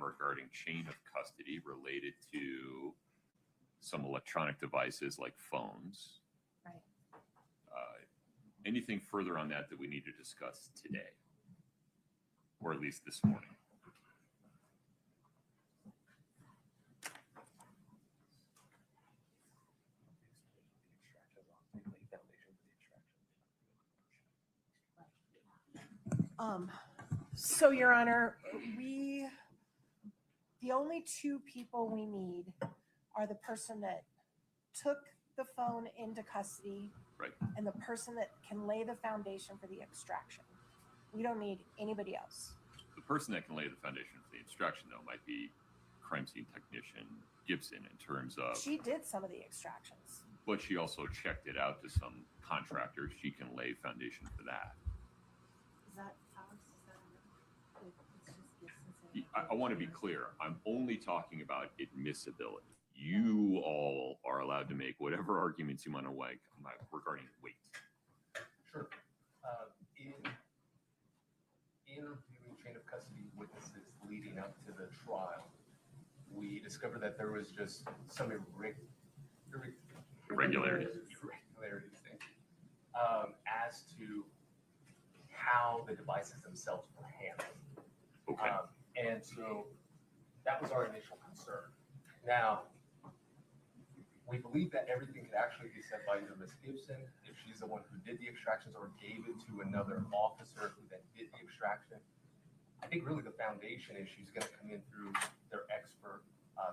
regarding chain of custody related to some electronic devices like phones. Right. Anything further on that we need to discuss today, or at least this morning? So, Your Honor, the only two people we need are the person that took the phone into custody, right, and the person that can lay the foundation for the extraction. We don't need anybody else. The person that can lay the foundation for the extraction, though, might be crime scene technician Gibson in terms of... She did some of the extractions. But she also checked it out to some contractors. She can lay foundation for that. Is that Alex? I want to be clear. I'm only talking about admissibility. You all are allowed to make whatever arguments you want to make regarding weight. Sure. In reviewing chain of custody witnesses leading up to the trial, we discovered that there was just some irregularities as to how the devices themselves were handled. Okay. And so that was our initial concern. Now, we believe that everything could actually be said by either Ms. Gibson, if she's the one who did the extractions, or gave it to another officer who then did the extraction. I think really the foundation issue is going to come in through their expert,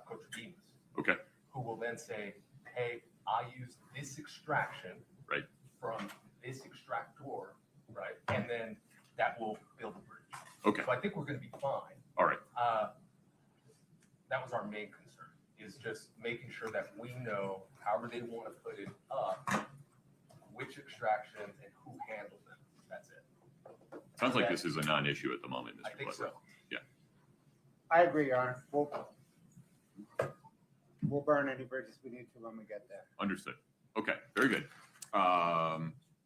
Coach Beams. Okay. Who will then say, hey, I used this extraction right from this extractor, right? And then that will build a bridge. Okay. So I think we're going to be fine. All right. That was our main concern, is just making sure that we know, however they want to put it up, which extractions and who handled them. That's it. Sounds like this is a non-issue at the moment, Mr. I think Butler. so. Yeah. I agree, Your Honor. We'll burn any bridges we need to when we get there. Understood. Okay, very good.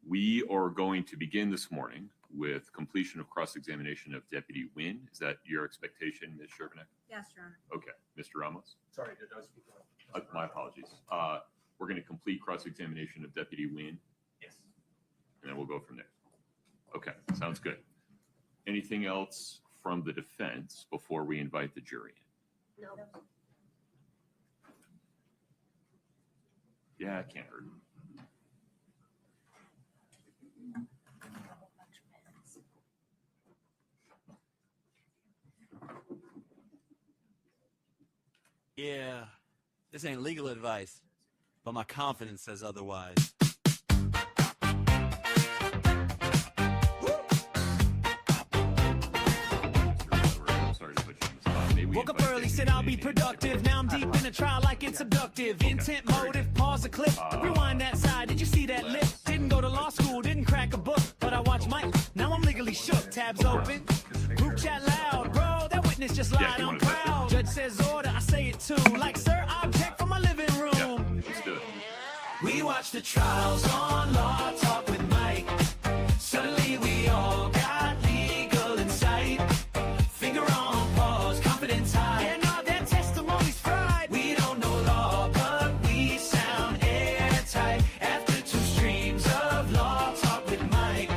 We are going to begin this morning with completion of cross-examination of Deputy Wynn. Is that your expectation, Ms. Shervanek? Yes, Your Honor. Okay. Mr. Ramos? Sorry, did I speak on? My apologies. We're going to complete cross-examination of Deputy Wynn, Yes. and then we'll go from there. Okay, sounds good. Anything else from the defense before we invite the jury in? No. Yeah, it can't hurt. Yeah, this ain't legal advice, but my confidence says otherwise. Woke up early, said I'll be productive. Now I'm deep in a trial like it's abductive. Intent, motive, pause the clip. Rewind that side, did you see that lip? Didn't go to law school, didn't crack a book, but I watched Mike. Now I'm legally shook, tabs open. Group chat loud, bro, that witness just lied, I'm proud. Judge says order, I say it too. Like, sir, object from my living room. Yeah, let's do it. We watch the trials on Law Talk with Mike. Suddenly we all got legal insight. Finger on pause, confidence high. And all that testimony's fried. We don't know law, but we sound airtight. After 2 streams of Law Talk with Mike.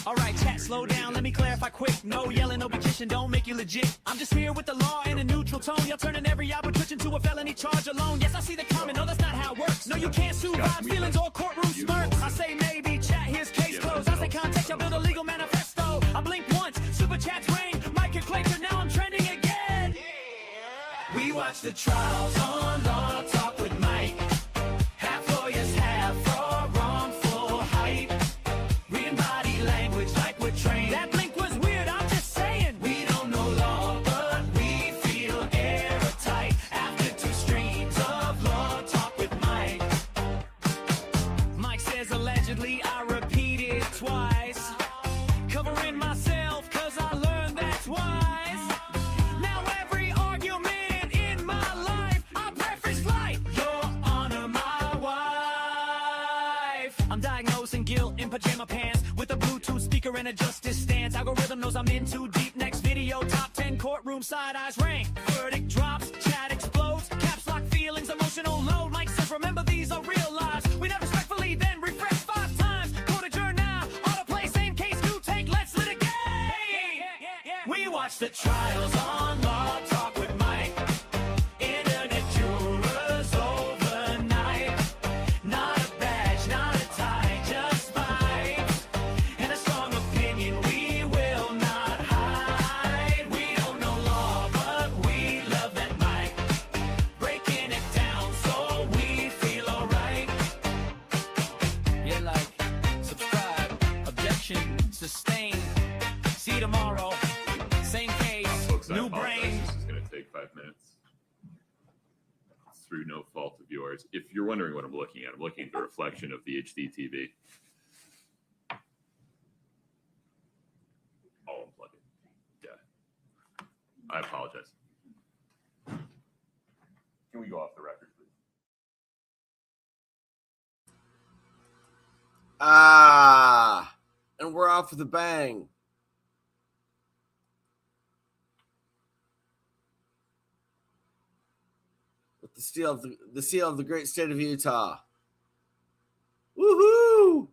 Alright, chat, slow down, let me clarify quick. No yelling, no petition, don't make you legit. I'm just here with the law in a neutral tone. Y'all turning every twitch into a felony charge alone. Yes, I see the comment, no, that's not how it works. No, you can't sue vibe feelings or courtroom smirks. I say maybe, chat, here's case closed. I say context, y'all build a legal manifesto. I blink once, super chats ring. Mike and Clayton, now I'm trending again. We watch the trials on Law Talk with Mike. Half lawyers, half for wrongful hype. Reading body language like we're trained. That blink was weird, I'm just saying. We don't know law, but we feel airtight. After 2 streams of Law Talk with Mike. Mike says allegedly, I repeat it twice. Covering myself, cause I learned that's wise. Now every argument in my life, I preface like, Your Honor, my wife. I'm diagnosing guilt in pajama pants with a Bluetooth speaker and a justice stance. Algorithm knows I'm in too deep. Next video, top 10 courtroom side eyes ring. Verdict drops, chat explodes, caps lock feelings, emotional load. Mike says, remember these are real lives. We never respectfully then refresh 5 times. Go to journal, autoplay, same case, new take, let's litigate. We watch the trials on Law Talk with Mike. Internet jurors overnight. Not a badge, not a tie, just vibes. And a strong opinion we will not hide. We don't know law, but we love that mic. Breaking it down so we feel alright. Yeah, like, subscribe, objection, sustain. See you tomorrow. Same case, Folks, I new apologize. brain. This is going to take 5 minutes. Through no fault of yours. If you're wondering what I'm looking at, I'm looking at the reflection of the HD TV. Oh, unplug it. Yeah. I apologize. Can we go off the record, please? Ah, and we're off with a bang. With the seal of the great state of Utah. Woohoo!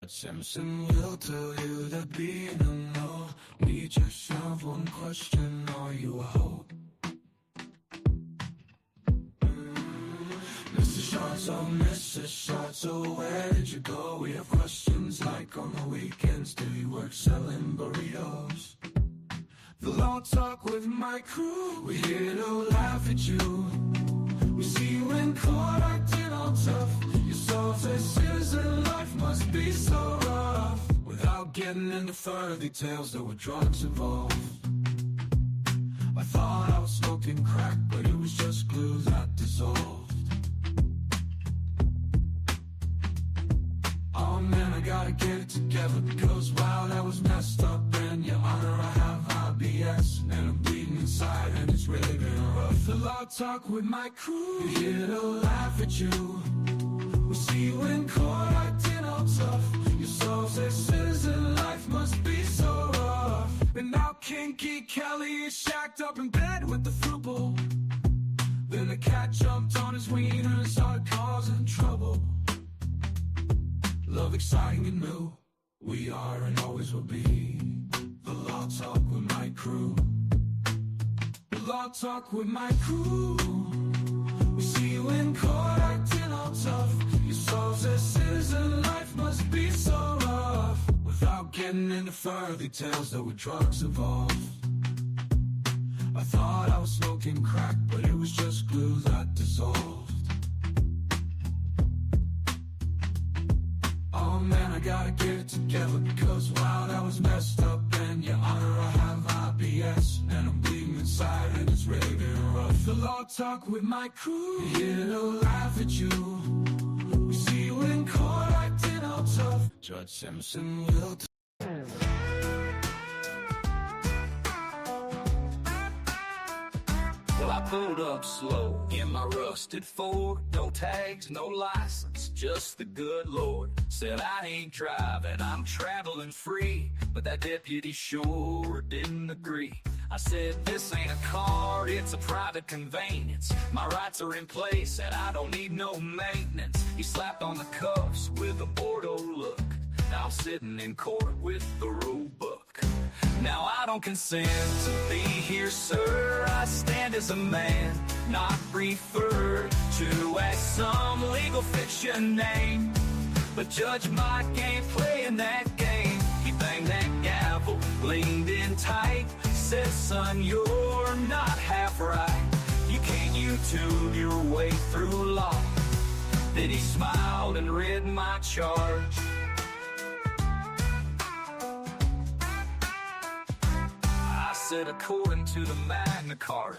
Simpson will tell you that being alone, need yourself one question, are you a hoe? Mrs. Short, so Mrs. Short, so where did you go? We have questions like on the weekends, do you work selling burritos? The Law Talk with my crew, we're here to laugh at you. We see you in court acting all tough. Your soul says citizen life must be so rough. Without getting into further details, there were drugs involved. I thought I was smoking crack, but it was just glue that dissolved. Oh man, I gotta get it together because wow, that was messed up. And your honor, I have IBS and I'm bleeding inside, and it's really been rough. The Law Talk with my crew, we're here to laugh at you. We see you in court acting all tough. Your soul says citizen life must be so rough. And now Kinky Kelly is shacked up in bed with the fruit bowl. Then the cat jumped on his wiener and started causing trouble. Love exciting and new, we are and always will be the Law Talk with my crew. The Law Talk with my crew. We see you in court acting all tough. Your soul says citizen life must be so rough. Without getting into further details, there were drugs involved. I thought I was smoking crack, but it was just glue that dissolved. Oh man, I gotta get it together because wow, that was messed up. And your honor, I have IBS and I'm bleeding inside, and it's really been rough. The Law Talk with my crew, we're here to laugh at you. We see you in court acting all tough. Judge Simpson will Well, I pulled up slow in my rusted Ford. No tags, no license, just the good Lord. Said I ain't driving, I'm traveling free. But that deputy sure didn't agree. I said, this ain't a car, it's a private conveyance. My rights are in place and I don't need no maintenance. He slapped on the cuffs with a Bordeaux look. Now I'm sitting in court with the rule book. Now I don't consent to be here, sir. I stand as a man, not referred to as some legal fiction name. But Judge Mike ain't playing that game. He banged that gavel, leaned in tight, said, son, you're not half right. You can't YouTube your way through law. Then he smiled and read my charge. I said according to the Magna Carta,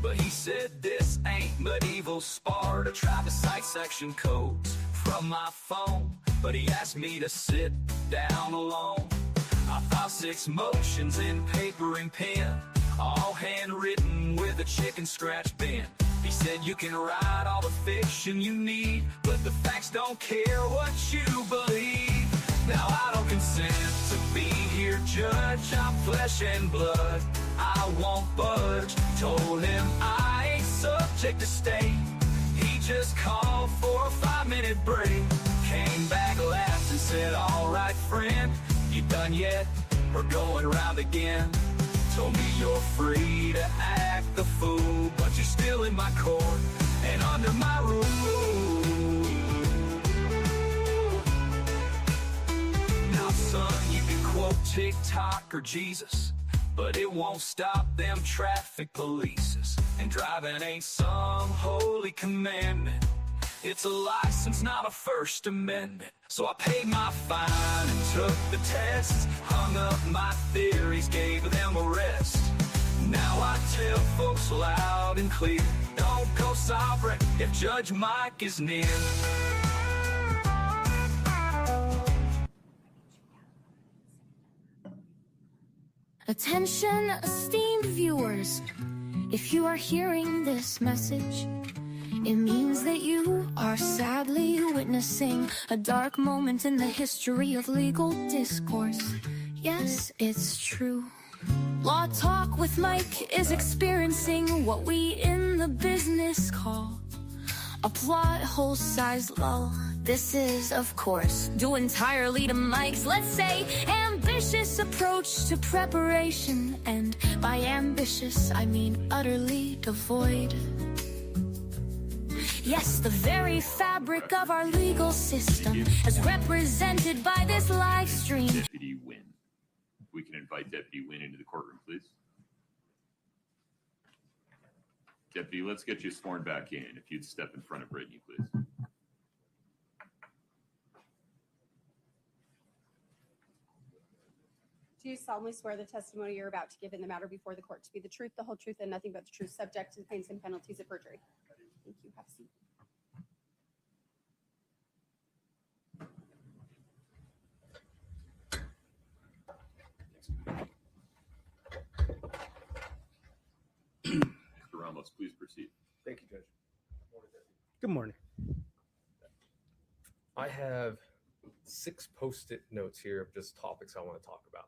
but he said this ain't medieval Sparta. Tried to cite section codes from my phone, but he asked me to sit down alone. I filed 6 motions in paper and pen, all handwritten with a chicken scratch pen. He said you can write all the fiction you need, but the facts don't care what you believe. Now I don't consent to be here, judge. I'm flesh and blood, I won't budge. Told him I ain't subject to stay. He just called for a 5-minute break. Came back, laughed and said, all right friend, you done yet or going around again? Told me you're free to act the fool, but you're still in my court and under my rule. Now son, you can quote TikTok or Jesus, but it won't stop them traffic polices. And driving ain't some holy commandment, it's a license, not a First Amendment. So I paid my fine and took the tests, hung up my theories, gave them a rest. Now I tell folks loud and clear, don't go sovereign if Judge Mike is near. Attention, esteemed viewers. If you are hearing this message, it means that you are sadly witnessing a dark moment in the history of legal discourse. Yes, it's true. Law Talk with Mike is experiencing what we in the business call a plot hole-sized lull. This is, of course, due entirely to Mike's, let's say, ambitious approach to preparation. And by ambitious, I mean utterly devoid. Yes, the very fabric of our legal system as represented by this live stream. Deputy Wynn. We can invite Deputy Wynn into the courtroom, please. Deputy, let's get you sworn back in. If you'd step in front of Brittany, please. Do you solemnly swear the testimony you're about to give in the matter before the court to be the truth, the whole truth, and nothing but the truth, subject to the pains and penalties of perjury? Thank you. Have a seat. Mr. Ramos, please proceed. Thank you, Judge. Good morning. I have 6 Post-it notes here of just topics I want to talk about.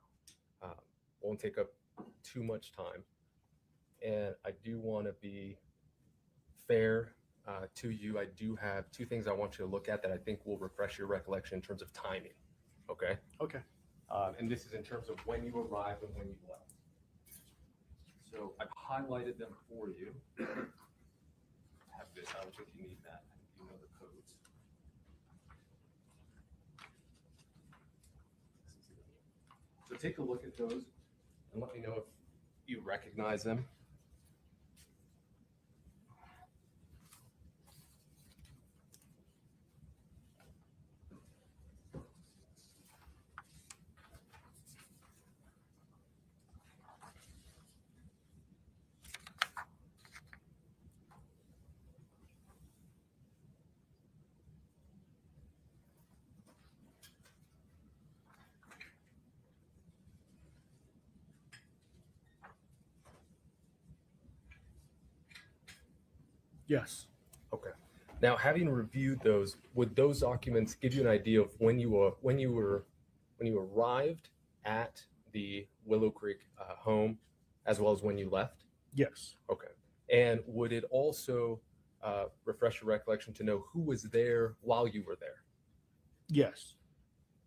Won't take up too much time. And I do want to be fair to you. I do have 2 things I want you to look at that I think will refresh your recollection in terms of timing. Okay? Okay. And this is in terms of when you arrived and when you left. So I've highlighted them for you. I have this. I don't think you need that. You know the codes. So take a look at those and let me know if you recognize them. Yes. Okay. Now, having reviewed those, would those documents give you an idea of when you arrived at the Willow Creek home, as well as when you left? Yes. Okay. And would it also refresh your recollection to know who was there while you were there? Yes.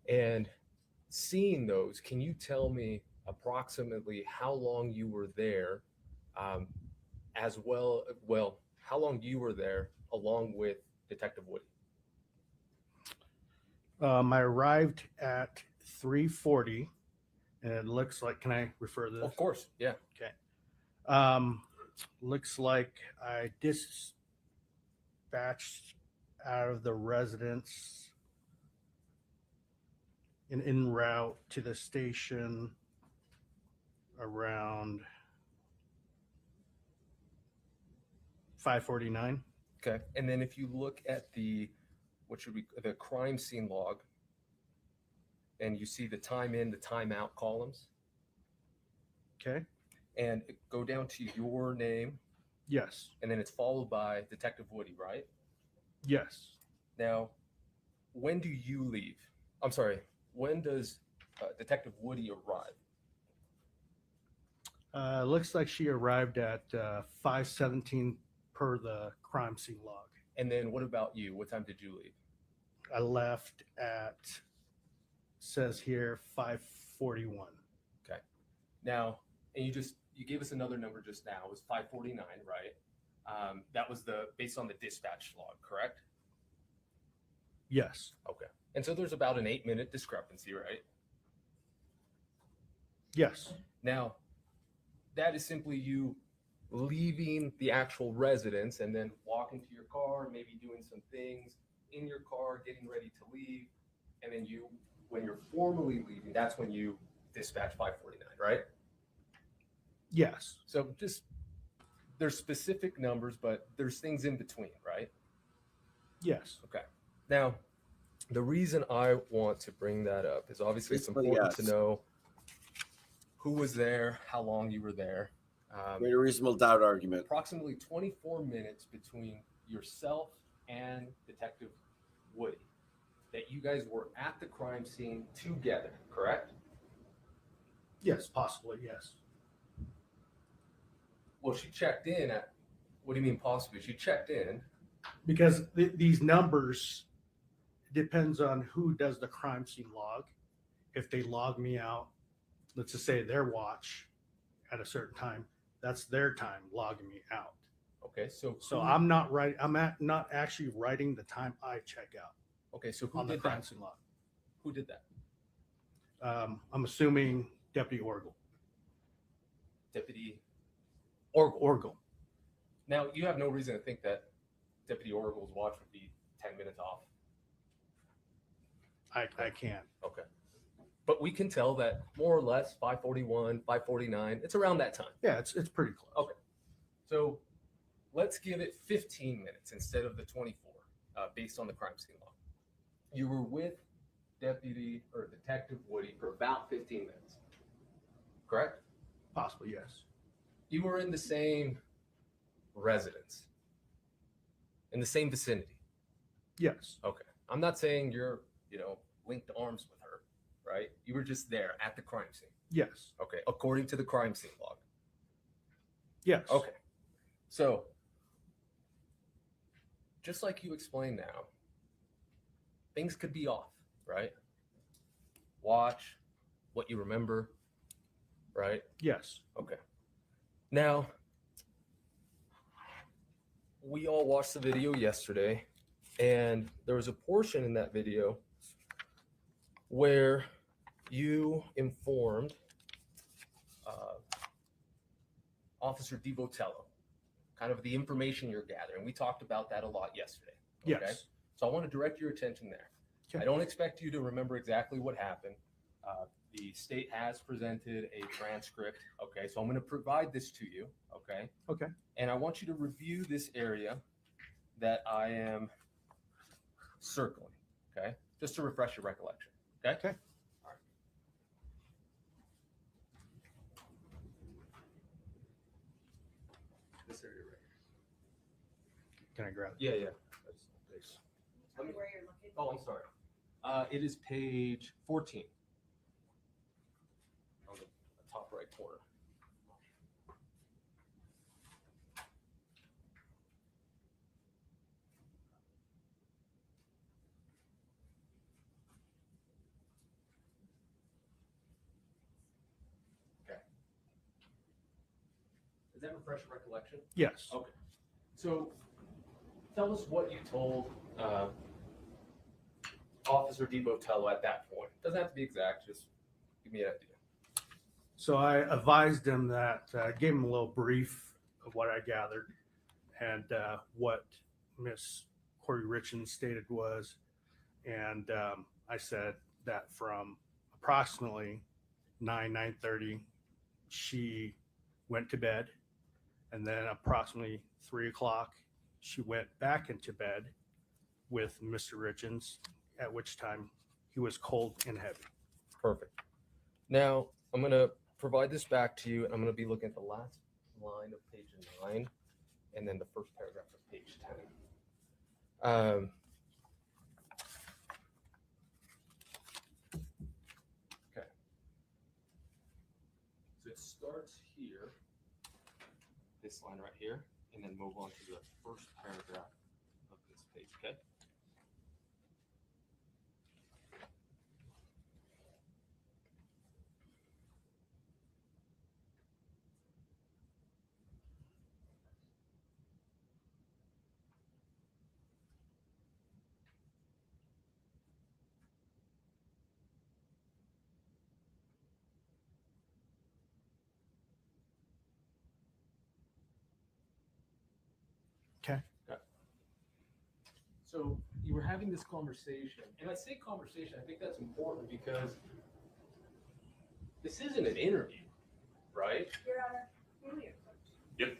And seeing those, can you tell me approximately how long you were there, as well, how long you were there along with Detective Woody? I arrived at 3:40, and it looks like, can I refer to this? Of course, yeah. Okay. Looks like I dispatched out of the residence and en route to the station around 5:49. Okay. And then if you look at the crime scene log, and you see the time in, the time out columns, Okay. and go down to your name, Yes. and then it's followed by Detective Woody, right? Yes. Now, when do you leave? I'm sorry. When does Detective Woody arrive? Looks like she arrived at 5:17 per the crime scene log. And then what about you? What time did you leave? I left at, says here, 5:41. Okay. Now, and you gave us another number just now. It was 5:49, right? That was based on the dispatch log, correct? Yes. Okay. And so there's about an 8-minute discrepancy, right? Yes. Now, that is simply you leaving the actual residence and then walking to your car, maybe doing some things in your car, getting ready to leave. And then when you're formally leaving, that's when you dispatch 5:49, right? Yes. So there's specific numbers, but there's things in between, right? Yes. Okay. Now, the reason I want to bring that up is obviously it's Basically, important to yes. know who was there, how long you were there. Made a reasonable doubt argument. Approximately 24 minutes between yourself and Detective Woody that you guys were at the crime scene together, correct? Yes. Possibly. Yes. Well, she checked in at, what do you mean possibly? She checked in. Because these numbers depends on who does the crime scene log. If they log me out, let's just say their watch at a certain time, that's their time logging me out. Okay, so I'm not right. Not actually writing the time I check out okay, so who on the did crime that? scene log. Who did that? I'm assuming Deputy Orgel. Deputy Orgel. Orgel. Now, you have no reason to think that Deputy Orgel's watch would be 10 minutes off. I can't. Okay. But we can tell that more or less 5:41, 5:49, it's around that time. Yeah, it's pretty close. Okay. So let's give it 15 minutes instead of the 24, based on the crime scene log. You were with Detective Woody for about 15 minutes, correct? Possibly, yes. You were in the same residence, in the same vicinity. Yes. Okay. I'm not saying you're, linked arms with her, right? You were just there at the crime scene. Yes. Okay. According to the crime scene log. Yes. Okay. So, just like you explained now, things could be off, right? Watch what you remember, right? Yes. Okay. Now, we all watched the video yesterday, and there was a portion in that video where you informed Officer DiVotello, kind of the information you're gathering. We talked about that a lot yesterday. Okay? Yes. So I want to direct your attention there. Okay. I don't expect you to remember exactly what happened. The state has presented a transcript. Okay, so I'm going to provide this to you. Okay. Okay. And I want you to review this area that I am circling. Okay, just to refresh your recollection. Okay. Okay. All right. This area right here. Can I grab it? Yeah, yeah. Thanks. Tell me where you're looking. Oh, I'm sorry. It is page 14 on the top right corner. Okay. Does that refresh your recollection? Yes. Okay. So tell us what you told Officer DiVotello at that point. Doesn't have to be exact, just give me an idea. So I advised him that, gave him a little brief of what I gathered and what Miss Kouri Richins stated was, and I said that from approximately 9:30, she went to bed, and then approximately 3 o'clock, she went back into bed with Mr. Richins, at which time he was cold and heavy. Perfect. Now, I'm going to provide this back to you, and I'm going to be looking at the last line of page 9 and then the first paragraph of page 10. Okay. So it starts here, this line right here, and then move on to the first paragraph of this page, okay? Okay. So you were having this conversation, and I say conversation, I think that's important because this isn't an interview, right? Your Honor, Yep.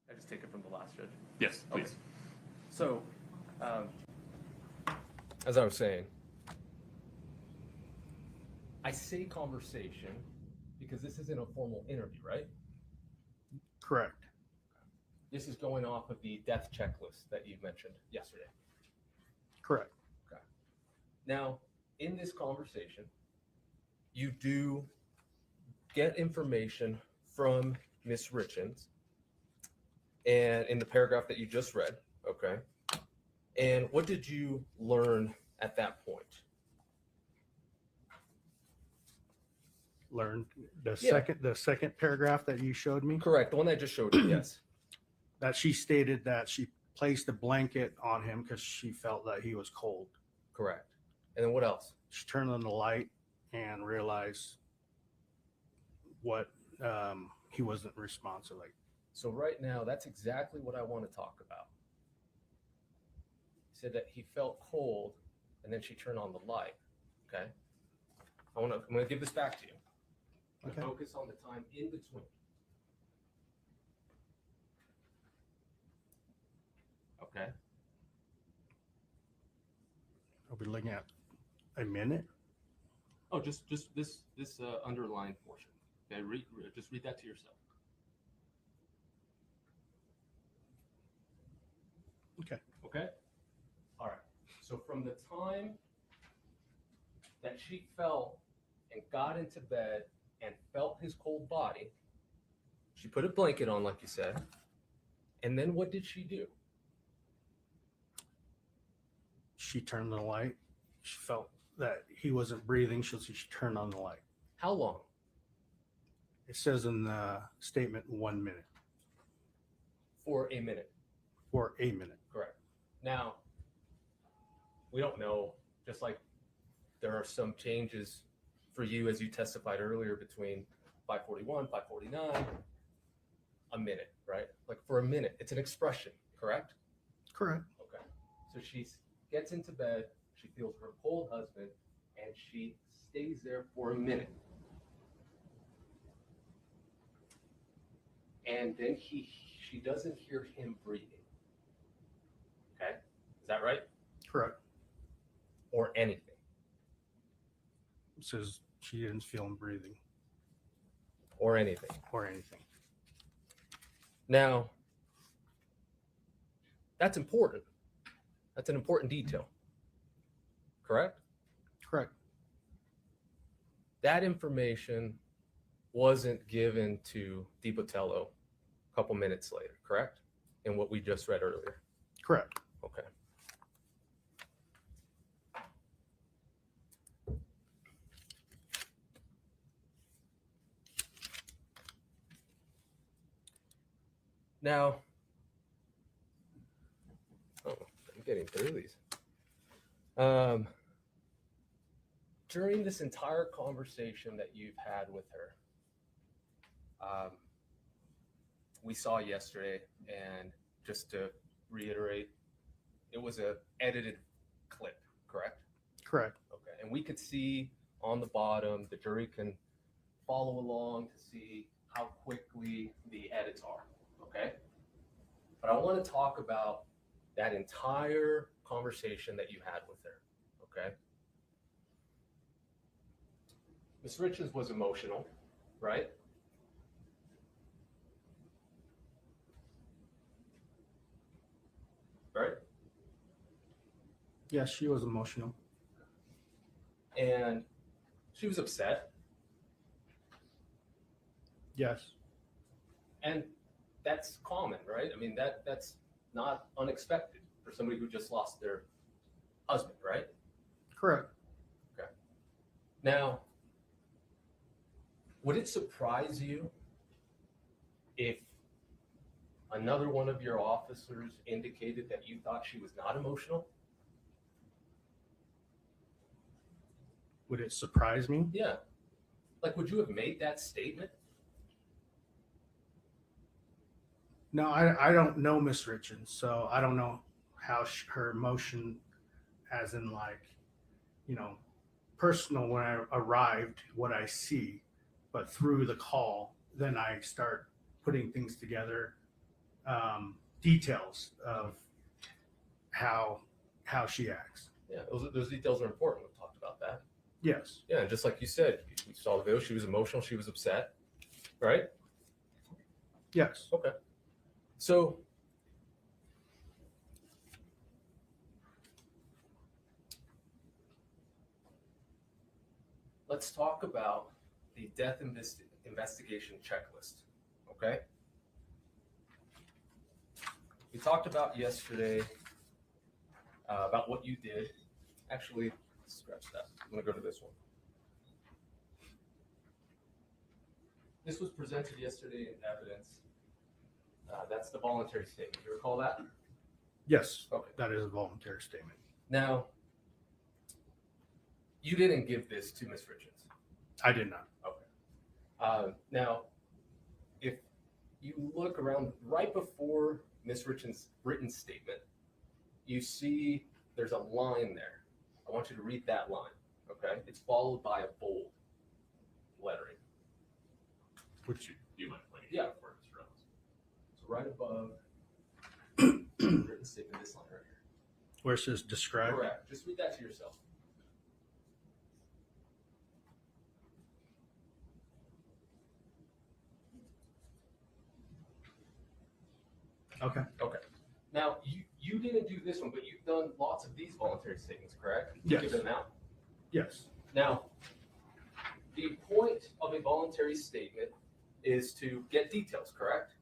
I just take it from the last judge. Yes, please. Okay. So, as I was saying, I say conversation because this isn't a formal interview, right? Correct. This is going off of the death checklist that you mentioned yesterday. Correct. Okay. Now, in this conversation, you do get information from Miss Richins, and in the paragraph that you just read, okay? And what did you learn at that point? Learned the Yeah. second paragraph that you showed me, Correct, the one I just showed you, yes. that she stated that she placed a blanket on him because she felt that he was cold. Correct. And then what else? She turned on the light and realized what he wasn't responsive. Like, So right now, that's exactly what I want to talk about. He said that he felt cold, and then she turned on the light. Okay. I'm gonna give this back to you. Okay. Focus on the time in between. Okay. are we looking at a minute? Oh, just this underlined portion. Okay. Just read that to yourself. Okay. Okay. All right. So from the time that she fell and got into bed and felt his cold body, she put a blanket on, like you said. And then what did she do? She turned on the light. She felt that he wasn't breathing, so she turned on the light. How long? It says in the statement 1 minute. For a minute. For a minute. Correct. Now, we don't know, just like there are some changes for you as you testified earlier between 541, 549, a minute, right? Like for a minute, it's an expression, correct? Correct. Okay. So she gets into bed, she feels her cold husband, and she stays there for a minute. And then she doesn't hear him breathing. Okay? Is that right? Correct. Or anything. says she didn't feel him breathing or anything. or anything. Now, that's important. That's an important detail. Correct? Correct. That information wasn't given to DiBotello a couple minutes later, correct? In what we just read earlier. Correct. Okay. Now, I'm getting through these. During this entire conversation that you've had with her, we saw yesterday, and just to reiterate, it was a edited clip, correct? Correct. Okay. And we could see on the bottom, the jury can follow along to see how quickly the edits are, okay? But I want to talk about that entire conversation that you had with her, okay? Ms. Richins was emotional, right? Right? Yes, she was emotional. And she was upset. Yes. And that's common, right? I mean, that's not unexpected for somebody who just lost their husband, right? Correct. Okay. Now, would it surprise you if another one of your officers indicated that you thought she was not emotional? Would it surprise me? Yeah. Like, would you have made that statement? No, I don't know Miss Richins, so I don't know how her emotion, as in like, personal when I arrived, what I see, but through the call, then I start putting things together, details of how she acts. Yeah, those details are important. We've talked about that. Yes. Yeah, and just like you said, we saw the video. She was emotional. She was upset, right? Yes. Okay. So, let's talk about the death investigation checklist, okay? We talked about yesterday about what you did. Actually, scratch that. I'm going to go to this one. This was presented yesterday in evidence. That's the voluntary statement. You recall that? Yes. Okay. That is a voluntary statement. Now, you didn't give this to Ms. Richins. I did not. Okay. Now, if you look around right before Ms. Richins' written statement, you see there's a line there. I want you to read that line, okay? It's followed by a bold lettering. Which you might point Yeah. for Mr. Reynolds. So right above the written statement, this line right here. Where it says describe. Correct. Just read that to yourself. Okay. Okay. Now, you didn't do this one, but you've done lots of these voluntary statements, correct? Yes. Give them out. Yes. Now, the point of a voluntary statement is to get details, correct?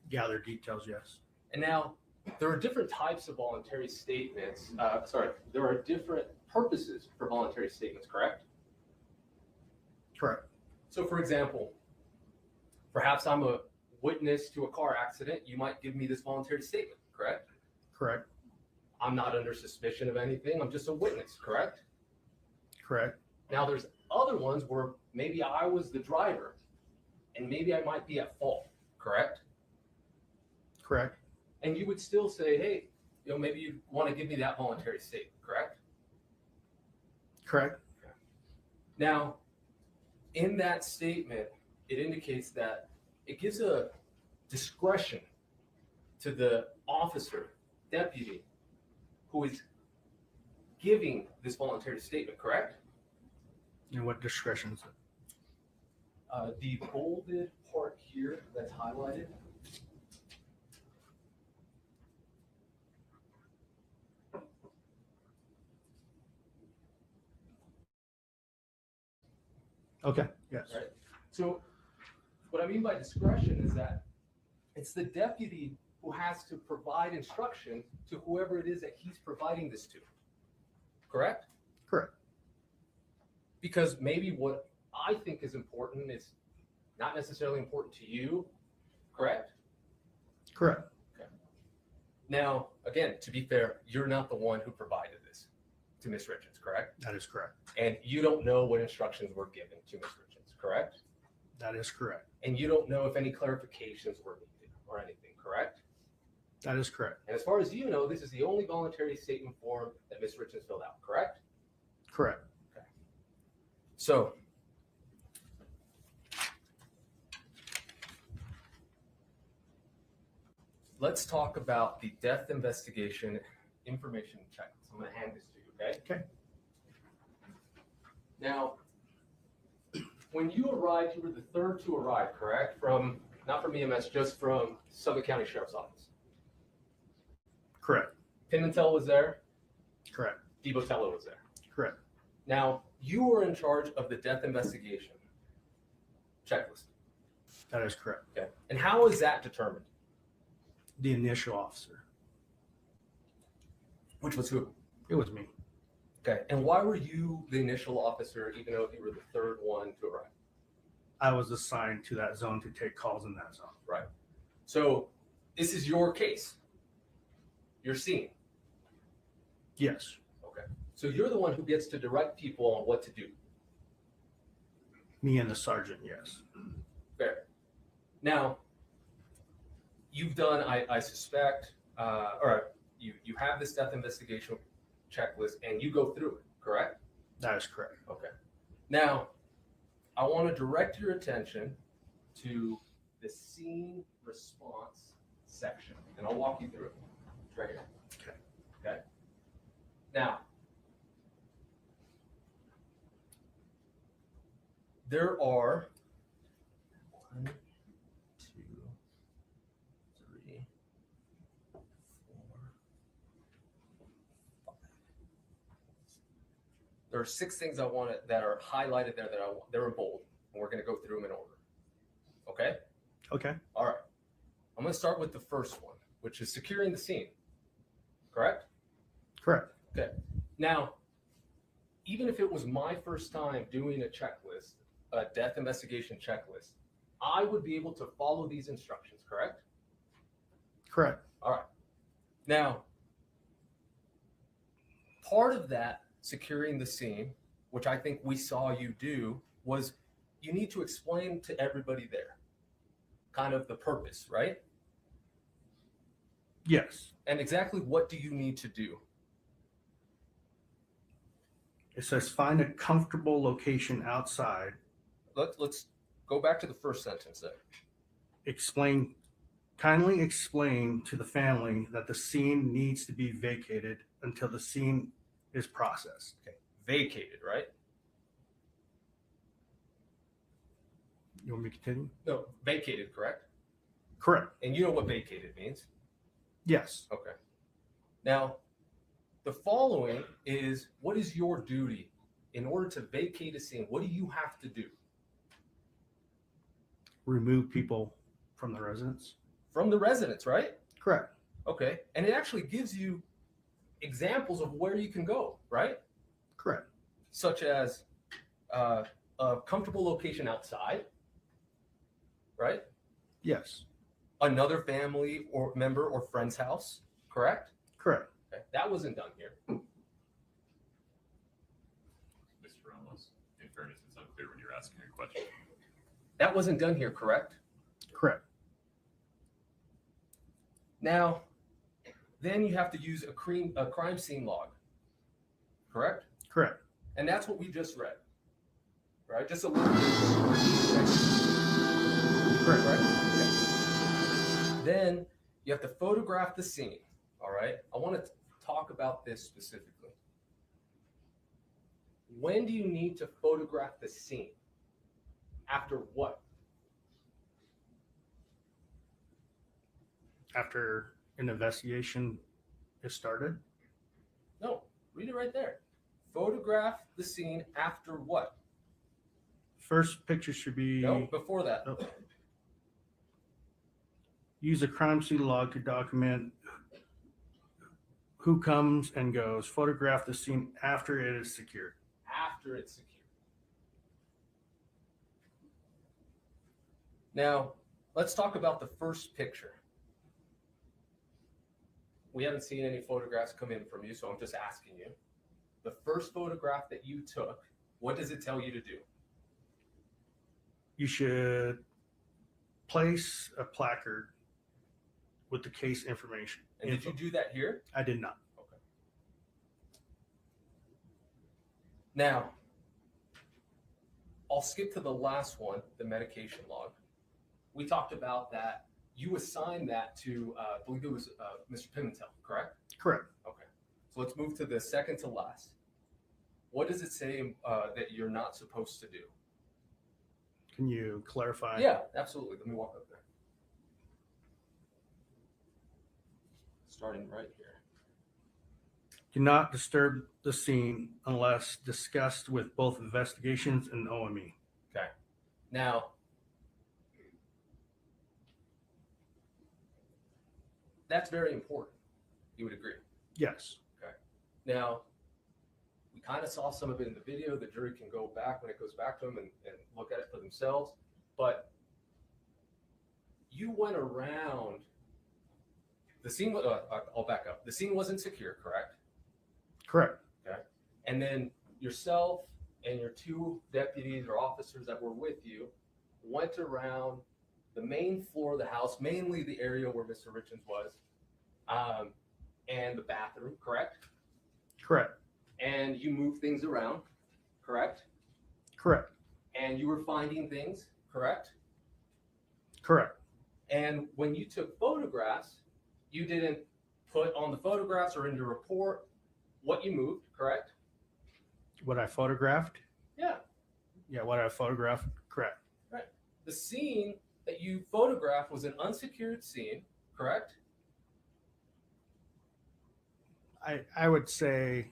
Gather details. Yes. And now, there are different types of voluntary statements. There are different purposes for voluntary statements, correct? Correct. So, for example, perhaps I'm a witness to a car accident. You might give me this voluntary statement, correct? Correct. I'm not under suspicion of anything. I'm just a witness, correct? Correct. Now, there's other ones where maybe I was the driver and maybe I might be at fault, correct? Correct. And you would still say, hey, maybe you want to give me that voluntary statement, correct? Correct. Now, in that statement, it indicates that it gives a discretion to the officer, deputy, who is giving this voluntary statement, correct? And what discretion is it? The bolded part here that's highlighted. Okay, yes. Right. So what I mean by discretion is that it's the deputy who has to provide instruction to whoever it is that he's providing this to. Correct? Correct. Because maybe what I think is important is not necessarily important to you. Correct? Correct. Now, again, to be fair, you're not the one who provided this to Ms. Richins, correct? That is correct. And you don't know what instructions were given to Ms. Richins, correct? That is correct. And you don't know if any clarifications were needed or anything, correct? That is correct. And as far as you know, this is the only voluntary statement form that Ms. Richins filled out, correct? Correct. Okay. So, let's talk about the death investigation information checklist. I'm going to hand this to you, okay? Okay. Now, when you arrived, you were the third to arrive, correct? Not from EMS, just from Summit County Sheriff's Office. Correct. Pimentel was there. Correct. DeBotello was there. Correct. Now, you were in charge of the death investigation checklist. That is correct. Okay. And how is that determined? The initial officer. Which was who? It was me. Okay. And why were you the initial officer, even though you were the third one to arrive? I was assigned to that zone to take calls in that zone. Right. So this is your case. You're seeing. Yes. Okay. So you're the one who gets to direct people on what to do. Me and the sergeant, yes. Fair. Now, you've done, I suspect, or you have this death investigation checklist and you go through it, correct? That is correct. Okay. Now, I want to direct your attention to the scene response section, and I'll walk you through it. It's right here. Okay. Okay. Now, there are 1, 2, 3, 4, 5. There are 6 things I want that are highlighted there they're in bold, and we're going to go through them in order. Okay? Okay. All right. I'm going to start with the first one, which is securing the scene. Correct? Correct. Okay. Now, even if it was my first time doing a checklist, a death investigation checklist, I would be able to follow these instructions, correct? Correct. All right. Now, part of that securing the scene, which I think we saw you do, was you need to explain to everybody there kind of the purpose, right? Yes. And exactly what do you need to do? It says find a comfortable location outside. Let's go back to the first sentence there. Kindly explain to the family that the scene needs to be vacated until the scene is processed. Okay. Vacated, right? You want me to continue? No, vacated, correct? Correct. And you know what vacated means? Yes. Okay. Now, the following is, what is your duty in order to vacate a scene? What do you have to do? Remove people from the residence. From the residence, right? Correct. Okay. And it actually gives you examples of where you can go, right? Correct. Such as a comfortable location outside, right? Yes. Another family or member or friend's house, correct? Correct. Okay. That wasn't done here. Mr. Ramos, in fairness, it's unclear when you're asking a question. That wasn't done here, correct? Correct. Now, then you have to use a crime scene log, correct? Correct. And that's what we just read, right? Just a little bit. Correct. Right? Okay. Then you have to photograph the scene, all right? I want to talk about this specifically. when do you need to photograph the scene? After what? After an investigation is started, No, read it right there. Photograph the scene after what? first picture should be No, before that. Oh. Use a crime scene log to document who comes and goes. Photograph the scene after it is secured. After it's secure. Now, let's talk about the first picture. We haven't seen any photographs come in from you, so I'm just asking you. The first photograph that you took, what does it tell you to do? You should place a placard with the case information. And did you do that here? I did not. Okay. Now, I'll skip to the last one, the medication log. We talked about that. You assigned that to, I believe it was Mr. Pimentel, correct? Correct. Okay. So let's move to the second to last. What does it say that you're not supposed to do? Can you clarify? Yeah, absolutely. Let me walk up there. Starting right here. Do not disturb the scene unless discussed with both investigations and OME. Okay. Now, that's very important. You would agree? Yes. Okay. Now, we kind of saw some of it in the video. The jury can go back when it goes back to them and look at it for themselves. But you went around the scene. I'll back up. The scene wasn't secure, correct? Correct. Okay. And then yourself and your two deputies or officers that were with you went around the main floor of the house, mainly the area where Mr. Richins was, and the bathroom, correct? Correct. And you moved things around, correct? Correct. And you were finding things, correct? Correct. And when you took photographs, you didn't put on the photographs or in your report what you moved, correct? What I photographed? Yeah. Yeah, what I photographed, correct. Right. The scene that you photographed was an unsecured scene, correct? I would say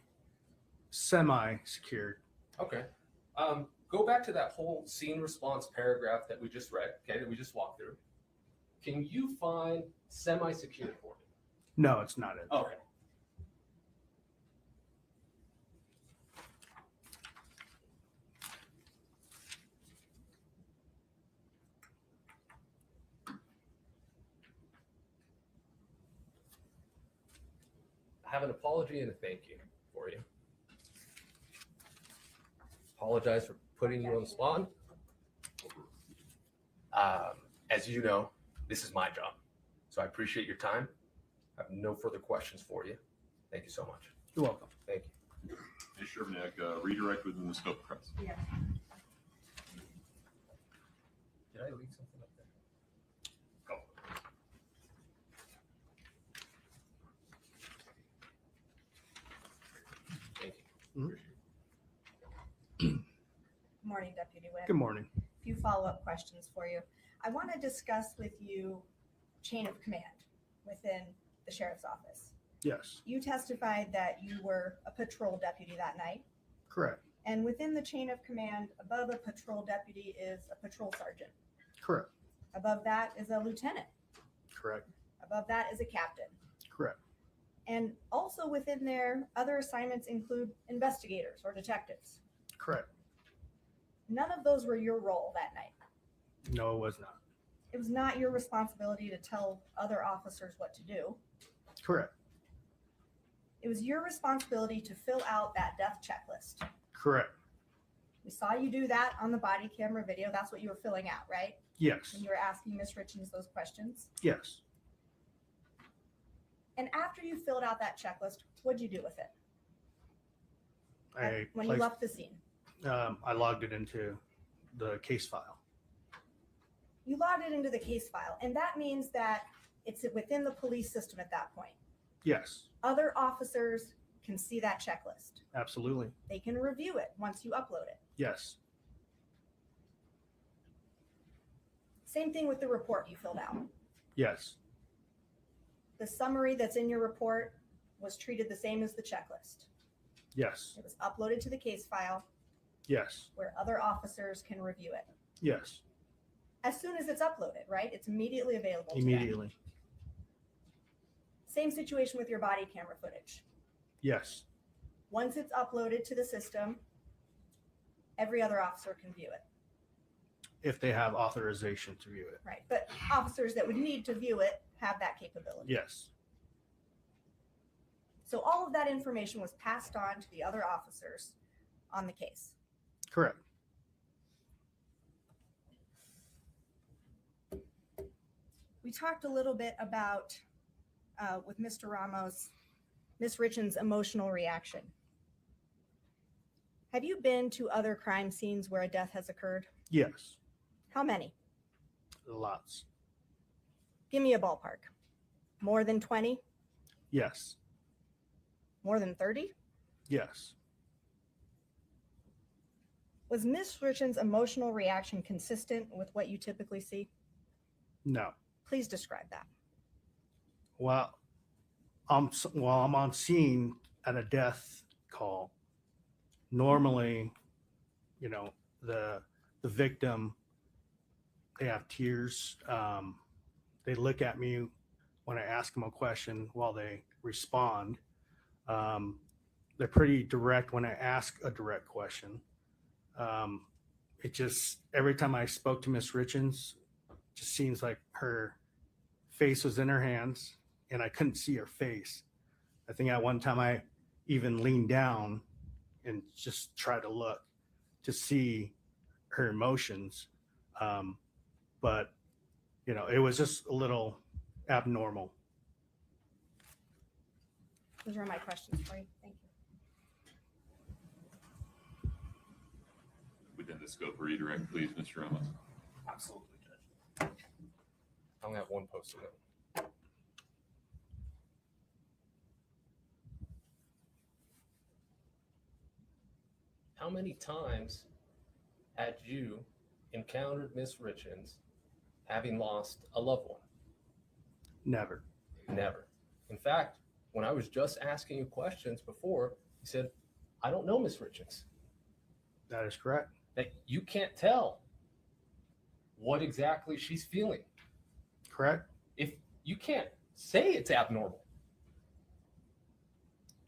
semi-secured. Okay. Go back to that whole scene response paragraph that we just read, okay, that we just walked through. Can you find semi-secured for me? No, it's not it. Okay. I have an apology and a thank you for you. Apologize for putting you on the spot. As you know, this is my job. So I appreciate your time. I have no further questions for you. Thank you so much. You're welcome. Thank you. Ms. Shervanack, redirect within the scope of press. Yeah. Did I leave something up there? Go. Thank you. Good morning, Deputy Wynn. Good morning. A few follow-up questions for you. I want to discuss with you chain of command within the sheriff's office. Yes. You testified that you were a patrol deputy that night, Correct. and within the chain of command, above a patrol deputy is a patrol sergeant. Correct. Above that is a lieutenant. Correct. Above that is a captain. Correct. And also within there, other assignments include investigators or detectives. Correct. None of those were your role that night. No, it was not. It was not your responsibility to tell other officers what to do. Correct. It was your responsibility to fill out that death checklist. Correct. We saw you do that on the body camera video. That's what you were filling out, right? Yes. When you were asking Ms. Richins those questions. Yes. And after you filled out that checklist, what'd you do with it? When you placed- left the scene? I logged it into the case file. You logged it into the case file, and that means that it's within the police system at that point. Yes. Other officers can see that checklist. Absolutely. They can review it once you upload it. Yes. Same thing with the report you filled out. Yes. The summary that's in your report was treated the same as the checklist. Yes. It was uploaded to the case file Yes. where other officers can review it. Yes. As soon as it's uploaded, right? It's immediately available to them. Immediately. Same situation with your body camera footage. Yes. Once it's uploaded to the system, every other officer can view it, If they have authorization to view it. right? But officers that would need to view it have that capability. Yes. So all of that information was passed on to the other officers on the case. Correct. We talked a little bit about, with Mr. Ramos, Ms. Richins' emotional reaction. Have you been to other crime scenes where a death has occurred? Yes. How many? Lots. Give me a ballpark. More than 20? Yes. More than 30? Yes. Was Ms. Richins' emotional reaction consistent with what you typically see? No. Please describe that. Well, while I'm on scene at a death call, normally, you know, the victim, they have tears. They look at me when I ask them a question while they respond. They're pretty direct when I ask a direct question. It just, every time I spoke to Miss Richins, just seems like her face was in her hands and I couldn't see her face. I think at one time I even leaned down and just tried to look to see her emotions. But, you know, it was just a little abnormal. Those are my questions for you. Thank you. Within the scope, redirect, please, Mr. Ramos. Absolutely, Judge. I only have one post-it note. How many times had you encountered Miss Richins having lost a loved one? Never. Never. In fact, when I was just asking you questions before, you said, I don't know Miss Richins. That is correct. That you can't tell what exactly she's feeling. Correct. If you can't say it's abnormal.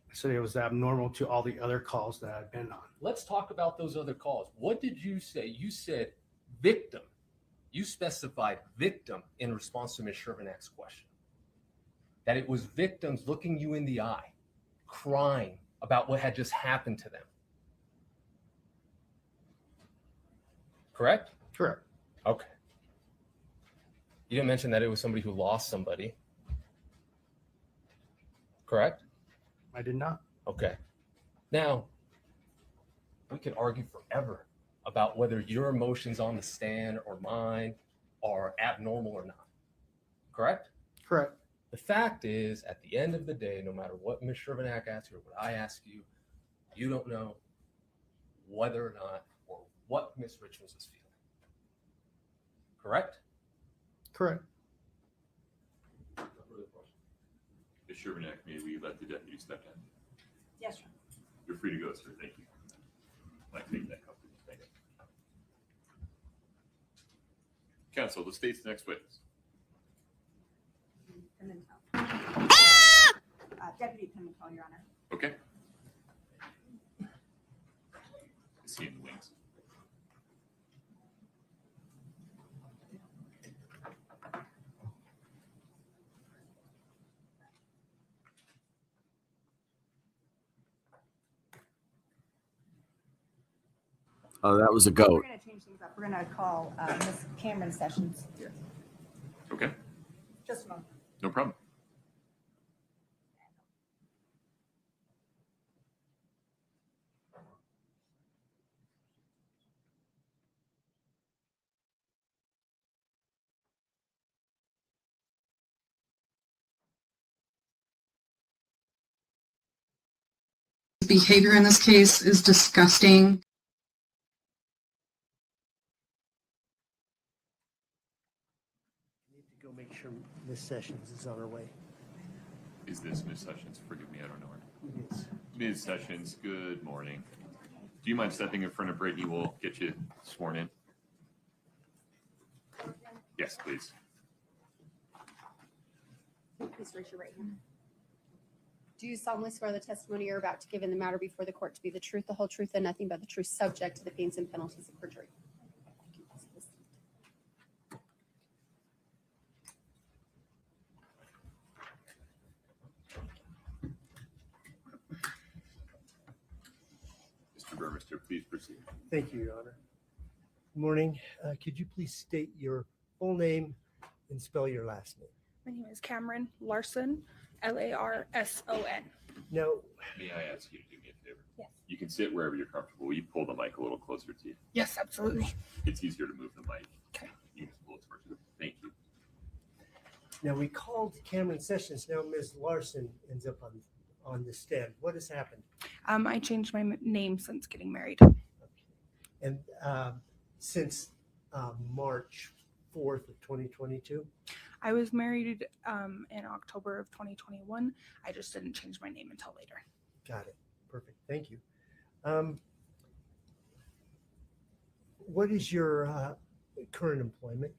I said it was abnormal to all the other calls that I've been on. Let's talk about those other calls. What did you say? You said victim. You specified victim in response to Ms. Shervanak's question. That it was victims looking you in the eye, crying about what had just happened to them. Correct? Correct. Okay. You didn't mention that it was somebody who lost somebody. Correct? I did not. Okay. Now, we can argue forever about whether your emotions on the stand or mine are abnormal or not. Correct? Correct. The fact is, at the end of the day, no matter what Ms. Shervanak asks you or what I ask you, you don't know whether or not or what Ms. Richins is feeling. Correct? Correct. No further questions. Ms. Shervanak, may we let the deputy step in? Yes, sir. You're free to go, sir. Thank you. I take that company. Thank you. Counsel, the state's next witness. Pimentel. Deputy Pimentel, Your Honor. Okay. Is he in the wings? Oh, that was a We're goat. going to change things up. We're going to call Ms. Cameron Sessions. Okay, Just a moment. no problem. behavior in this case is disgusting. Need to go make sure Miss Sessions is on her way. Is this Ms. Sessions? Forgive me, I don't know her. Yes. Ms. Sessions, good morning. Do you mind stepping in front of Brittany? We'll get you sworn in. Yes, please. Please raise your right hand. Do you solemnly swear the testimony you're about to give in the matter before the court to be the truth, the whole truth, and nothing but the truth, subject to the pains and penalties of perjury? Mr. Burmester, please proceed. Thank you, Your Honor. Good morning. Could you please state your full name and spell your last name? My name is Cameron Larson, Larson. Now, May I ask you to do me a favor? Yes. You can sit wherever you're comfortable. Will you pull the mic a little closer to you? Yes, absolutely. It's easier to move the mic. Okay. You can pull it towards you. Thank you. now we called Cameron Sessions. Now Ms. Larson ends up on the stand. What has happened? I changed my name since getting married. And since March 4th of 2022? I was married in October of 2021. I just didn't change my name until later. Got it. Perfect. Thank you. What is your current employment?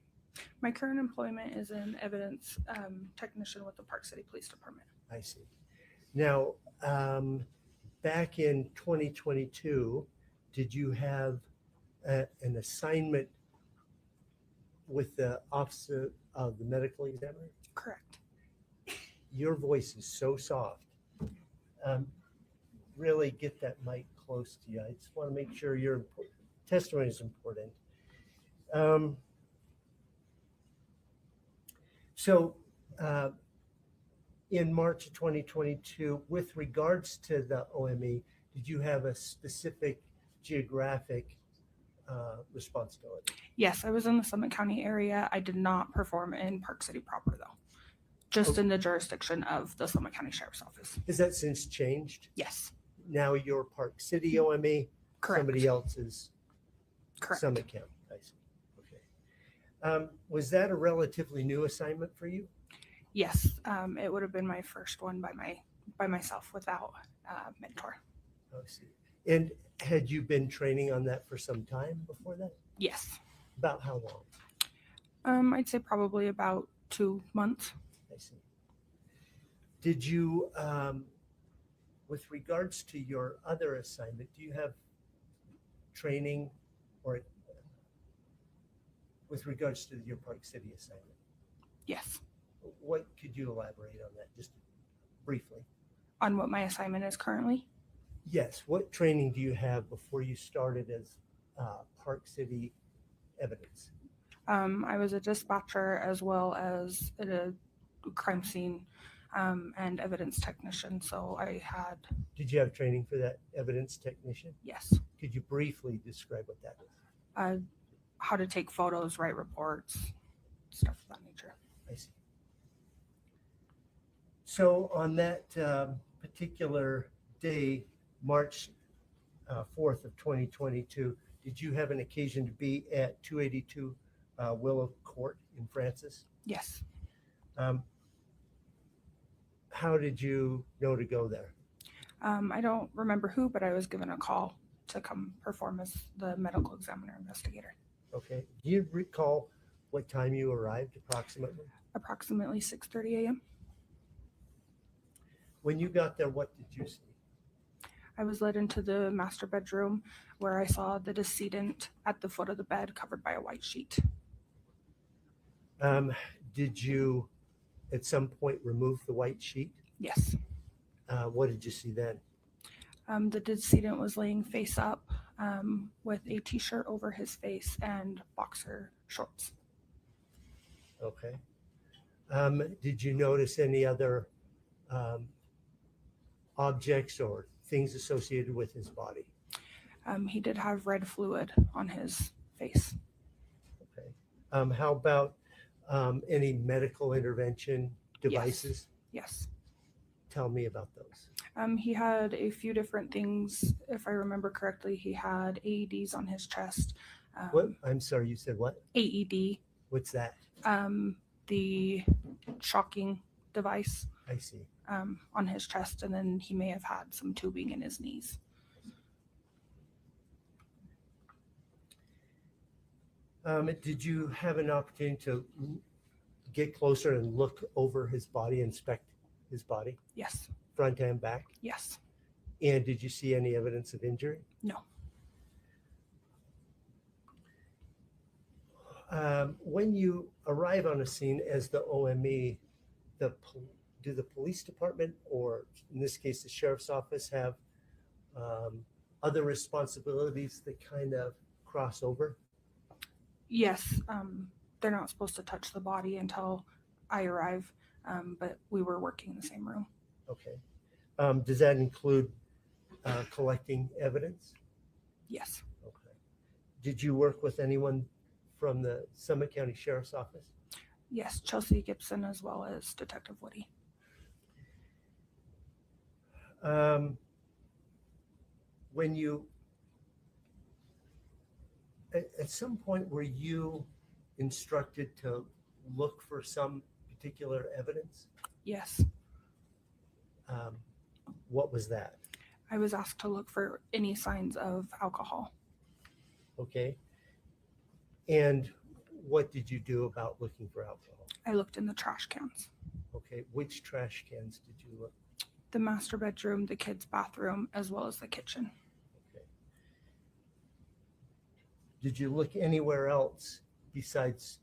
My current employment is an evidence technician with the Park City Police Department. I see. Now, back in 2022, did you have an assignment with the Office of the Medical Examiner? Correct. Your voice is so soft. Really get that mic close to you. I just want to make sure your testimony is important. In March of 2022, with regards to the OME, did you have a specific geographic responsibility? Yes, I was in the Summit County area. I did not perform in Park City proper, though. Just in the jurisdiction of the Summit County Sheriff's Office. Has that since changed? Yes. Now you're Park City OME? Correct. Somebody else's Correct. Summit County? I see. Okay. Was that a relatively new assignment for you? Yes, it would have been my first one by myself without a mentor. I see. And had you been training on that for some time before that? Yes. About how long? I'd say probably about 2 months. I see. Did you, with regards to your other assignment, do you have training or with regards to your Park City assignment? Yes. What could you elaborate on that just briefly? On what my assignment is currently? Yes. What training do you have before you started as Park City evidence? I was a dispatcher as well as a crime scene and evidence technician. So I had. Did you have training for that evidence technician? Yes. Could you briefly describe what that is? How to take photos, write reports, stuff of that nature. I see. So on that particular day, March 4th of 2022, did you have an occasion to be at 282 Willow Court in Francis? Yes. How did you know to go there? I don't remember who, but I was given a call to come perform as the medical examiner investigator. Okay. Do you recall what time you arrived approximately? Approximately 6:30 a.m. When you got there, what did you see? I was led into the master bedroom where I saw the decedent at the foot of the bed covered by a white sheet. Did you at some point remove the white sheet? Yes. What did you see then? The decedent was laying face up with a t-shirt over his face and boxer shorts. Okay. Did you notice any other objects or things associated with his body? He did have red fluid on his face. Okay. How about any medical intervention devices? Yes. Tell me about those. He had a few different things. If I remember correctly, he had AEDs on his chest. What? I'm sorry, you said what? AED, What's that? the shocking device I see. on his chest, and then he may have had some tubing in his knees. Did you have an opportunity to get closer and look over his body, inspect his body, Yes. front and back? Yes. And did you see any evidence of injury? No. When you arrive on a scene as the OME, do the police department, or in this case the sheriff's office, have other responsibilities that kind of cross over? Yes. They're not supposed to touch the body until I arrive, but we were working in the same room. Okay. Does that include collecting evidence? Yes. Okay. Did you work with anyone from the Summit County Sheriff's Office? Yes, Chelsea Gibson as well as Detective Woody. When you, at some point, were you instructed to look for some particular evidence? Yes. What was that? I was asked to look for any signs of alcohol. Okay. And what did you do about looking for alcohol? I looked in the trash cans. Okay. Which trash cans did you look? The master bedroom, the kids' bathroom, as well as the kitchen. Okay. Did you look anywhere else besides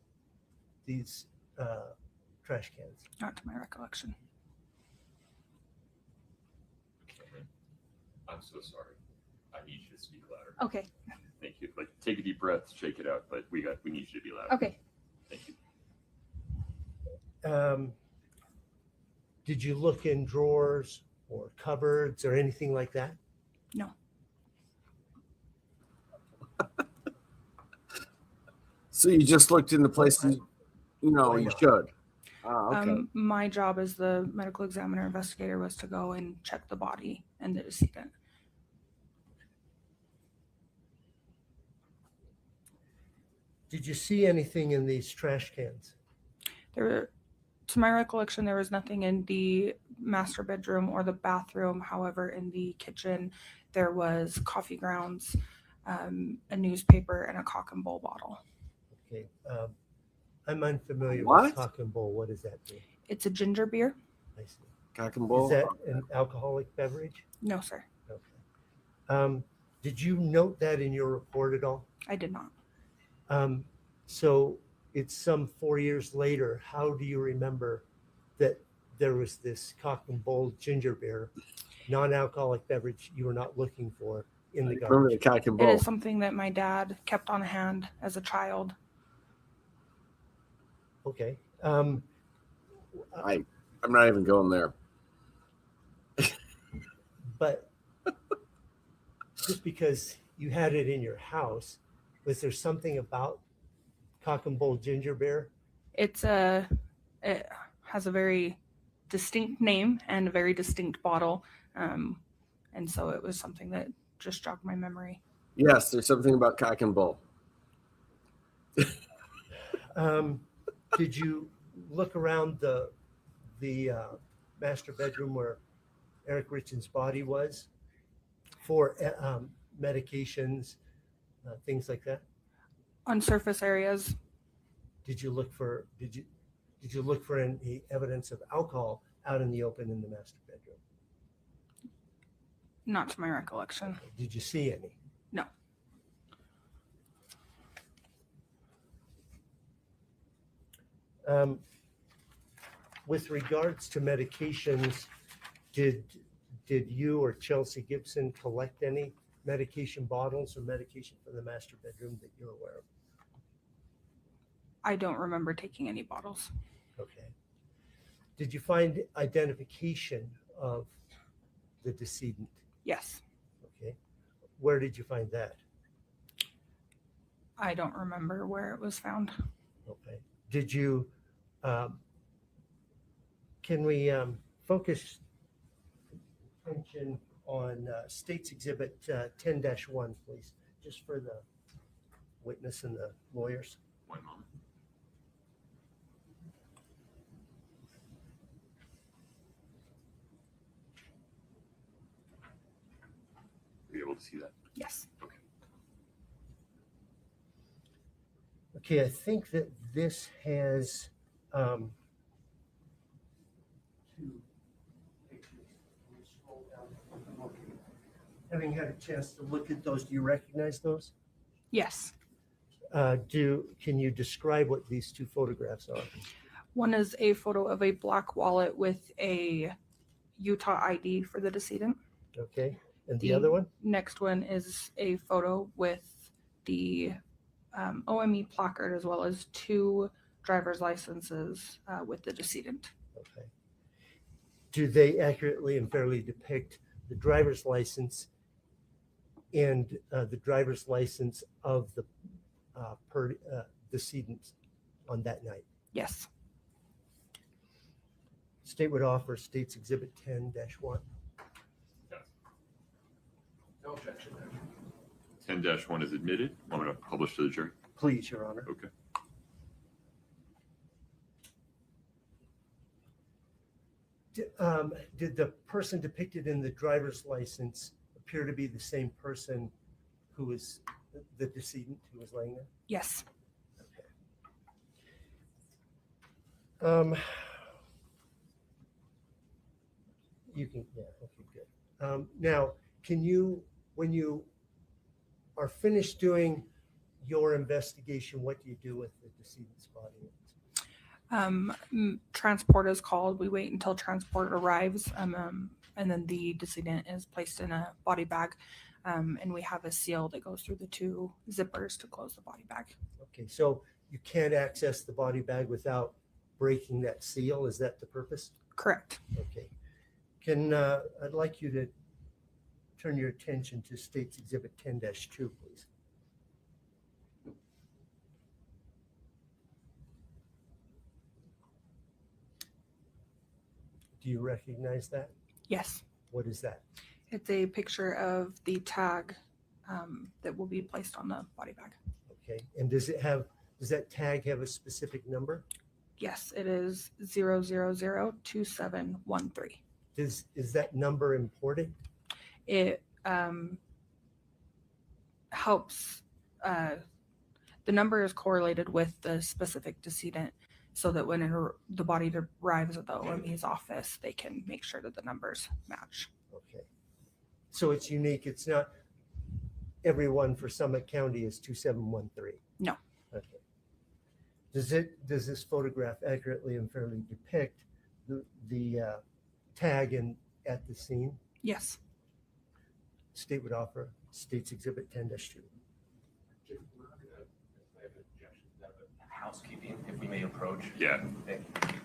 these trash cans? Not to my recollection. I'm so sorry. I need you to speak louder. Okay. Thank you. Like, take a deep breath, shake it out, but we need you to be louder. Okay. Thank you. Did you look in drawers or cupboards or anything like that? No. So you just looked in the places, you should. Okay. My job as the medical examiner investigator was to go and check the body and the decedent. Did you see anything in these trash cans? To my recollection, there was nothing in the master bedroom or the bathroom. However, in the kitchen, there was coffee grounds, a newspaper, and a cock and bull bottle. Okay. I'm unfamiliar What? with cock and bull. What does that mean? It's a ginger beer. I see. Cock and bull. Is that an alcoholic beverage? No, sir. Okay. Did you note that in your report at all? I did not. So it's some 4 years later. How do you remember that there was this cock and bull ginger beer, non-alcoholic beverage you were not looking for in the Remember the garbage? cock and It bull. is something that my dad kept on hand as a child. Okay. I'm not even going there. But just because you had it in your house, was there something about cock and bull ginger beer? It has a very distinct name and a very distinct bottle. And so it was something that just jogged my memory. Yes, there's something about cock and bull. Did you look around the master bedroom where Eric Richins' body was for medications, things like that? On surface areas, Did you look for any evidence of alcohol out in the open in the master bedroom? not to my recollection. Did you see any? No. With regards to medications, did you or Chelsea Gibson collect any medication bottles or medication from the master bedroom that you're aware of? I don't remember taking any bottles. Okay. Did you find identification of the decedent? Yes. Okay. Where did you find that? I don't remember where it was found. Okay. Did you, can we focus attention on State's Exhibit 10-1, please, just for the witness and the lawyers. One moment. Are you able to see that? Yes. Okay. Okay, I think that this has two pictures. Can you scroll down? Okay. Having had a chance to look at those, do you recognize those? Yes. Can you describe what these two photographs are? One is a photo of a black wallet with a Utah ID for the decedent. Okay, and the other one? Next one is a photo with the OME placard as well as 2 driver's licenses with the decedent. Okay. Do they accurately and fairly depict the driver's license and the driver's license of the decedent on that night? Yes. State would offer State's Exhibit 10-1. No objection there. 10-1 is admitted. Want me to publish to the jury? Please, Your Honor. Okay. Did the person depicted in the driver's license appear to be the same person who was the decedent who was laying there? Yes. You can, yeah, okay, good. Now, can you, when you are finished doing your investigation, what do you do with the decedent's body? Transport is called. We wait until transport arrives, and then the decedent is placed in a body bag, and we have a seal that goes through the 2 zippers to close the body bag. Okay, so you can't access the body bag without breaking that seal. Is that the purpose? Correct. Okay. I'd like you to turn your attention to State's Exhibit 10-2, please. Do you recognize that? Yes. What is that? It's a picture of the tag that will be placed on the body bag. Okay, and does that tag have a specific number? Yes, it is 0002713. Is that number important? It helps. The number is correlated with the specific decedent, so that when the body arrives at the OME's office, they can make sure that the numbers match. Okay, so it's unique. It's not everyone for Summit County is 2713. No. Okay. Does this photograph accurately and fairly depict the tag at the scene? Yes. State would offer State's Exhibit 10-2. Housekeeping, if we may approach. Yeah. Thank you.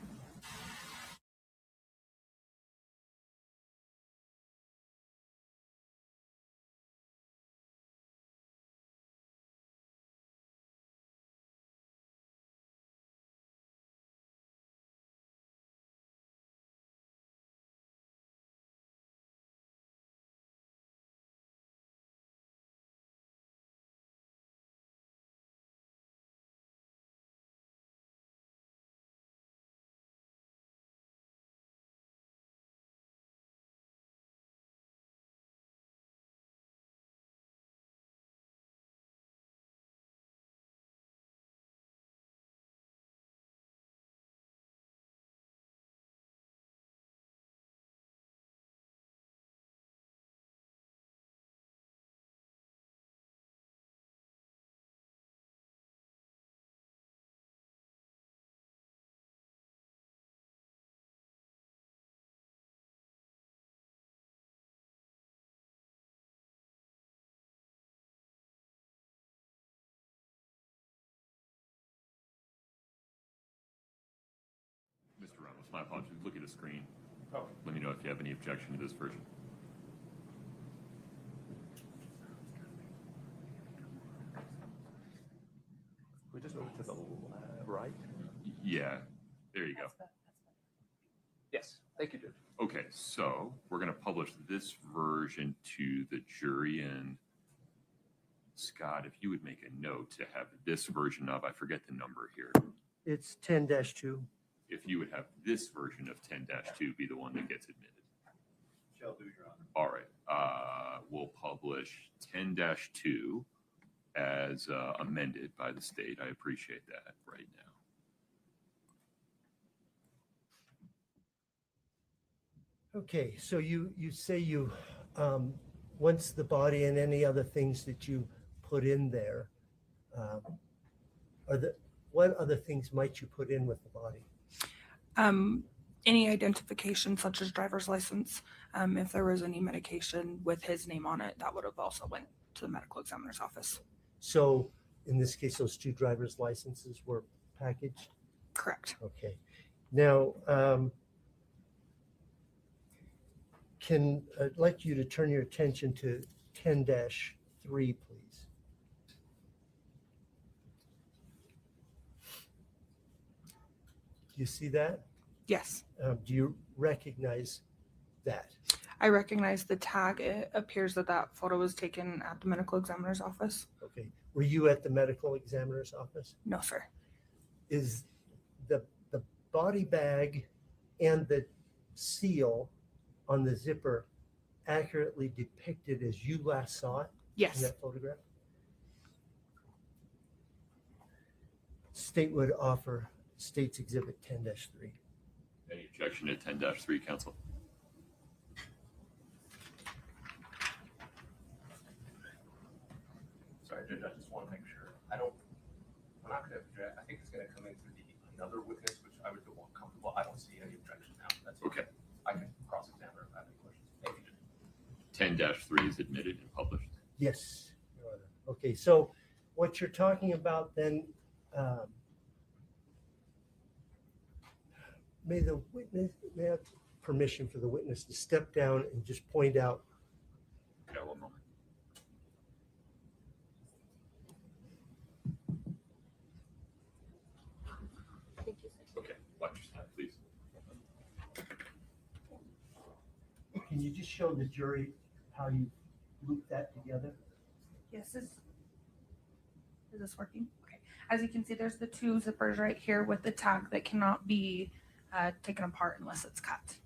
Mr. Ramos, my apologies. Look at the screen. Oh. Let me know if you have any objection to this version. We just move to the right. Yeah, there you go. Yes, thank you, Judge. Okay, so we're going to publish this version to the jury. And Scott, if you would make a note to have this version of, I forget the number here. It's 10-2. If you would have this version of 10-2 be the one that gets admitted. Shall do, Your Honor. All right. We'll publish 10-2 as amended by the state. I appreciate that right now. Okay, so you say you, once the body and any other things that you put in there, what other things might you put in with the body? Any identification such as driver's license. If there was any medication with his name on it, that would have also went to the medical examiner's office. So in this case, those 2 driver's licenses were packaged? Correct. Okay. Now, I'd like you to turn your attention to 10-3, please. Do you see that? Yes. Do you recognize that? I recognize the tag. It appears that that photo was taken at the medical examiner's office. Okay. Were you at the medical examiner's office? No, sir. Is the body bag and the seal on the zipper accurately depicted as you last saw it? Yes. In that photograph? State would offer State's Exhibit 10-3. Any objection to 10-3, counsel? Sorry, Judge, I just want to make sure. We're not going to object. I think it's going to come in through another witness, which I would feel more comfortable. I don't see any objection now. That's Okay. I can cross-examine if I have any questions. Thank you. 10-3 is admitted and published. Yes, Your Honor. Okay, so what you're talking about then, may I have permission for the witness to step down and just point out? Yeah, one moment. Okay, watch your slide, please. Can you just show the jury how you loop that together? Yes. Is this working? Okay. As you can see, there's the 2 zippers right here with the tag that cannot be taken apart unless it's cut.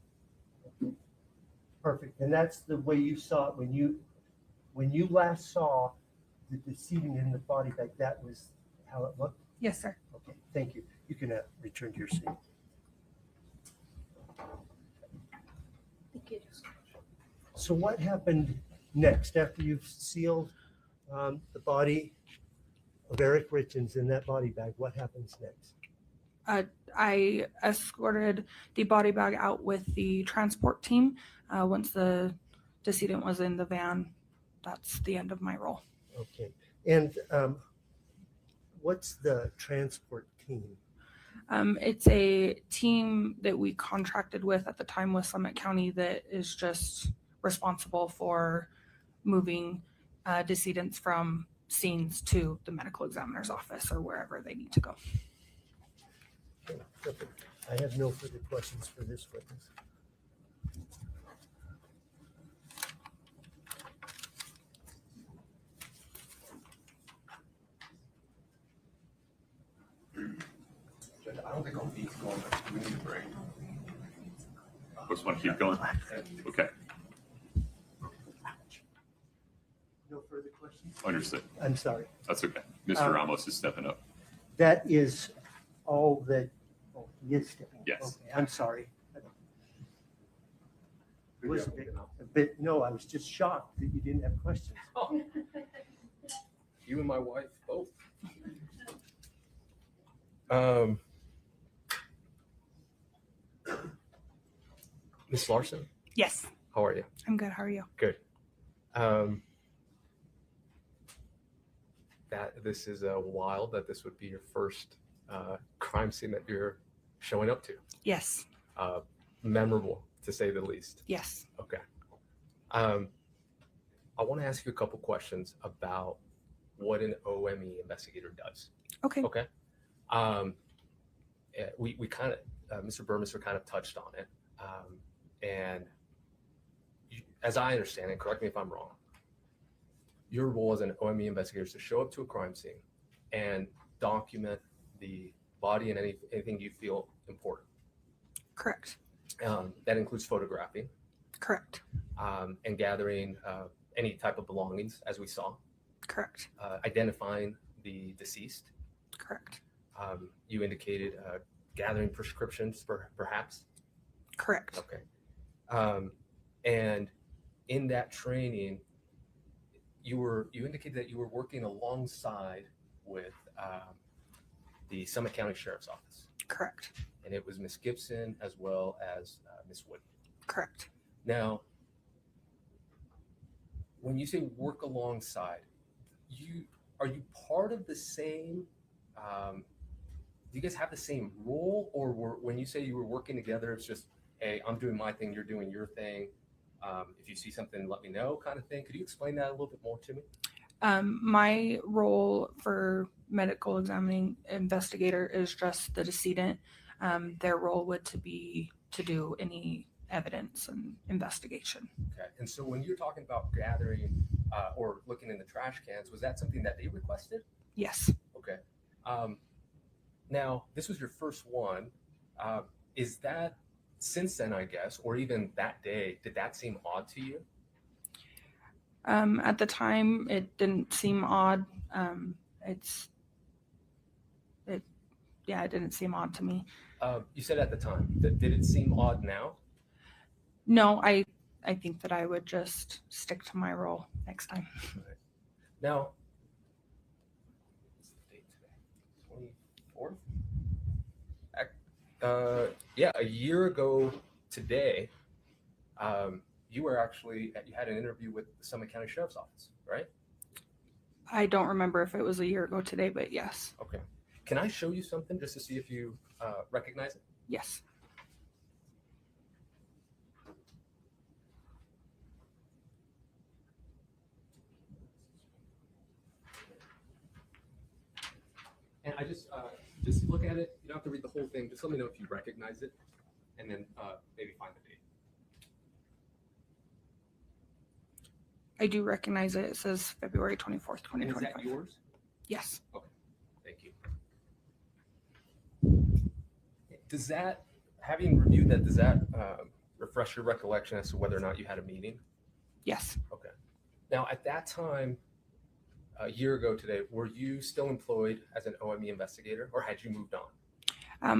Perfect. And that's the way you saw it when you last saw the decedent in the body bag. That was how it looked? Yes, sir. Okay, thank you. You can return to your seat. Thank you. So what happened next after you've sealed the body of Eric Richins in that body bag? What happens next? I escorted the body bag out with the transport team. Once the decedent was in the van, that's the end of my role. Okay. And what's the transport team? It's a team that we contracted with at the time with Summit County that is just responsible for moving decedents from scenes to the medical examiner's office or wherever they need to go. Okay, perfect. I have no further questions for this witness. Judge, I don't think I'll be going. We need a break. Just want to keep going? Okay, No further questions? understood. I'm sorry. That's okay. Mr. Ramos is stepping up. That is all that, oh, he is stepping up. Yes. Okay, I'm sorry. It was a bit, no, I was just shocked that you didn't have questions. Oh. You and my wife both. Miss Larson, Yes, how are you? I'm good. How are you? Good. That this is wild that this would be your first crime scene that you're showing up to. Yes. Memorable, to say the least. Yes. Okay. I want to ask you a couple questions about what an OME investigator does. Okay. Okay. We kind of, Mr. Burmeister kind of touched on it. And as I understand it, correct me if I'm wrong, your role as an OME investigator is to show up to a crime scene and document the body and anything you feel important. Correct. That includes photographing. Correct. And gathering any type of belongings, as we saw. Correct. Identifying the deceased. Correct. You indicated gathering prescriptions, perhaps. Correct. Okay. And in that training, you indicated that you were working alongside with the Summit County Sheriff's Office. Correct. And it was Miss Gibson as well as Miss Wood. Correct. Now, when you say work alongside, are you part of the same? Do you guys have the same role, or when you say you were working together, it's just, hey, I'm doing my thing, you're doing your thing. If you see something, let me know, kind of thing. Could you explain that a little bit more to me? My role for medical examining investigator is just the decedent. Their role would be to do any evidence and investigation. Okay. And so when you're talking about gathering or looking in the trash cans, was that something that they requested? Yes. Okay. Now, this was your first one. Is that since then, I guess, or even that day, did that seem odd to you? At the time, it didn't seem odd. It didn't seem odd to me. You said at the time. Did it seem odd now? No, I think that I would just stick to my role next time. Right. Now, what's the date today? 24th? Yeah, a year ago today, you had an interview with the Summit County Sheriff's Office, right? I don't remember if it was a year ago today, but yes. Okay. Can I show you something just to see if you recognize it? Yes. And I just look at it. You don't have to read the whole thing. Just let me know if you recognize it, and then maybe find the date. I do recognize it. It says February 24th, 2025. And is that yours? Yes. Okay. Thank you. Does that, having reviewed that, does that refresh your recollection as to whether or not you had a meeting? Yes. Okay. Now, at that time, a year ago today, were you still employed as an OME investigator, or had you moved on?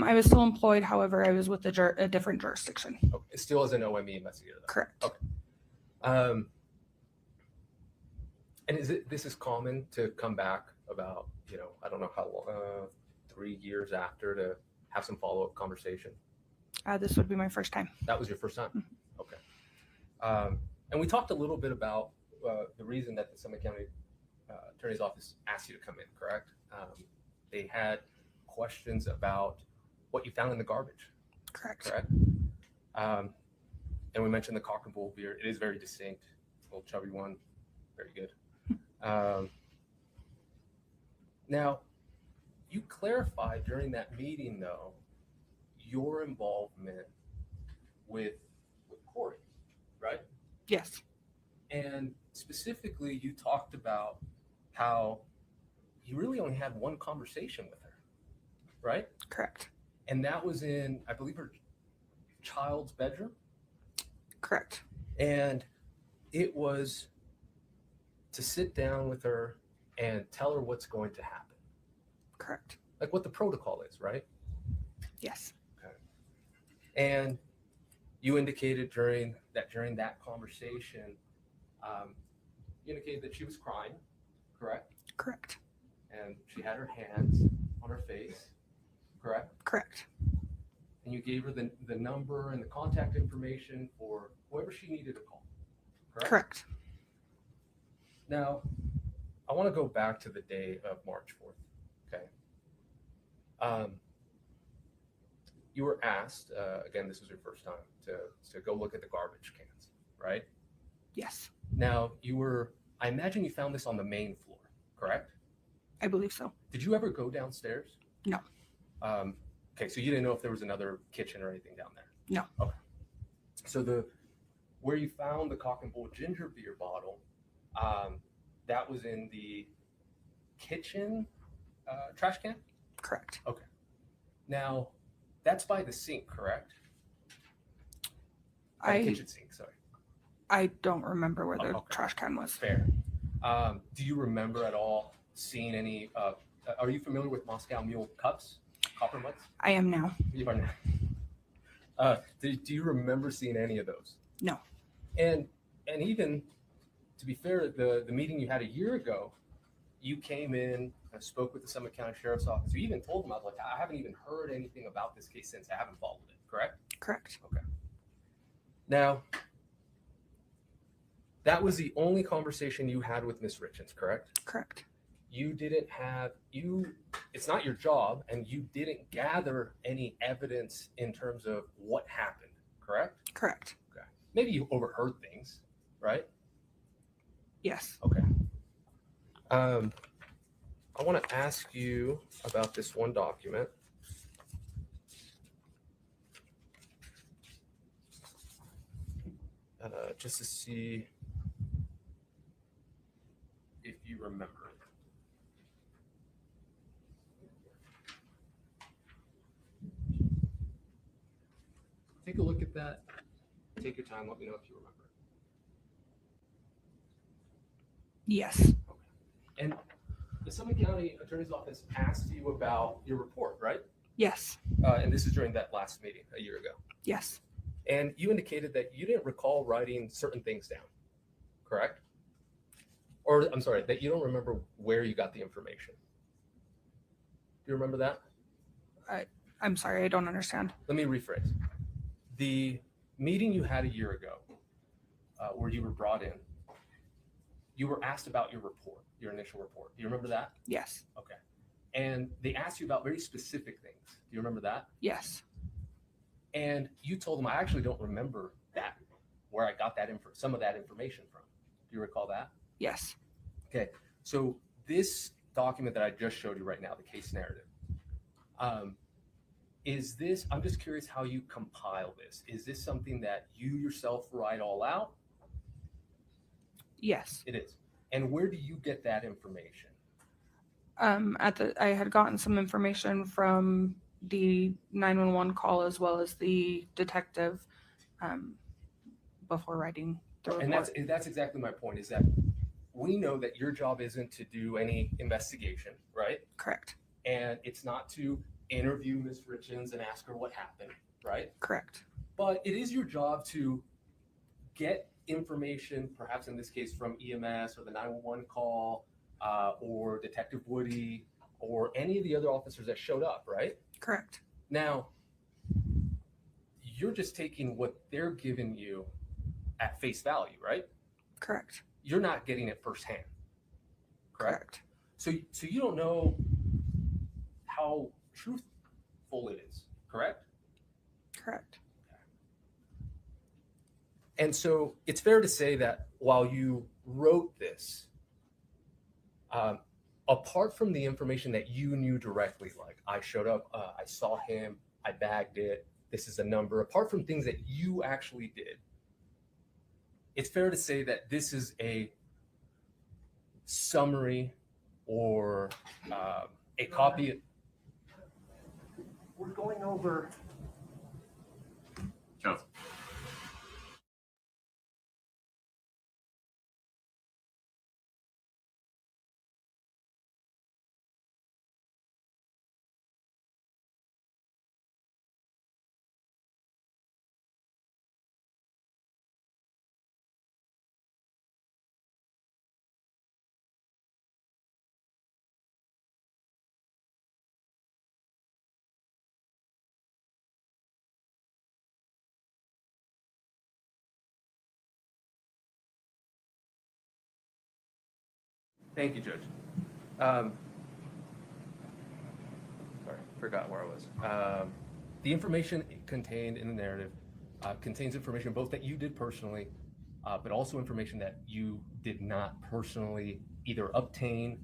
I was still employed. However, I was with a different jurisdiction. Okay. Still as an OME investigator, though? Correct. Okay. And this is common to come back about, I don't know how long, 3 years after, to have some follow-up conversation? This would be my first time. That was your first time? Mm-hmm. Okay. And we talked a little bit about the reason that the Summit County Attorney's Office asked you to come in, correct? They had questions about what you found in the garbage. Correct. And we mentioned the cock and bull beer. It is very distinct. A little chubby one. Very good. Now, you clarified during that meeting, though, your involvement with Kouri, right? Yes. And specifically, you talked about how you really only had one conversation with her, right? Correct. And that was in, I believe, her child's bedroom? Correct. And it was to sit down with her and tell her what's going to happen. Correct. Like what the protocol is, right? Yes. Okay. And you indicated during that conversation, you indicated that she was crying, correct? Correct. And she had her hands on her face, correct? Correct. And you gave her the number and the contact information for whoever she needed to call, correct? Correct. Now, I want to go back to the day of March 4th, okay? You were asked, again, this was your first time, to go look at the garbage cans, right? Yes. Now, I imagine you found this on the main floor, correct? I believe so. Did you ever go downstairs? No. Okay, so you didn't know if there was another kitchen or anything down there? No. Okay. So where you found the Cock and Bull ginger beer bottle, that was in the kitchen trash can? Correct. Okay. Now, that's by the sink, correct? By the kitchen sink, sorry. I don't remember where the Okay. trash can was. Fair. Do you remember at all seeing any, are you familiar with Moscow Mule cups, copper mugs? I am now. You are now. Do you remember seeing any of those? No. And even, to be fair, the meeting you had a year ago, you came in and spoke with the Summit County Sheriff's Office. You even told them, I was like, I haven't even heard anything about this case since I haven't followed it, correct? Correct. Okay. Now, that was the only conversation you had with Miss Richins, correct? Correct. You didn't have, it's not your job, and you didn't gather any evidence in terms of what happened, correct? Correct. Okay. Maybe you overheard things, right? Yes. Okay. I want to ask you about this one document. Just to see if you remember. Take a look at that. Take your time. Let me know if you remember. Yes. And the Summit County Attorney's Office asked you about your report, right? Yes. And this is during that last meeting a year ago. Yes. And you indicated that you didn't recall writing certain things down, correct? Or I'm sorry, that you don't remember where you got the information. Do you remember that? I'm sorry, I don't understand. Let me rephrase. The meeting you had a year ago, where you were brought in, you were asked about your report, your initial report. Do you remember that? Yes. Okay. And they asked you about very specific things. Do you remember that? Yes. And you told them, I actually don't remember that, where I got that some of that information from. Do you recall that? Yes. Okay. So this document that I just showed you right now, the case narrative, is this, I'm just curious how you compile this. Is this something that you yourself write all out? Yes. It is. And where do you get that information? I had gotten some information from the 911 call as well as the detective before writing the report. And that's exactly my point, is that we know that your job isn't to do any investigation, right? Correct. And it's not to interview Ms. Richins and ask her what happened, right? Correct. But it is your job to get information, perhaps in this case from EMS or the 911 call, or Detective Woody, or any of the other officers that showed up, right? Correct. Now, you're just taking what they're giving you at face value, right? Correct. You're not getting it firsthand, correct? Correct. So you don't know how truthful it is, correct? Correct. And so it's fair to say that while you wrote this, apart from the information that you knew directly, like I showed up, I saw him, I bagged it, this is a number, apart from things that you actually did, it's fair to say that this is a summary or a copy. We're going over. Counsel. Thank you, Judge. Sorry, forgot where I was. The information contained in the narrative contains information both that you did personally, but also information that you did not personally either obtain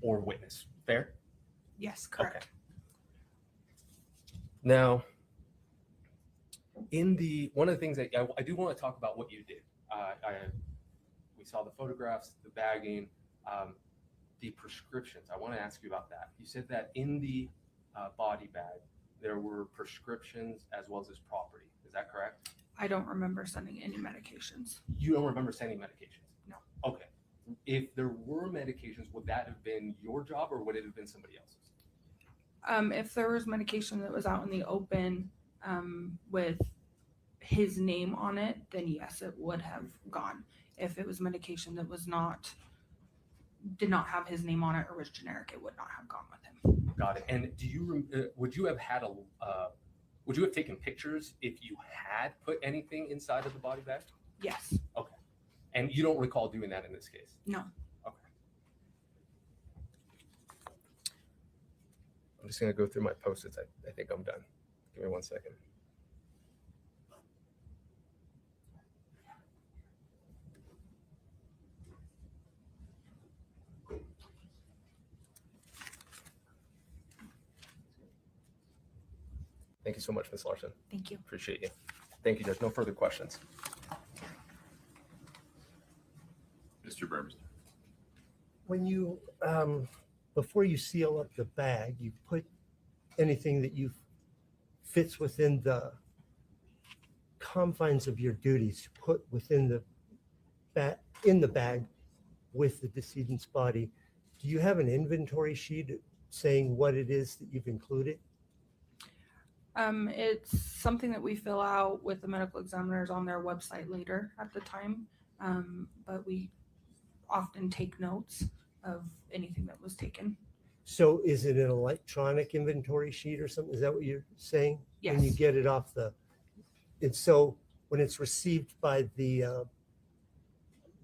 or witness. Fair? Yes, correct. Okay. Now, one of the things that I do want to talk about what you did. We saw the photographs, the bagging, the prescriptions. I want to ask you about that. You said that in the body bag there were prescriptions as well as his property. Is that correct? I don't remember sending any medications. You don't remember sending medications? No. Okay. If there were medications, would that have been your job or would it have been somebody else's? If there was medication that was out in the open with his name on it, then yes, it would have gone. If it was medication that did not have his name on it or was generic, it would not have gone with him. Got it. And would you have taken pictures if you had put anything inside of the body bag? Yes. Okay. And you don't recall doing that in this case? No. Okay. I'm just going to go through my post-its. I think I'm done. Give me 1 second. Thank you so much, Ms. Larson. Thank you. Appreciate you. Thank you, Judge. No further questions. Mr. Burmester. When you, before you seal up the bag, you put anything that you fits within the confines of your duties, put within in the bag with the decedent's body. Do you have an inventory sheet saying what it is that you've included? It's something that we fill out with the medical examiners on their website later at the time, but we often take notes of anything that was taken. So is it an electronic inventory sheet or something? Is that what you're saying? Yes. When you get it off and so when it's received by the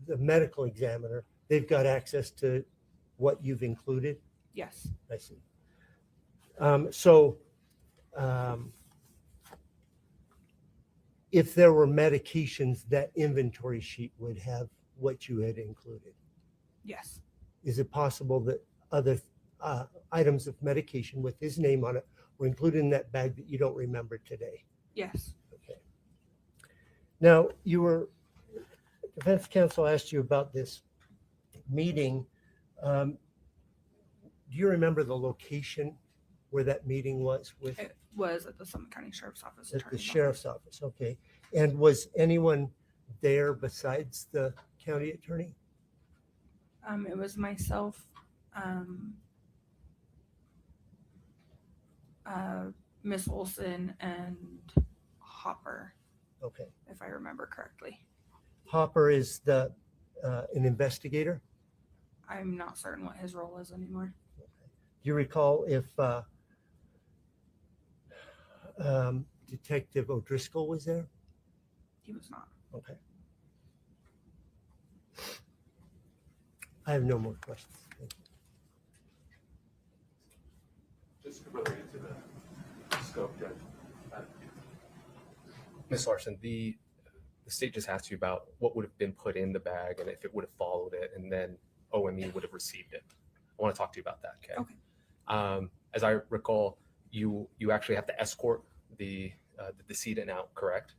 medical examiner, they've got access to what you've included? Yes. I see. If there were medications, that inventory sheet would have what you had included. Yes. Is it possible that other items of medication with his name on it were included in that bag that you don't remember today? Yes. Okay. Now, defense counsel asked you about this meeting. Do you remember the location where that meeting was with? It was at the Summit County Sheriff's Office. At the sheriff's office, okay. And was anyone there besides the county attorney? It was myself, Miss Olson, and Hopper. Okay. If I remember correctly. Hopper is an investigator? I'm not certain what his role is anymore. Do you recall if Detective O'Driscoll was there? He was not. Okay. I have no more questions. Thank you. Just related to the scope, Judge. Ms. Larson, the state just asked you about what would have been put in the bag and if it would have followed it, and then OME would have received it. I want to talk to you about that, okay? Okay. As I recall, you actually have to escort the decedent out, correct?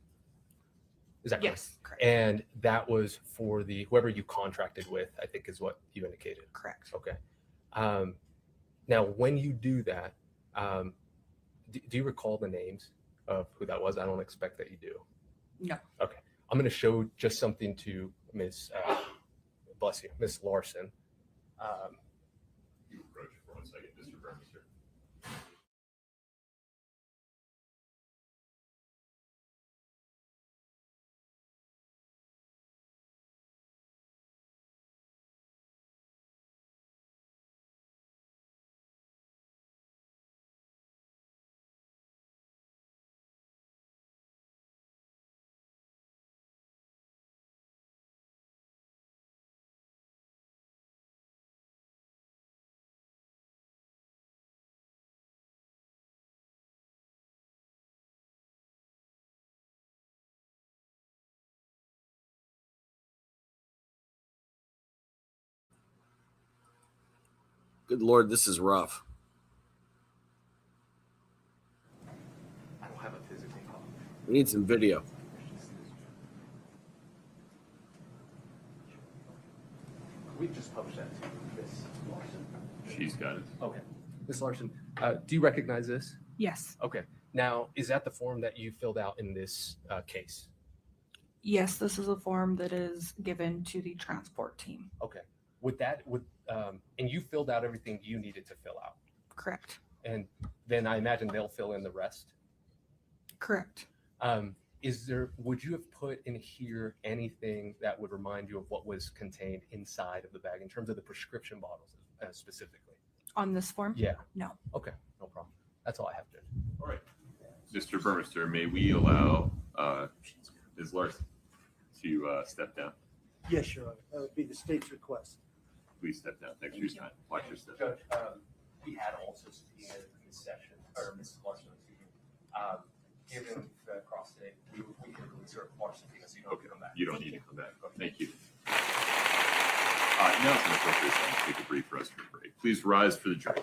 Is that correct? Yes, correct. And that was for whoever you contracted with, I think is what you indicated. Correct. Okay. Now, when you do that, do you recall the names of who that was? I don't expect that you do. No. Okay. I'm going to show just something to Miss Larson. You approach for 1 second, Mr. Burmester. Good Lord, this is rough. I don't have a physical copy. We need some video. We just published that to Miss Larson. She's got it. Okay. Miss Larson, do you recognize this? Yes. Okay. Now, is that the form that you filled out in this case? Yes, this is a form that is given to the transport team. Okay. And you filled out everything you needed to fill out. Correct. And then I imagine they'll fill in the rest. Correct. Would you have put in here anything that would remind you of what was contained inside of the bag in terms of the prescription bottles specifically? On this form? Yeah. No. Okay. No problem. That's all I have to. All right. Mr. Burmester, may we allow Ms. Larson to step down? Yes, Your Honor. That would be the state's request. Please step down. Thanks for your time. Watch your step. Judge, we had also subpoenaed Ms. Session, or Ms. Larson, excuse me. Given the cross today, we can release her more subpoena, so you don't have to come back. You don't need to come back. Thank you. Now it's an appropriate time to take a brief restroom break. Please rise for the jury.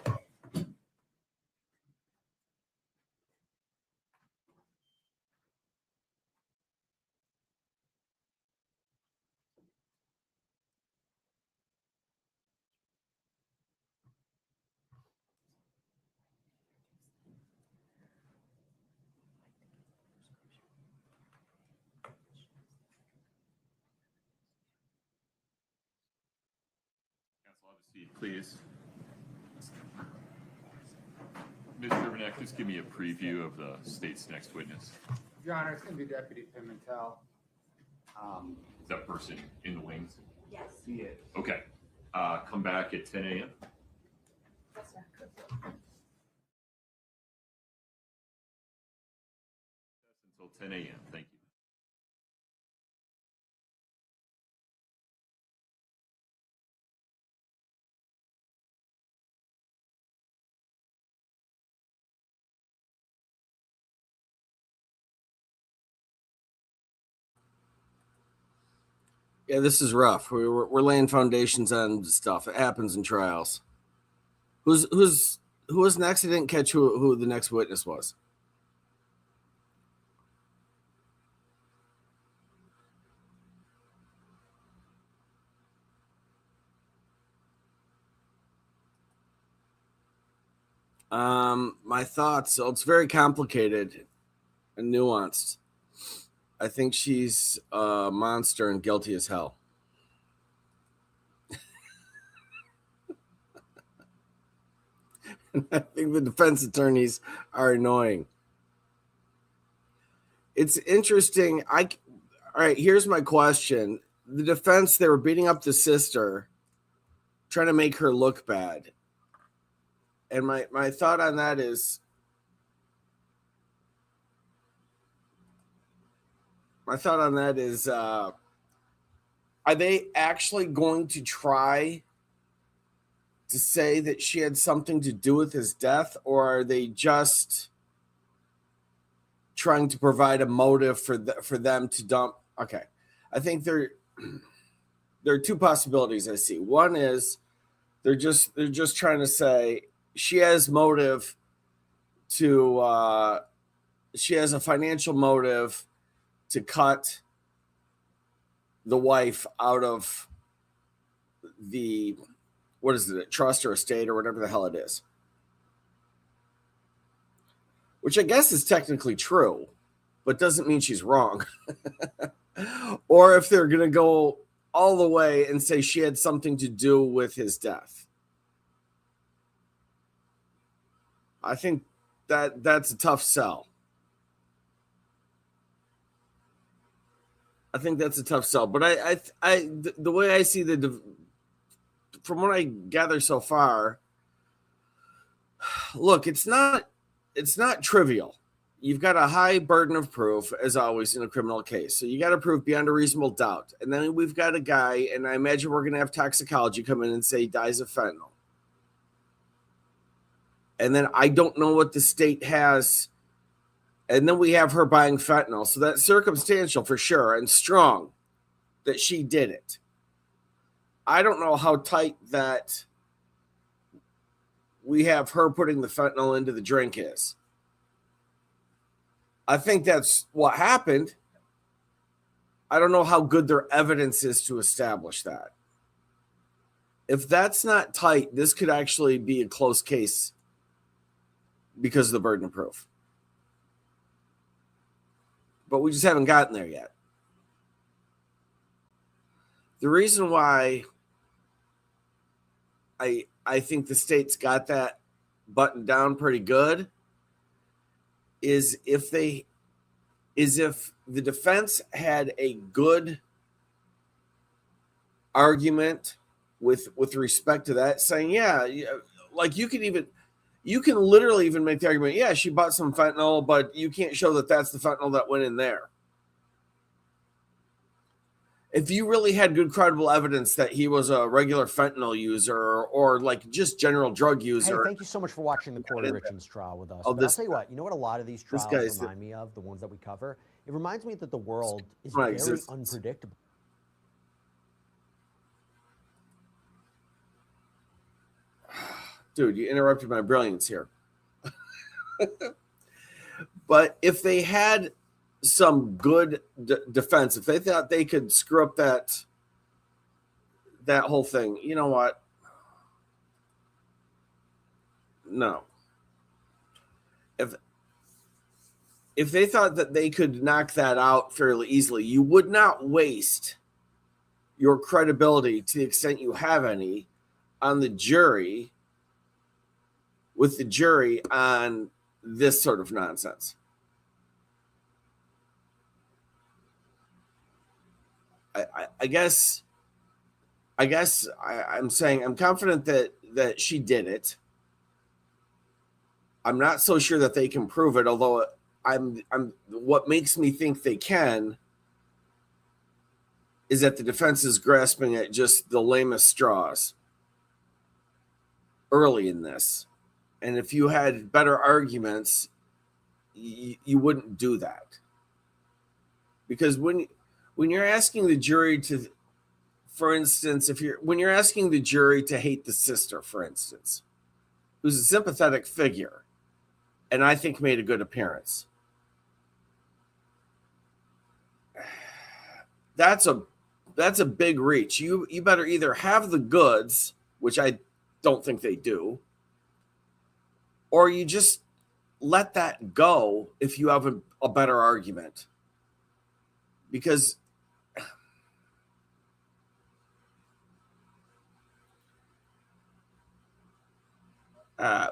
Seat, please. Ms. Shermanek, just give me a preview of the state's next witness. Your Honor, it's going to be Deputy Pimentel. Is that person in the wings? Yes. He is. Okay. Come back at 10 a.m. Yes, sir. Until 10 a.m. Thank you. Yeah, this is rough. We're laying foundations on stuff. It happens in trials. Who was next? I didn't catch who the next witness was. My thoughts. So it's very complicated and nuanced. I think she's a monster and guilty as hell. I think the defense attorneys are annoying. It's interesting. All right, here's my question. The defense, they were beating up the sister, trying to make her look bad. And my thought on that is, are they actually going to try to say that she had something to do with his death, or are they just trying to provide a motive for them to dump? Okay, I think there are two possibilities I see. One is they're just trying to say she has motive to she has a financial motive to cut the wife out of the, what is it, a trust or estate or whatever the hell it is. Which I guess is technically true, but doesn't mean she's wrong. Or if they're going to go all the way and say she had something to do with his death. I think that's a tough sell. I think that's a tough sell, but the way I see from what I gather so far, look, it's not trivial. You've got a high burden of proof, as always in a criminal case. So you got to prove beyond a reasonable doubt. And then we've got a guy, and I imagine we're going to have toxicology come in and say he dies of fentanyl. And then I don't know what the state has. And then we have her buying fentanyl. So that's circumstantial for sure and strong that she did it. I don't know how tight that we have her putting the fentanyl into the drink is. I think that's what happened. I don't know how good their evidence is to establish that. If that's not tight, this could actually be a close case because of the burden of proof. But we just haven't gotten there yet. The reason why I think the state's got that buttoned down pretty good is if the defense had a good argument with respect to that, saying, yeah, like you can literally even make the argument, yeah, she bought some fentanyl, but you can't show that that's the fentanyl that went in there. If you really had good credible evidence that he was a regular fentanyl user or like just general drug user. Hey, thank you so much for watching the Kouri Richins trial with us. Oh, But I'll tell you what, you know what a lot of these trials remind me of, the ones that we cover? It reminds me that the world is very unpredictable. Dude, you interrupted my brilliance here. But if they had some good defense, if they thought they could screw up that whole thing, you know what? No. If they thought that they could knock that out fairly easily, you would not waste your credibility to the extent you have any on the jury, with the jury on this sort of nonsense. I guess I'm saying I'm confident that she did it. I'm not so sure that they can prove it, although I'm what makes me think they can is that the defense is grasping at just the lamest straws early in this. And if you had better arguments, you wouldn't do that. Because when you're asking the jury to, for instance, when you're asking the jury to hate the sister, for instance, who's a sympathetic figure, and I think made a good appearance, that's a big reach. You better either have the goods, which I don't think they do, or you just let that go if you have a better argument. Because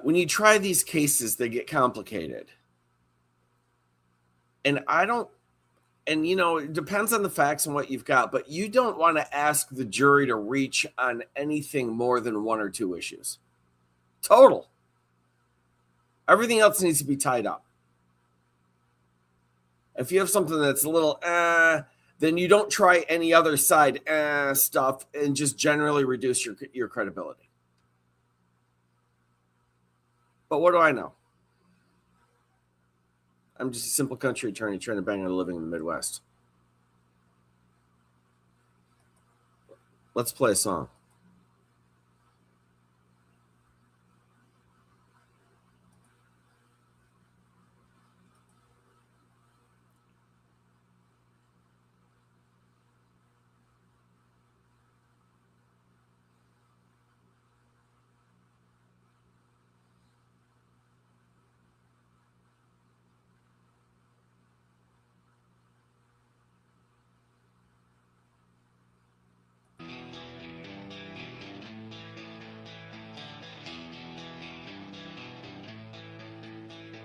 when you try these cases, they get complicated. And it depends on the facts and what you've got, but you don't want to ask the jury to reach on anything more than one or two issues. Total. Everything else needs to be tied up. If you have something that's a little then you don't try any other side stuff and just generally reduce your credibility. But what do I know? I'm just a simple country attorney trying to bang out a living in the Midwest. Let's play a song.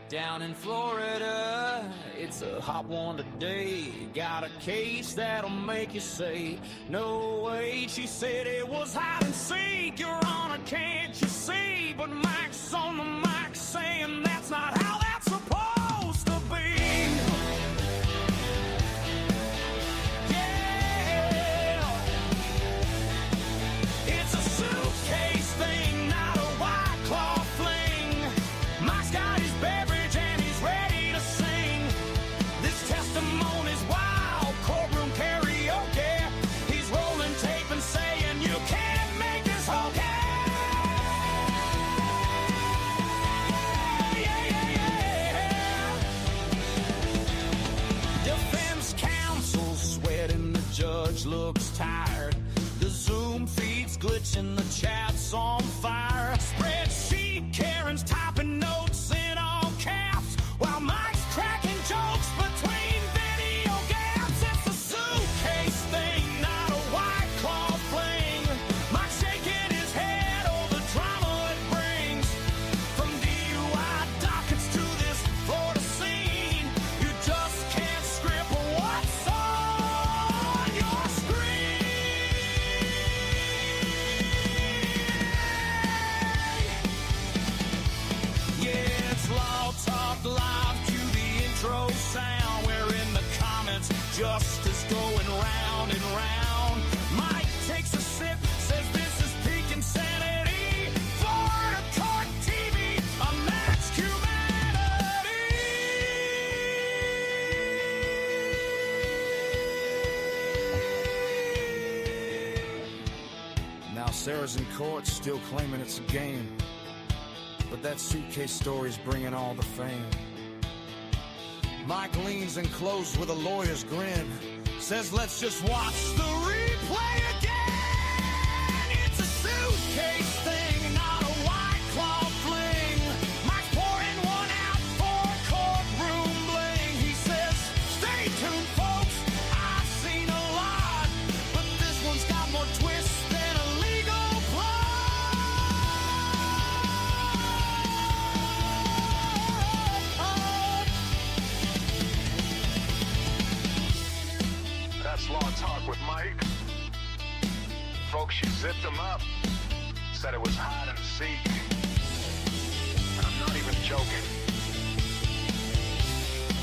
Down in Florida, it's a hot one today. Got a case that'll make you say, no way. She said it was hide and seek, Your Honor, can't you see? But Mike's on the mic saying that's not how that's supposed to be. Yeah, it's a suitcase thing, not a white claw fling. Mike's got his beverage and he's ready to sing. This testimony's wild, courtroom karaoke. He's rolling tape and saying you can't make this whole game. Sarah's in court, still claiming it's a game. But that suitcase story's bringing all the fame. Mike leans and closes with a lawyer's grin. Says, let's just watch the replay again. It's a suitcase thing, not a white claw fling. Mike's pouring one out for courtroom bling. He says, stay tuned, folks. I've seen a lot, but this one's got more twists than a legal That's Law Talk with Mike. Folks, she zipped him up. Said it was hide and seek. And I'm not even joking.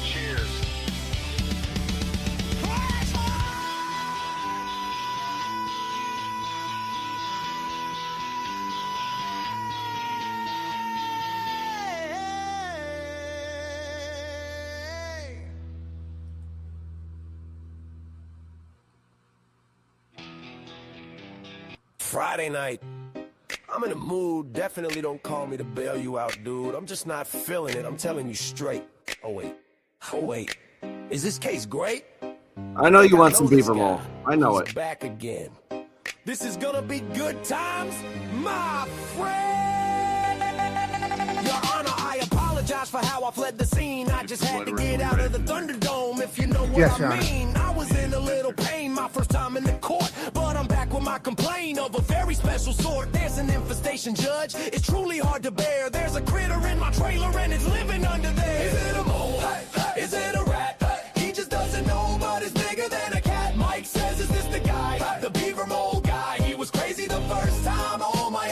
Cheers. Friday night. I'm in a mood. Definitely don't call me to bail you out, dude. I'm just not feeling it. I'm telling you straight. Oh, wait. Is this case great? I know you want some beaver roll. I know He's it. back again. This is gonna be good times, my friend. Your Honor, I apologize for how I fled the scene. I just had to get out of the Thunderdome, if you know what Yes, Your I Honor. mean. I was in a little pain my first time in the court, but I'm back with my complaint of a very special sort. There's an infestation, Judge. It's truly hard to bear. There's a critter in my trailer and it's living under there. Is it a mole? Is it a rat? He just doesn't know, but it's bigger than a cat. Mike says, is this the guy? The beaver mole guy. He was crazy the first time. Oh my.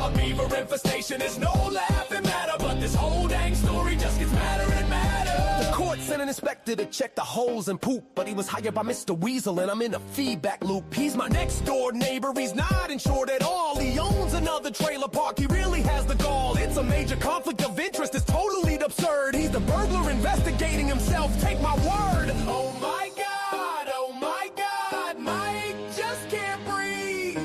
A beaver infestation is no laughing matter, but this whole dang story just gets madder and madder. The court sent an inspector to check the holes and poop, but he was hired by Mr. Weasel and I'm in a feedback loop. He's my next door neighbor, he's not insured at all. He owns another trailer park, he really has the gall. It's a major conflict of interest, it's totally absurd. He's the burglar investigating himself, take my word. Oh my God, Mike just can't breathe.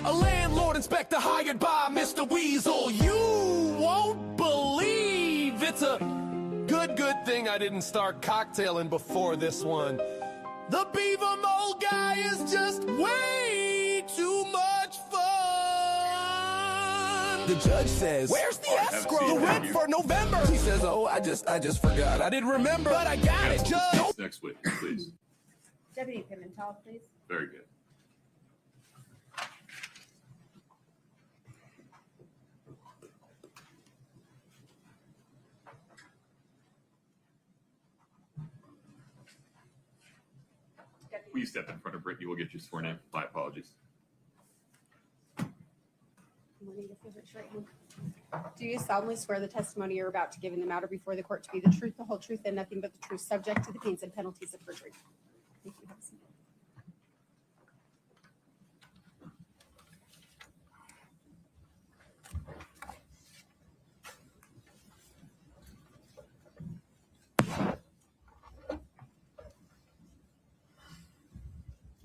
A landlord inspector hired by Mr. Weasel. You won't believe it's a good thing I didn't start cocktailing before this one. The beaver mole guy is just way too much fun. The judge says, where's the escrow? The rent for November. He says, oh, I just forgot. I didn't remember, but I got it, Judge. Next witness, please. Deputy Pimentel, please. Very good. Will you step in front of Brittany? We'll get you sworn in. My apologies. Do you solemnly swear the testimony you're about to give in the matter before the court to be the truth, the whole truth, and nothing but the truth, subject to the pains and penalties of perjury? Thank you. Have a seat.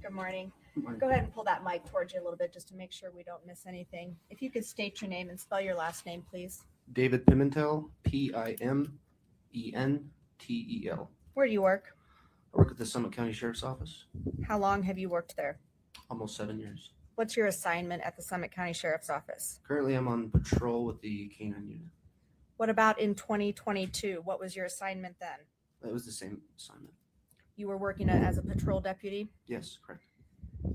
Good morning. Go ahead and pull that mic towards you a little bit just to make sure we don't miss anything. If you could state your name and spell your last name, please. David Pimentel, Pimentel. Where do you work? I work at the Summit County Sheriff's Office, How long have you worked there? almost 7 years. What's your assignment at the Summit County Sheriff's Office? Currently, I'm on patrol with the K-9 unit. What about in 2022? What was your assignment then? It was the same assignment. You were working as a patrol deputy? Yes, correct.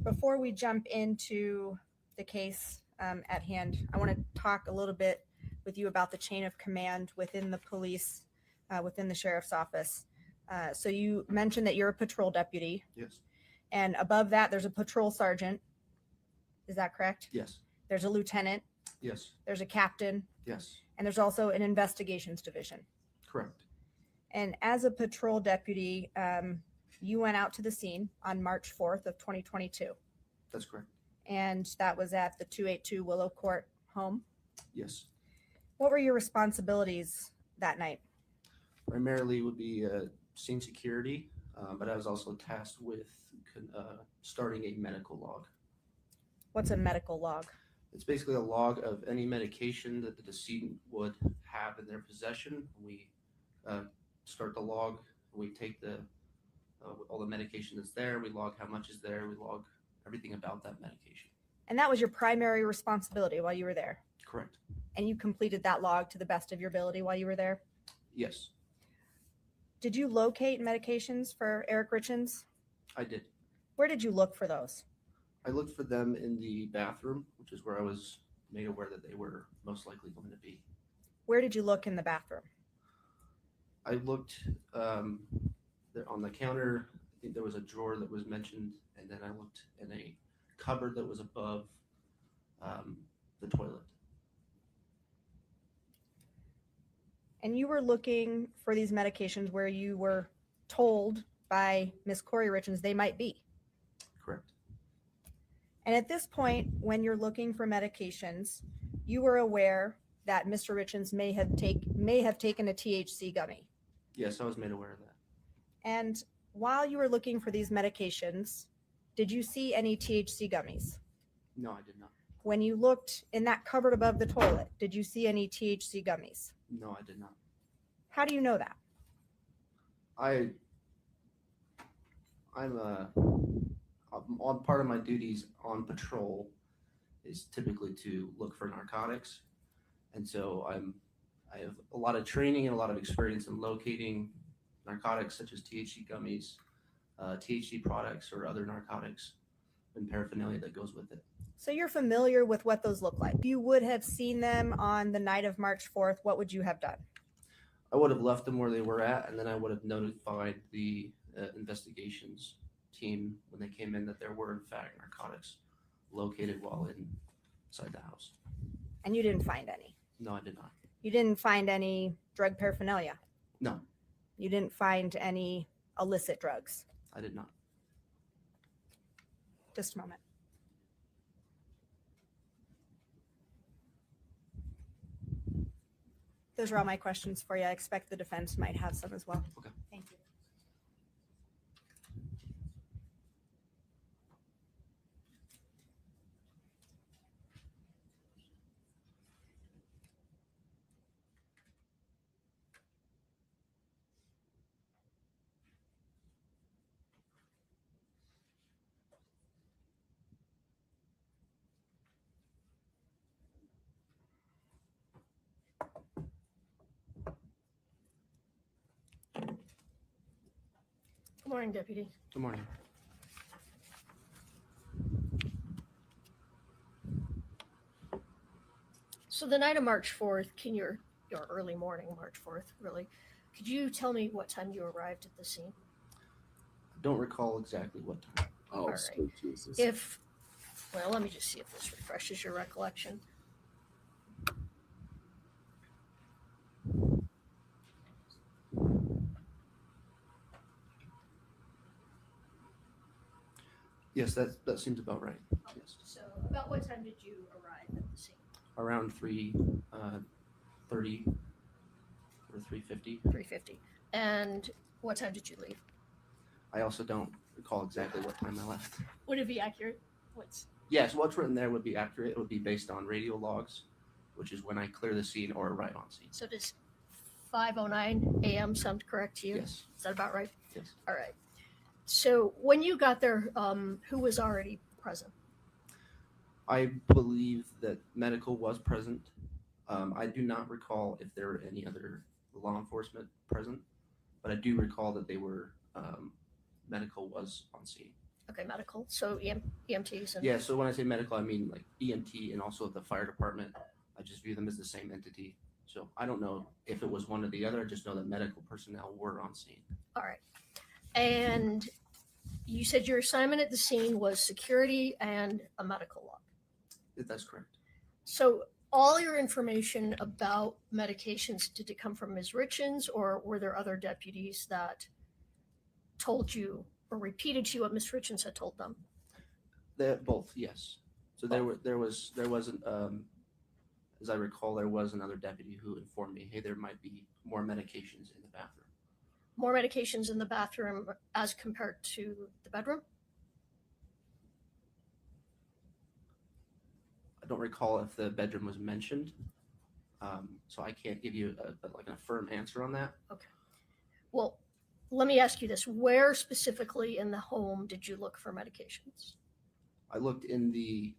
Before we jump into the case at hand, I want to talk a little bit with you about the chain of command within the police, within the sheriff's office. So you mentioned that you're a patrol deputy. Yes. And above that, there's a patrol sergeant. Is that correct? Yes. There's a lieutenant. Yes. There's a captain. Yes. And there's also an investigations division. Correct. And as a patrol deputy, you went out to the scene on March 4th of 2022. That's correct. And that was at the 282 Willow Court home. Yes. What were your responsibilities that night? Primarily would be scene security, but I was also tasked with starting a medical log. What's a medical log? It's basically a log of any medication that the decedent would have in their possession. We start the log. We take the all the medication that's there. We log how much is there. We log everything about that medication. And that was your primary responsibility while you were there? Correct. And you completed that log to the best of your ability while you were there? Yes, Did you locate medications for Eric Richins? I did. Where did you look for those? I looked for them in the bathroom, which is where I was made aware that they were most likely going to be. Where did you look in the bathroom? I looked on the counter. I think there was a drawer that was mentioned, and then I looked in a cupboard that was above the toilet. And you were looking for these medications where you were told by Miss Kouri Richins they might be. Correct. And at this point, when you're looking for medications, you were aware that Mr. Richins may have taken a THC gummy. Yes, I was made aware of that. And while you were looking for these medications, did you see any THC gummies? No, I did not. When you looked in that cupboard above the toilet, did you see any THC gummies? No, I did not. How do you know that? I'm on part of my duties on patrol is typically to look for narcotics, and so I have a lot of training and a lot of experience in locating narcotics such as THC gummies, THC products, or other narcotics and paraphernalia that goes with it. So you're familiar with what those look like. If you would have seen them on the night of March 4th, what would you have done? I would have left them where they were at, and then I would have notified the investigations team when they came in that there were in fact narcotics located while inside the house. And you didn't find any? No, I did not. You didn't find any drug paraphernalia? No, You didn't find any illicit drugs? I did not. Just a moment. Those are all my questions for you. I expect the defense might have some as well. Okay. Thank you. Good morning, Deputy. Good morning. So the night of March 4th, your early morning, March 4th, really, could you tell me what time you arrived at the scene? I don't recall exactly what time. Oh, All right. sweet Jesus. Well, let me just see if this refreshes your recollection. Yes, that seems about right. Yes. So about what time did you arrive at the scene? Around 3:30 or 3:50. 3:50. And what time did you leave? I also don't recall exactly what time I left. Would it be accurate? Yes, what's written there would be accurate. It would be based on radio logs, which is when I clear the scene or arrive on scene. So does 5:09 a.m. sound correct to you? Yes. Is that about right? Yes. All right. So when you got there, who was already present? I believe that medical was present. I do not recall if there were any other law enforcement present, but I do recall that they were medical was on scene. Okay, medical. So EMTs and Yeah, so when I say medical, I mean like EMT and also the fire department. I just view them as the same entity. So I don't know if it was one or the other. I just know that medical personnel were on scene. All right. And you said your assignment at the scene was security and a medical log. That's correct. So all your information about medications, did it come from Ms. Richins, or were there other deputies that told you or repeated to you what Ms. Richins had told them? Both, yes. So there wasn't, as I recall, there was another deputy who informed me, hey, there might be more medications in the bathroom. More medications in the bathroom as compared to the bedroom? don't recall if the bedroom was mentioned. So I can't give you like a firm answer on that. Okay. Well, let me ask you this. Where specifically in the home did you look for medications? I looked in the,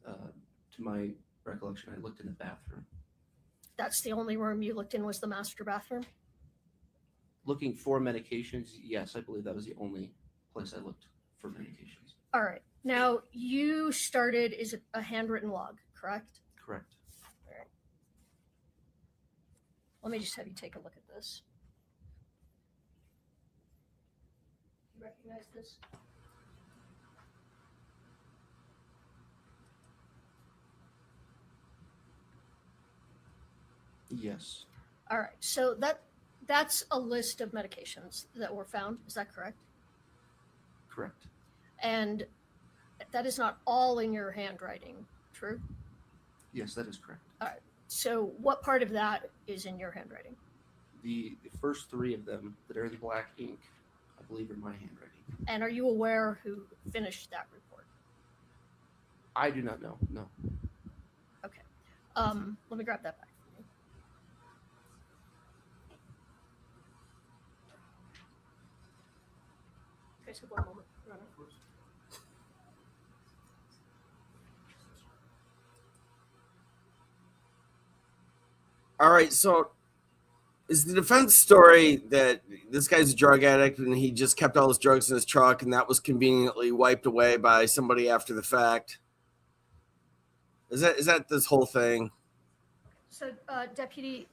to my recollection, I looked in the bathroom. That's the only room you looked in was the master bathroom? Looking for medications, yes, I believe that was the only place I looked for medications. All right. Now, you started, is it a handwritten log, correct? Correct. All right. Let me just have you take a look at this. You recognize this? Yes. All right. So that's a list of medications that were found. Is that correct? Correct. And that is not all in your handwriting, true? Yes, that is correct. All right. So what part of that is in your handwriting? The first three of them that are in black ink, I believe, are my handwriting. And are you aware who finished that report? I do not know. No. Okay. Let me grab that back. Okay, so 1 moment. Run it. All right, so is the defense story that this guy's a drug addict and he just kept all his drugs in his truck and that was conveniently wiped away by somebody after the fact? Is that this whole thing? So, Deputy,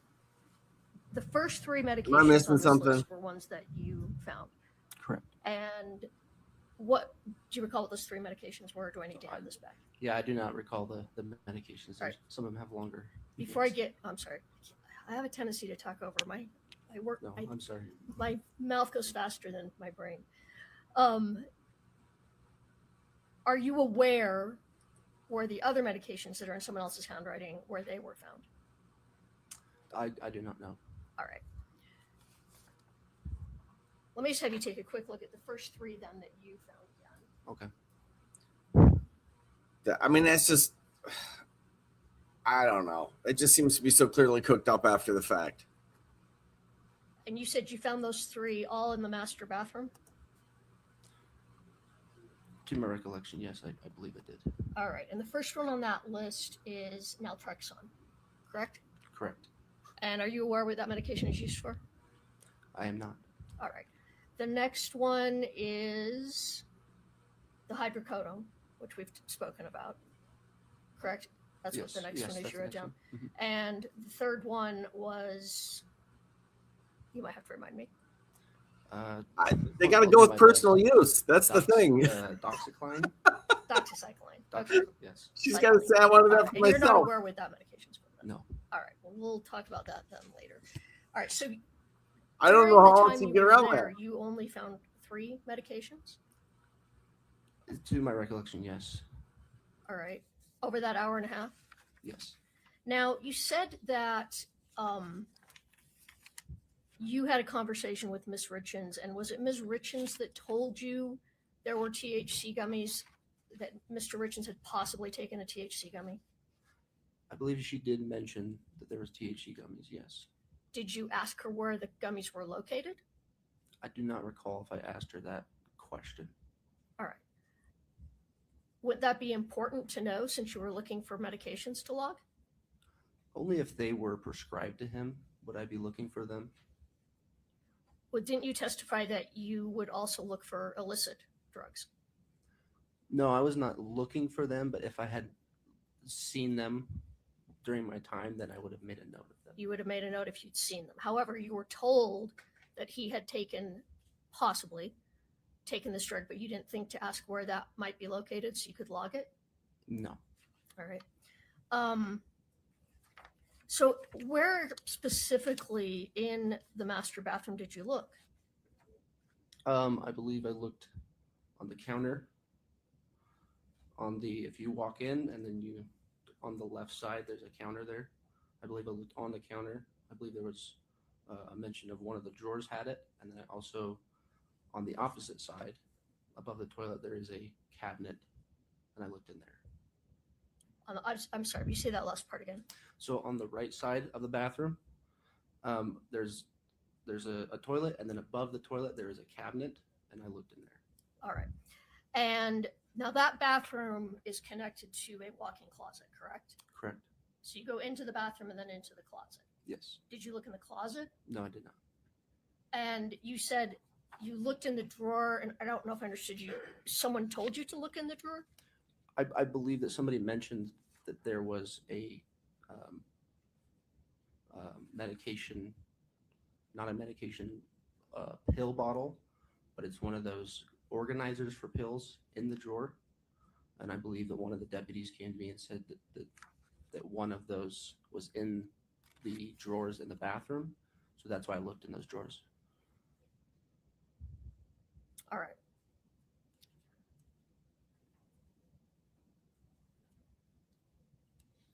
the first three medications Am I missing on this something? list were ones that you found. Correct. And what do you recall what those three medications were? Or do I need to add this back? Yeah, I do not recall the medications. All right. Some of them have longer. Before I get, I'm sorry, I have a tendency to talk over my work. No, I'm sorry. My mouth goes faster than my brain. Are you aware where the other medications that are in someone else's handwriting where they were found? I do not know. All right. Let me just have you take a quick look at the first three then that you found again. Okay. I mean, that's just, I don't know. It just seems to be so clearly cooked up after the fact. And you said you found those three all in the master bathroom? To my recollection, yes, I believe it did. All right. And the first one on that list is naltrexone, correct? Correct. And are you aware what that medication is used for? I am not. All right. The next one is the hydrocodone, which we've spoken about, correct? That's what the next one is that's you the wrote next down. one. Mhm. And the third one was, you might have to remind me. They got to go with personal use. That's the thing. Doxycycline. Doxycycline. Okay. Yes. She's got to say, I wanted that All for right. And you're not myself. aware what that medication's for? Then? No. All right. Well, we'll talk about that then later. All right. So I don't know during how the else time you get were around there, that. You only found 3 medications? To my recollection, yes. All right. Over that hour and a half? Yes. Now, you said that you had a conversation with Miss Richins, and was it Ms. Richins that told you there were THC gummies, that Mr. Richins had possibly taken a THC gummy? I believe she did mention that there was THC gummies, yes. Did you ask her where the gummies were located? I do not recall if I asked her that question. All right. Would that be important to know since you were looking for medications to log? Only if they were prescribed to him would I be looking for them. Well, didn't you testify that you would also look for illicit drugs? No, I was not looking for them, but if I had seen them during my time, then I would have made a note of them. You would have made a note if you'd seen them. However, you were told that he had possibly taken this drug, but you didn't think to ask where that might be located so you could log it? No. All right. So where specifically in the master bathroom did you look? I believe I looked on the counter. If you walk in and then on the left side, there's a counter there. I believe I looked on the counter. I believe there was a mention of one of the drawers had it. And then also on the opposite side, above the toilet, there is a cabinet, and I looked in there. I'm sorry, you say that last part again. So on the right side of the bathroom, there's a toilet, and then above the toilet there is a cabinet, and I looked in there. All right. And now that bathroom is connected to a walk-in closet, correct? Correct. So you go into the bathroom and then into the closet. Yes. Did you look in the closet? No, I did not. And you said you looked in the drawer, and I don't know if I understood you. Someone told you to look in the drawer? I believe that somebody mentioned that there was a medication, not a medication pill bottle, but it's one of those organizers for pills in the drawer. And I believe that one of the deputies came to me and said that one of those was in the drawers in the bathroom. So that's why I looked in those drawers. All right.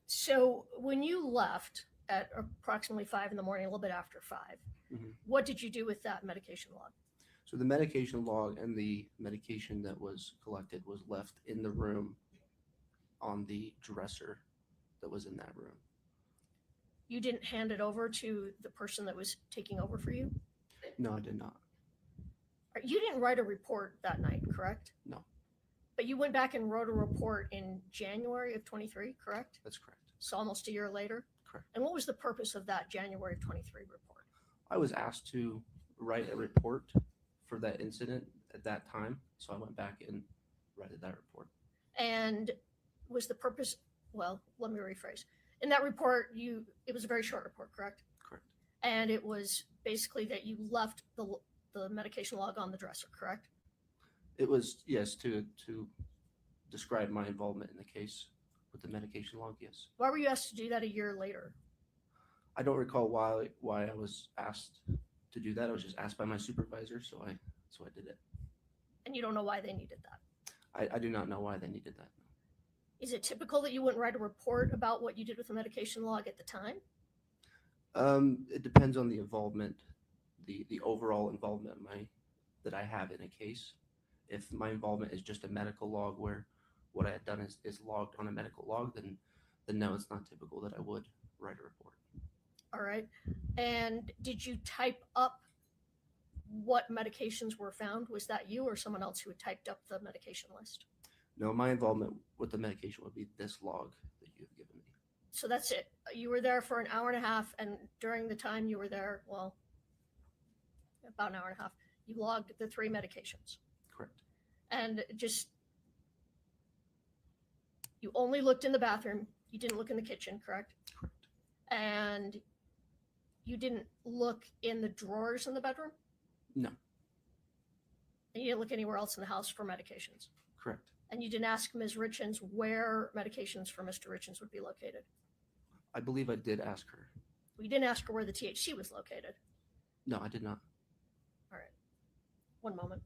So when you left at approximately 5 in the morning, a little bit after 5, what did you do with that medication log? So the medication log and the medication that was collected was left in the room on the dresser that was in that room. You didn't hand it over to the person that was taking over for you? No, I did not. You didn't write a report that night, correct? No. But you went back and wrote a report in January of 23, correct? That's correct. So almost a year later? Correct. And what was the purpose of that January of 23 report? I was asked to write a report for that incident at that time, so I went back and read that report. And was the purpose, well, let me rephrase. In that report, it was a very short report, correct? Correct. And it was basically that you left the medication log on the dresser, correct? It was, yes, to describe my involvement in the case with the medication log, yes. Why were you asked to do that a year later? I don't recall why I was asked to do that. I was just asked by my supervisor, so I did it. And you don't know why they needed that? I do not know why they needed that. Is it typical that you wouldn't write a report about what you did with the medication log at the time? It depends on the involvement, the overall involvement that I have in a case. If my involvement is just a medical log where what I had done is logged on a medical log, then no, it's not typical that I would write a report. All right. And did you type up what medications were found? Was that you or someone else who had typed up the medication list? No, my involvement with the medication would be this log that you've given me. So that's it. You were there for an hour and a half, and during the time you were there, well, about an hour and a half, you logged the 3 medications. Correct. And you only looked in the bathroom. You didn't look in the kitchen, correct? Correct. And you didn't look in the drawers in the bedroom? No. And you didn't look anywhere else in the house for medications? Correct. And you didn't ask Ms. Richins where medications for Mr. Richins would be located? I believe I did ask her. You didn't ask her where the THC was located? No, I did not. All right. One moment.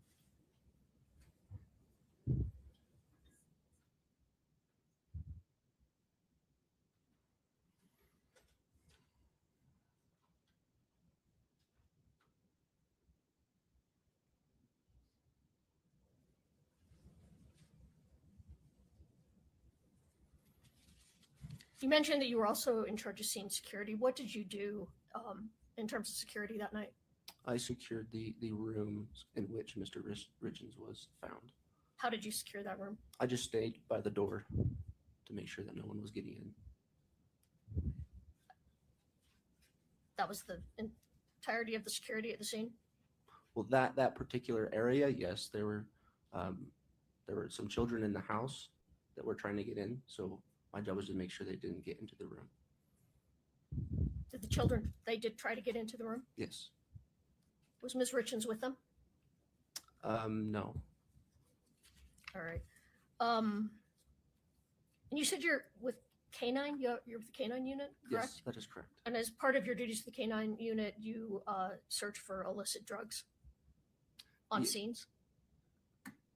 You mentioned that you were also in charge of scene security. What did you do in terms of security that night? I secured the rooms in which Mr. Richins was found. How did you secure that room? I just stayed by the door to make sure that no one was getting in. That was the entirety of the security at the scene? Well, that particular area, yes, there were some children in the house that were trying to get in, so my job was to make sure they didn't get into the room. Did the children, they did try to get into the room? Yes. Was Ms. Richins with them? No. All right. And you said you're with K9? You're with the K9 unit, correct? Yes, that is correct. And as part of your duties with the K9 unit, you search for illicit drugs on scenes?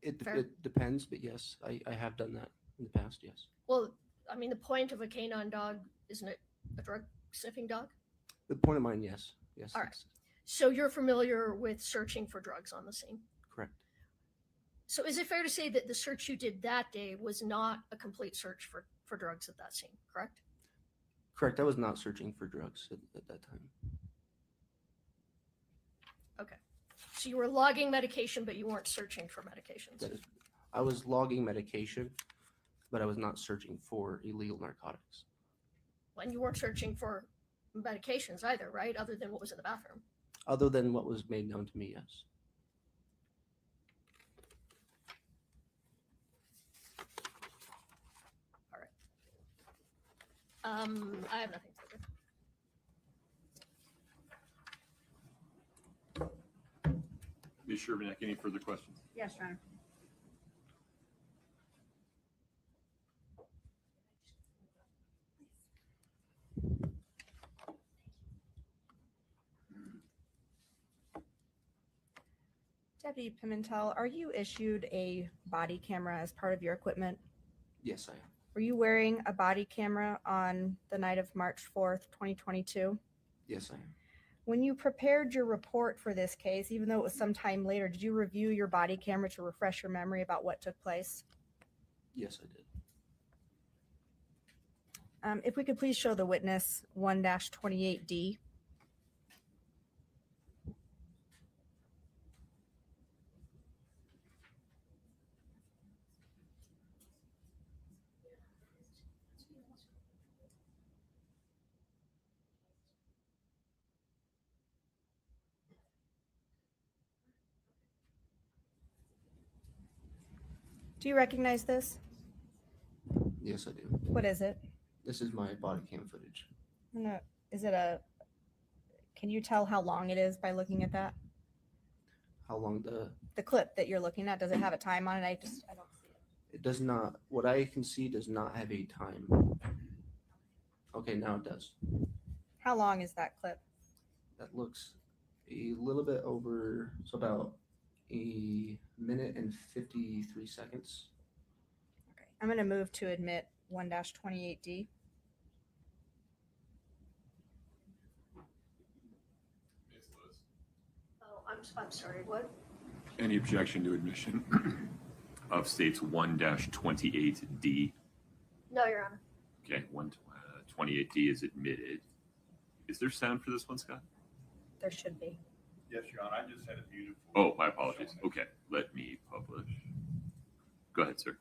It depends, but yes, I have done that in the past, yes. Well, I mean, the point of a K9 dog, isn't it a drug sniffing dog? The point of mine, yes. Yes. All right. So you're familiar with searching for drugs on the scene? Correct. So is it fair to say that the search you did that day was not a complete search for drugs at that scene, correct? Correct. I was not searching for drugs at that time. Okay. So you were logging medication, but you weren't searching for medications. That is, I was logging medication, but I was not searching for illegal narcotics. And you weren't searching for medications either, right? Other than what was in the bathroom. Other than what was made known to me, yes. I have nothing further. Ms. Sherbanek, any further questions? Yes, Your Honor. Deputy Pimentel, are you issued a body camera as part of your equipment? Yes, I am. Were you wearing a body camera on the night of March 4th, 2022? Yes, I am. When you prepared your report for this case, even though it was some time later, did you review your body camera to refresh your memory about what took place? Yes, I did. If we could please show the witness 1-28D. Do you recognize this? Yes, I do. What is it? This is my body cam footage. No, is it a, can you tell how long it is by looking at that? How long The clip that you're looking at, does it have a time on it? I don't see it. it does not, what I can see does not have a time. Okay, now it does. How long is that clip? That looks a little bit over, so about a minute and 53 seconds. Okay, I'm going to move to admit 1-28D. Oh, I'm sorry, what? Any objection to admission of states 1-28D? No, Your Honor. Okay, 128D is admitted. Is there sound for this one, Scott? There should be. Yes, Your Honor, I just had it muted. Oh, my apologies. Okay, let me publish. Go ahead, sir.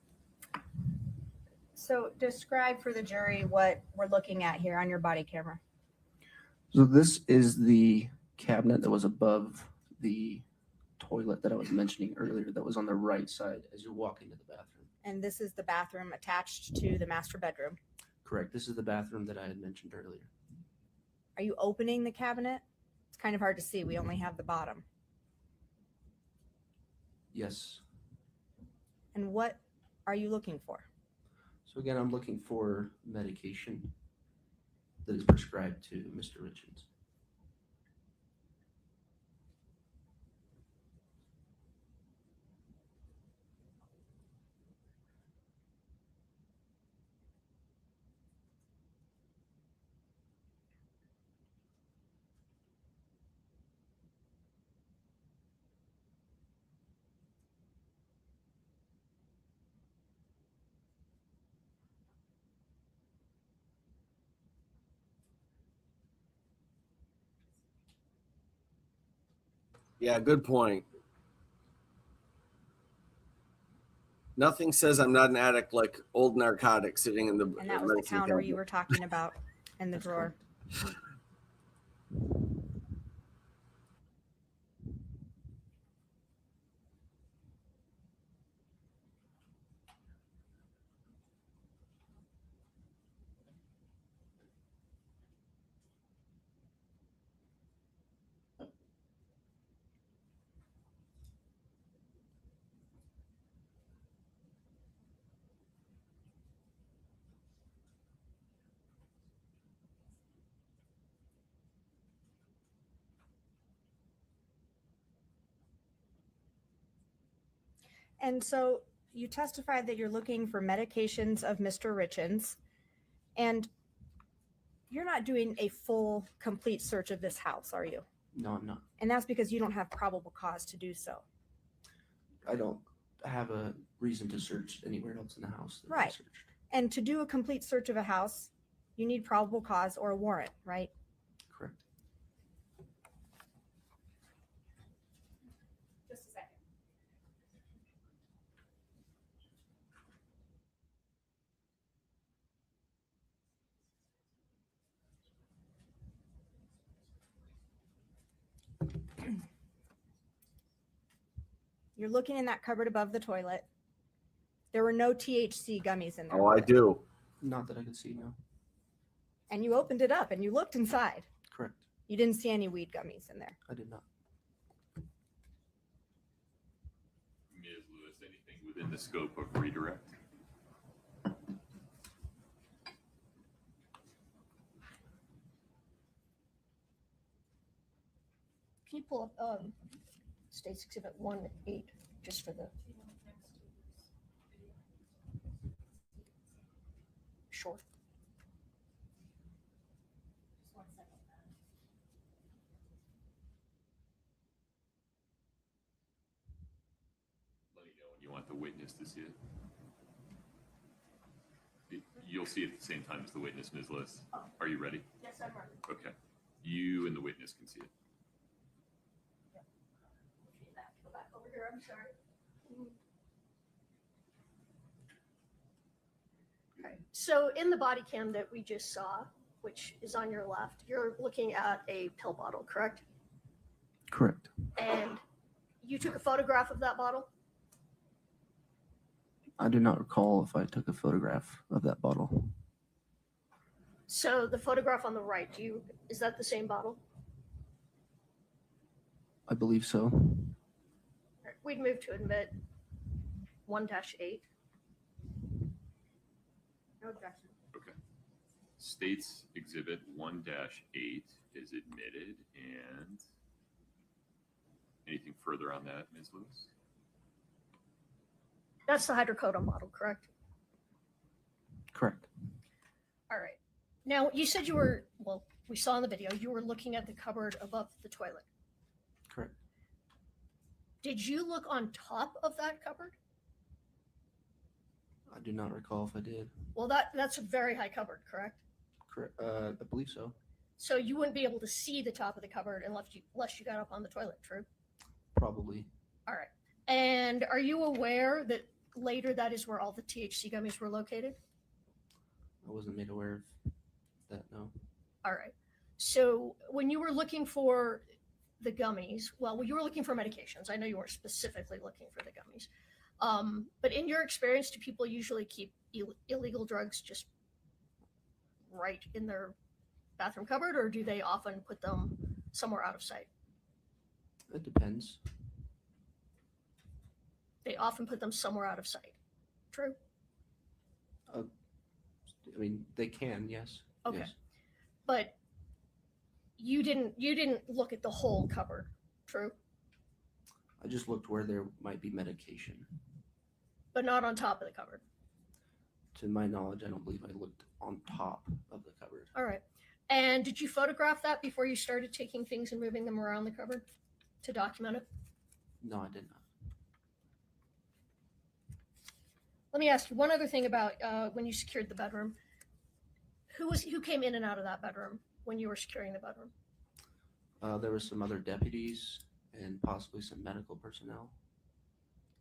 So describe for the jury what we're looking at here on your body camera. So this is the cabinet that was above the toilet that I was mentioning earlier that was on the right side as you walk into the bathroom. And this is the bathroom attached to the master bedroom. Correct. This is the bathroom that I had mentioned earlier. Are you opening the cabinet? It's kind of hard to see. We only have the bottom. Yes. And what are you looking for? So again, I'm looking for medication that is prescribed to Mr. Richins. Yeah, good point. Nothing says I'm not an addict like old narcotics sitting in the And that was the counter you were talking about in the drawer. And so you testified that you're looking for medications of Mr. Richins, and you're not doing a full, complete search of this house, are you? No, I'm not. And that's because you don't have probable cause to do so. I don't have a reason to search anywhere else in the house. that I Right. searched. And to do a complete search of a house, you need probable cause or a warrant, right? Correct. Just a second. You're looking in that cupboard above the toilet. There were no THC gummies in there. Oh, I do. Not that I could see, no. And you opened it up and you looked inside. Correct. You didn't see any weed gummies in there. I did not. Ms. Lewis, anything within the scope of redirect? Can you pull up State's Exhibit 1-8 just for the sure. Let me know when you want the witness to see it. You'll see it at the same time as the witness, Ms. Lewis. Are you ready? Yes, I'm ready. Okay. You and the witness can see it. Go back over here. I'm sorry. Okay. So in the body cam that we just saw, which is on your left, you're looking at a pill bottle, correct? Correct. And you took a photograph of that bottle? I do not recall if I took a photograph of that bottle. So the photograph on the right, is that the same bottle? I believe so. We'd move to admit 1-8. No objection. Okay. States Exhibit 1-8 is admitted, and anything further on that, Ms. Lewis? That's the hydrocodone bottle, correct? Correct. All right. Now, you said you were, well, we saw in the video, you were looking at the cupboard above the toilet. Correct. Did you look on top of that cupboard? I do not recall if I did. Well, that's a very high cupboard, correct? Correct. I believe so. So you wouldn't be able to see the top of the cupboard unless you got up on the toilet, true? Probably. All right. And are you aware that later that is where all the THC gummies were located? I wasn't made aware of that, no. All right. So when you were looking for the gummies, well, you were looking for medications. I know you weren't specifically looking for the gummies. But in your experience, do people usually keep illegal drugs just right in their bathroom cupboard, or do they often put them somewhere out of sight? It depends. They often put them somewhere out of sight. True? I mean, they can, yes. Okay. Yes. But you didn't look at the whole cupboard, true? I just looked where there might be medication. But not on top of the cupboard. To my knowledge, I don't believe I looked on top of the cupboard. All right. And did you photograph that before you started taking things and moving them around the cupboard to document it? No, I did not. Let me ask you one other thing about when you secured the bedroom. Who came in and out of that bedroom when you were securing the bedroom? There were some other deputies and possibly some medical personnel.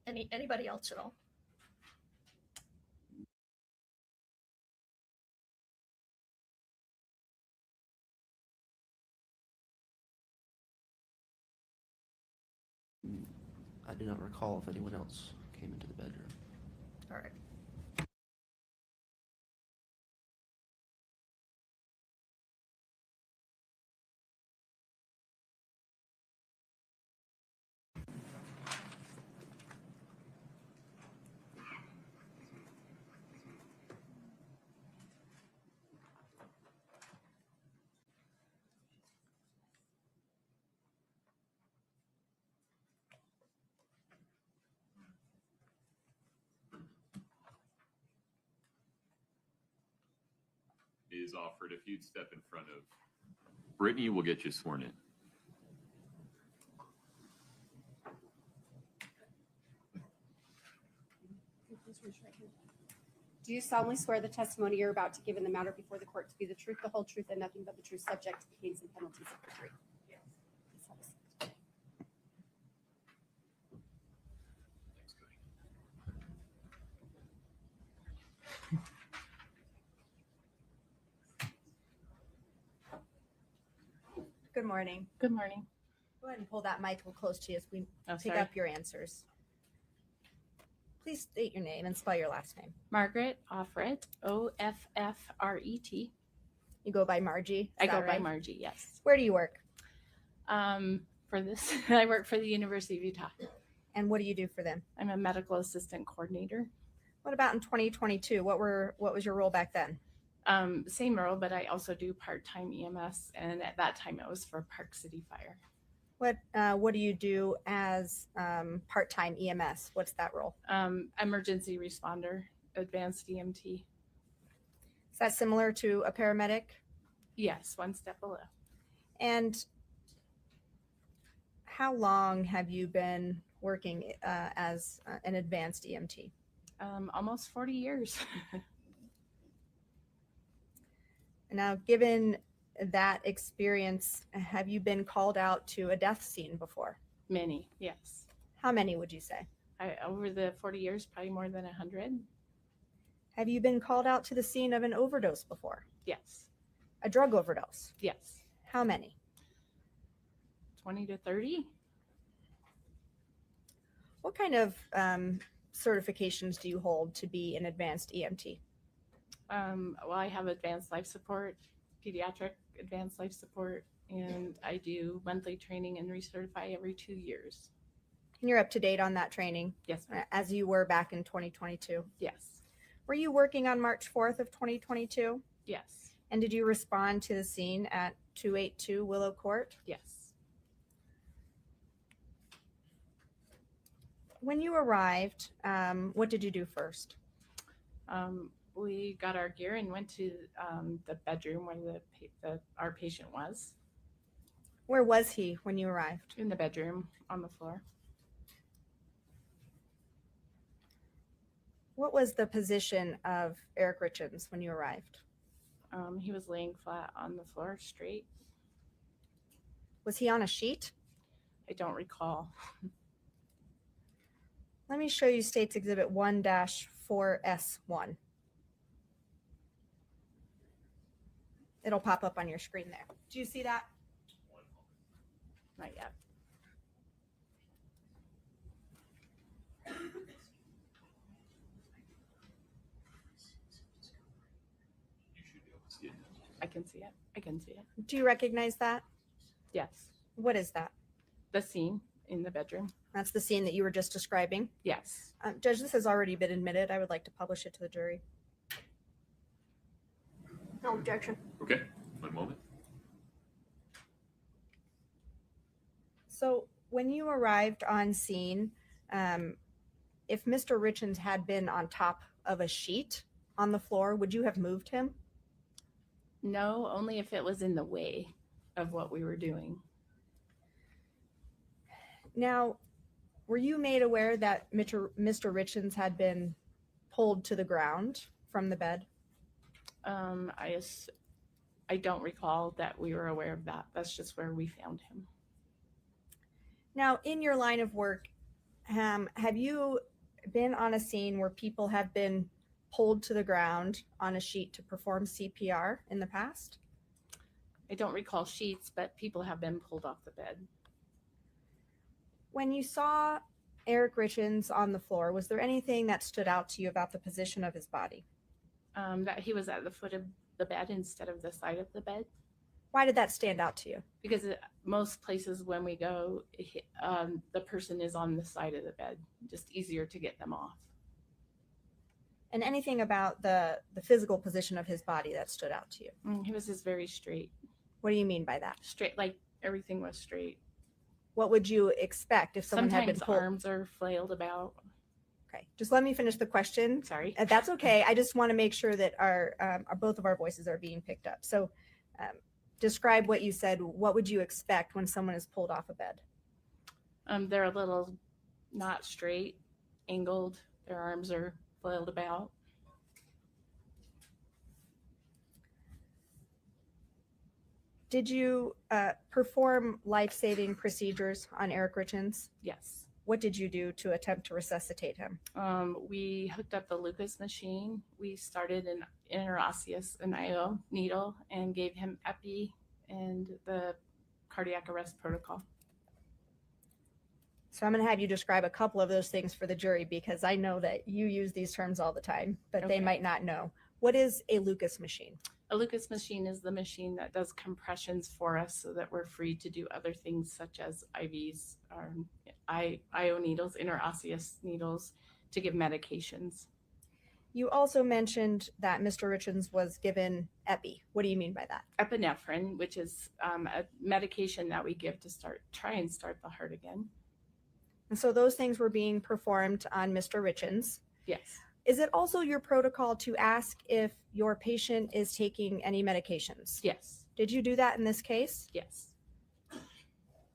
Anybody else at all? I do not recall if anyone else came into the bedroom. All right. Is Offred. If you'd step in front of Brittany, we'll get you sworn in. Do you solemnly swear the testimony you're about to give in the matter before the court to be the truth, the whole truth, and nothing but the truth, subject to the pains and penalties of perjury? Yes. Good morning. Good morning. Go ahead and pull that mic a little close to you as we Oh, pick sorry. up your answers. Please state your name and spell your last name. Margaret Offred, Offret. You go by Margie? Is I go that by right? Margie, yes. Where do you work? For this, I work for the University of Utah. And what do you do for them? I'm a medical assistant coordinator. What about in 2022? What was your role back then? Same role, but I also do part-time EMS, and at that time it was for Park City Fire. What do you do as part-time EMS? What's that role? Emergency responder, advanced EMT. Is that similar to a paramedic? Yes, one step below. And how long have you been working as an advanced EMT? Almost 40 years. Now, given that experience, have you been called out to a death scene before? Many, yes. How many would you say? Over the 40 years, probably more than 100. Have you been called out to the scene of an overdose before? Yes. A drug overdose? Yes. How many? 20 to 30. What kind of certifications do you hold to be an advanced EMT? Well, I have advanced life support, pediatric advanced life support, and I do monthly training and recertify every 2 years. And you're up to date on that training? Yes, ma'am. As you were back in 2022? Yes. Were you working on March 4th of 2022? Yes. And did you respond to the scene at 282 Willow Court? Yes. When you arrived, what did you do first? We got our gear and went to the bedroom where our patient was. Where was he when you arrived? In the bedroom on the floor. What was the position of Eric Richins when you arrived? He was laying flat on the floor, straight. Was he on a sheet? I don't recall. Let me show you States Exhibit 1-4S1. It'll pop up on your screen there. Do you see that? Not yet. I can see it. I can see it. Do you recognize that? Yes. What is that? The scene in the bedroom. That's the scene that you were just describing? Yes. Judge, this has already been admitted. I would like to publish it to the jury. No objection. Okay, one moment. So when you arrived on scene, if Mr. Richins had been on top of a sheet on the floor, would you have moved him? No, only if it was in the way of what we were doing. Now, were you made aware that Mr. Richins had been pulled to the ground from the bed? I don't recall that we were aware of that. That's just where we found him. Now, in your line of work, have you been on a scene where people have been pulled to the ground on a sheet to perform CPR in the past? I don't recall sheets, but people have been pulled off the bed. When you saw Eric Richins on the floor, was there anything that stood out to you about the position of his body? That he was at the foot of the bed instead of the side of the bed. Why did that stand out to you? Because most places when we go, the person is on the side of the bed. Just easier to get them off. And anything about the physical position of his body that stood out to you? He was just very straight. What do you mean by that? Straight, like everything was straight. What would you expect if someone had been Sometimes pulled? arms are flailed about. Okay, just let me finish the question. Sorry. That's okay. I just want to make sure that our both of our voices are being picked up. So describe what you said. What would you expect when someone is pulled off a bed? They're a little not straight, angled. Their arms are flailed about. Did you perform life-saving procedures on Eric Richins? Yes. What did you do to attempt to resuscitate him? We hooked up the Lucas machine. We started an interosseous anio needle and gave him epi and the cardiac arrest protocol. So I'm going to have you describe a couple of those things for the jury because I know that you use these terms all the time, but they Okay. might not know. What is a Lucas machine? A Lucas machine is the machine that does compressions for us so that we're free to do other things such as IVs, or IO needles, interosseous needles to give medications. You also mentioned that Mr. Richins was given epi. What do you mean by that? Epinephrine, which is a medication that we give to try and start the heart again. And so those things were being performed on Mr. Richins. Yes. Is it also your protocol to ask if your patient is taking any medications? Yes. Did you do that in this case? Yes.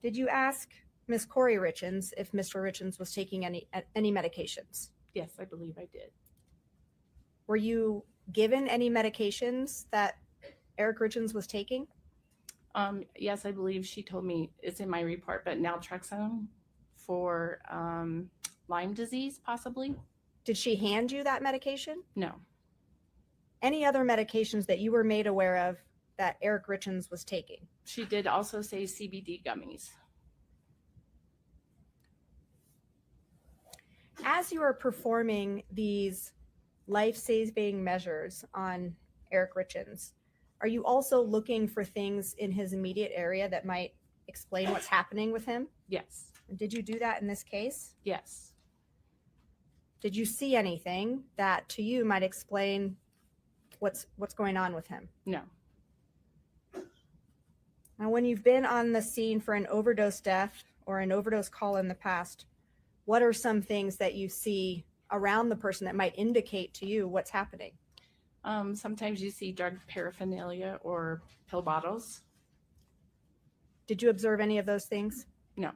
Did you ask Ms. Kouri Richins if Mr. Richins was taking any medications? Yes, I believe I did. Were you given any medications that Eric Richins was taking? Yes, I believe she told me it's in my report, but naltrexone for Lyme disease, possibly. Did she hand you that medication? No. Any other medications that you were made aware of that Eric Richins was taking? She did also say CBD gummies. As you are performing these life-saving measures on Eric Richins, are you also looking for things in his immediate area that might explain what's happening with him? Yes. And did you do that in this case? Yes. Did you see anything that to you might explain what's going on with him? No. Now, when you've been on the scene for an overdose death or an overdose call in the past, what are some things that you see around the person that might indicate to you what's happening? Sometimes you see drug paraphernalia or pill bottles. Did you observe any of those things? No.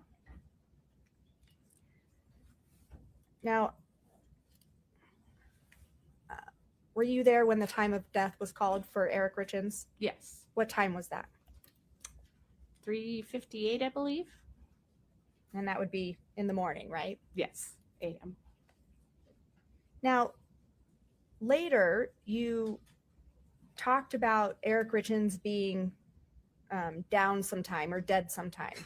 Now, were you there when the time of death was called for Eric Richins? Yes. What time was that? 3:58, I believe. And that would be in the morning, right? Yes, a.m. Now, later you talked about Eric Richins being down sometime or dead sometime.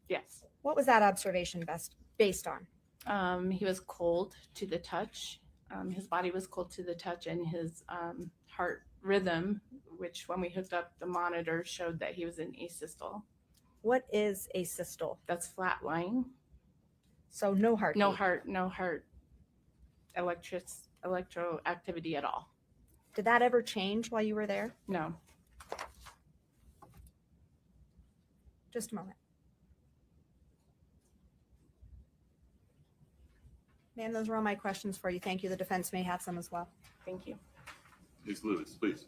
Yes. What was that observation based on? He was cold to the touch. His body was cold to the touch, and his heart rhythm, which when we hooked up the monitor, showed that he was in asystole. What is asystole? That's flat line. So no heart. No heart electroactivity at all. Did that ever change while you were there? No. Just a moment. Ma'am, those were all my questions for you. Thank you. The defense may have some as well. Thank you. Ms. Lewis, please.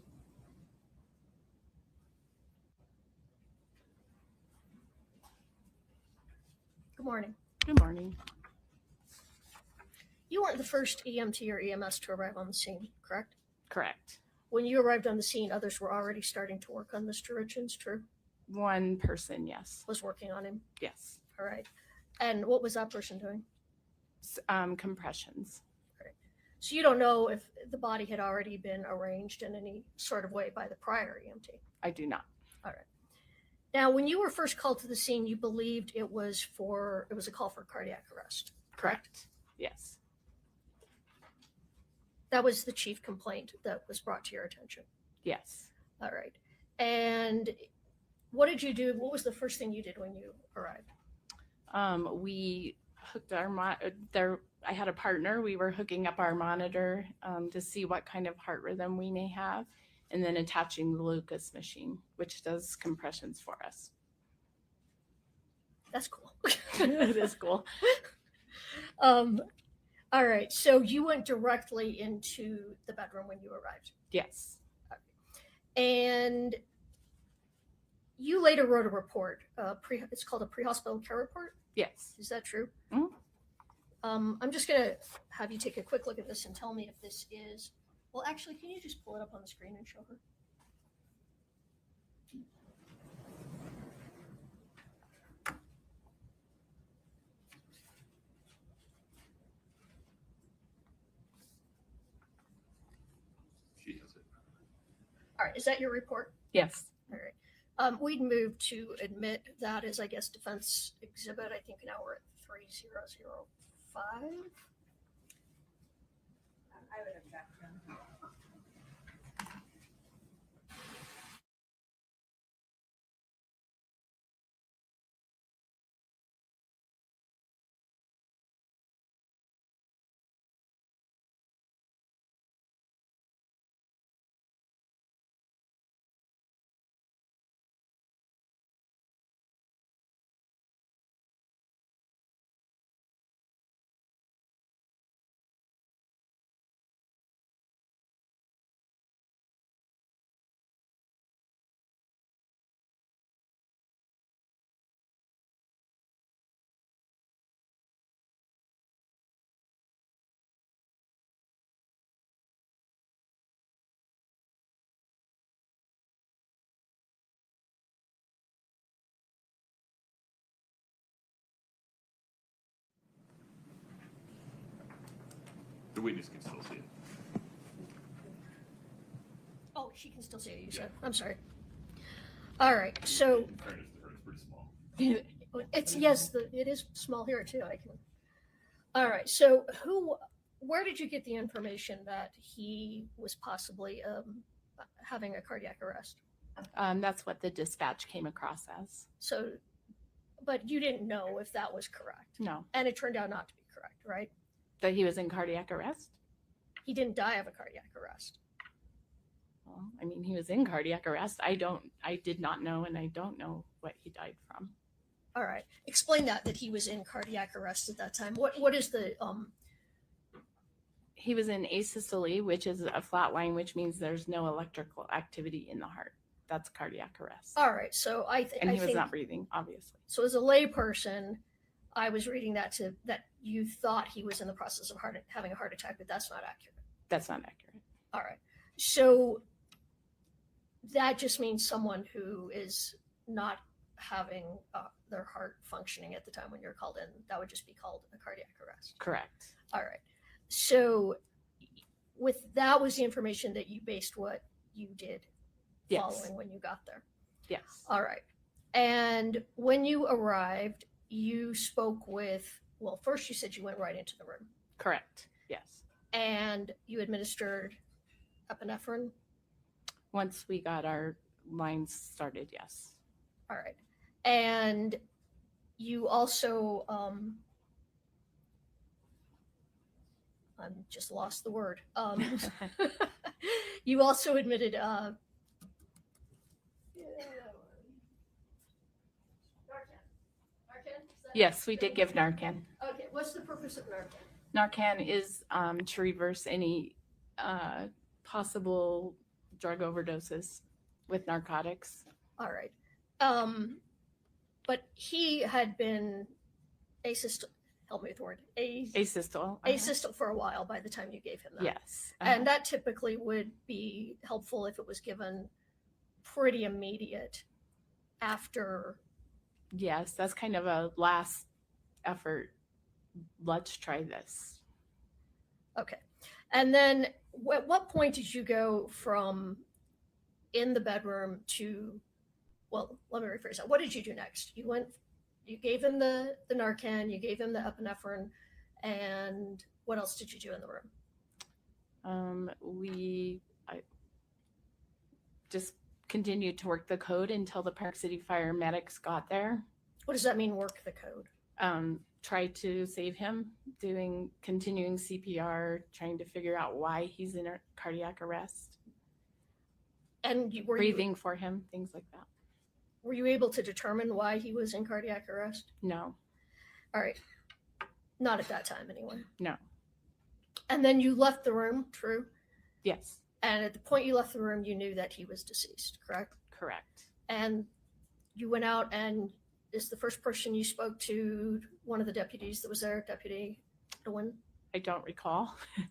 Good morning. Good morning. You weren't the first EMT or EMS to arrive on the scene, correct? Correct. When you arrived on the scene, others were already starting to work on Mr. Richins, true? One person, yes. Was working on him? Yes. All right. And what was that person doing? Compressions. Right. So you don't know if the body had already been arranged in any sort of way by the prior EMT? I do not. All right. Now, when you were first called to the scene, you believed it was a call for cardiac arrest, correct? Yes. That was the chief complaint that was brought to your attention? Yes. All right. And what did you do? What was the first thing you did when you arrived? We hooked I had a partner. We were hooking up our monitor to see what kind of heart rhythm we may have, and then attaching the Lucas machine, which does compressions for us. That's cool. It is cool. All right. So you went directly into the bedroom when you arrived? Yes. And you later wrote a report. It's called a pre-hospital care report? Yes. Is that true? Mm-hmm. I'm just going to have you take a quick look at this and tell me if this is... Well, actually, can you just pull it up on the screen and show her? All right, is that your report? Yes. All right. We'd move to admit that as, I guess, defense exhibit. I think now we're at 3005. I would object. The witness can still see it. Oh, she can still see it, you said. I'm sorry. All right, so In fairness to her, it's pretty small. it's, yes, it is small here too. I can. All right, so where did you get the information that he was possibly having a cardiac arrest? That's what the dispatch came across as. So, but you didn't know if that was correct. No. And it turned out not to be correct, right? That he was in cardiac arrest? He didn't die of a cardiac arrest. Well, I mean, he was in cardiac arrest. I did not know, and I don't know what he died from. All right. Explain that he was in cardiac arrest at that time. What is the He was in asystole, which is a flat line, which means there's no electrical activity in the heart. That's cardiac arrest. All right. So and he was think, not breathing, obviously. So as a layperson, I was reading that you thought he was in the process of having a heart attack, but that's not accurate. That's not accurate. All right. So that just means someone who is not having their heart functioning at the time when you're called in. That would just be called a cardiac arrest. Correct. All right. So that was the information that you based what you did Yes. following when you got there. Yes. All right. And when you arrived, you spoke with, well, first you said you went right into the room. Correct. Yes. And you administered epinephrine. Once we got our lines started, yes. All right. And you also, I'm just lost the word. You also admitted, Yes, we did give Narcan. Okay, what's the purpose of Narcan? Narcan is to reverse any possible drug overdoses with narcotics. All right. But he had been asystole, help me with the word, Asystole. asystole for a while by the time you gave him that. Yes. And that typically would be helpful if it was given pretty immediate after. Yes, that's kind of a last effort. Let's try this. Okay. And then at what point did you go from in the bedroom to, well, let me rephrase that. What did you do next? You gave him the Narcan, you gave him the epinephrine, and what else did you do in the room? I just continued to work the code until the Park City Fire medics got there. What does that mean, work the code? Tried to save him, continuing CPR, trying to figure out why he's in a cardiac arrest. And breathing for him, things like that. Were you able to determine why he was in cardiac arrest? No. All right. Not at that time, anyway. No. And then you left the room, true? Yes. And at the point you left the room, you knew that he was deceased, correct? Correct. And you went out, and is the first person you spoke to one of the deputies that was there, Deputy DeWin? I don't recall. Right.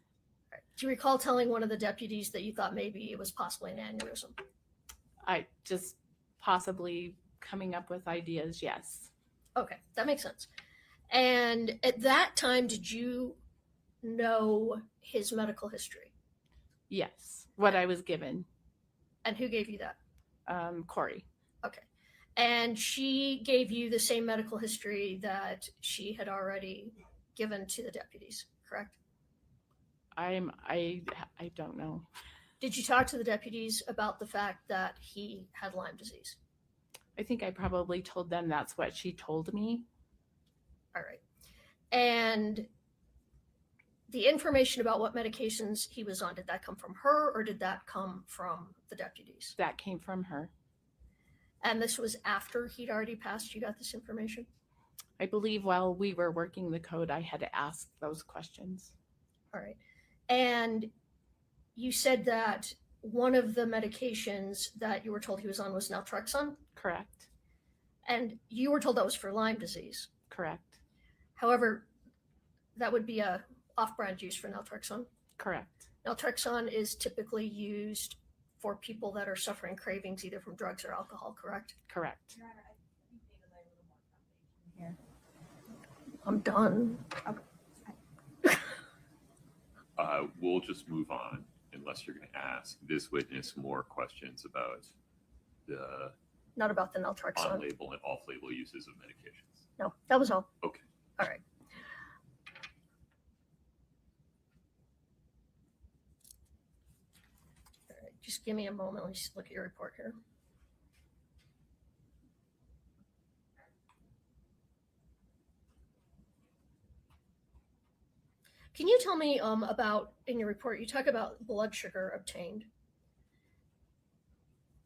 Do you recall telling one of the deputies that you thought maybe it was possibly an aneurysm? I just possibly coming up with ideas, yes. Okay, that makes sense. And at that time, did you know his medical history? Yes, what I was given. And who gave you that? Kouri. Okay. And she gave you the same medical history that she had already given to the deputies, correct? I don't know. Did you talk to the deputies about the fact that he had Lyme disease? I think I probably told them that's what she told me. All right. And the information about what medications he was on, did that come from her or did that come from the deputies? That came from her. And this was after he'd already passed, you got this information? I believe while we were working the code, I had to ask those questions. All right. And you said that one of the medications that you were told he was on was naltrexone? Correct. And you were told that was for Lyme disease? Correct. However, that would be a off-brand use for naltrexone? Correct. Naltrexone is typically used for people that are suffering cravings either from drugs or alcohol, correct? Correct. I'm done. We'll just move on unless you're going to ask this witness more questions about the Not about the naltrexone. on-label and off-label uses of medications. No, that was all. Okay. All right. All right, just give me a moment. Let me just look at your report here. Can you tell me about, in your report, you talk about blood sugar obtained,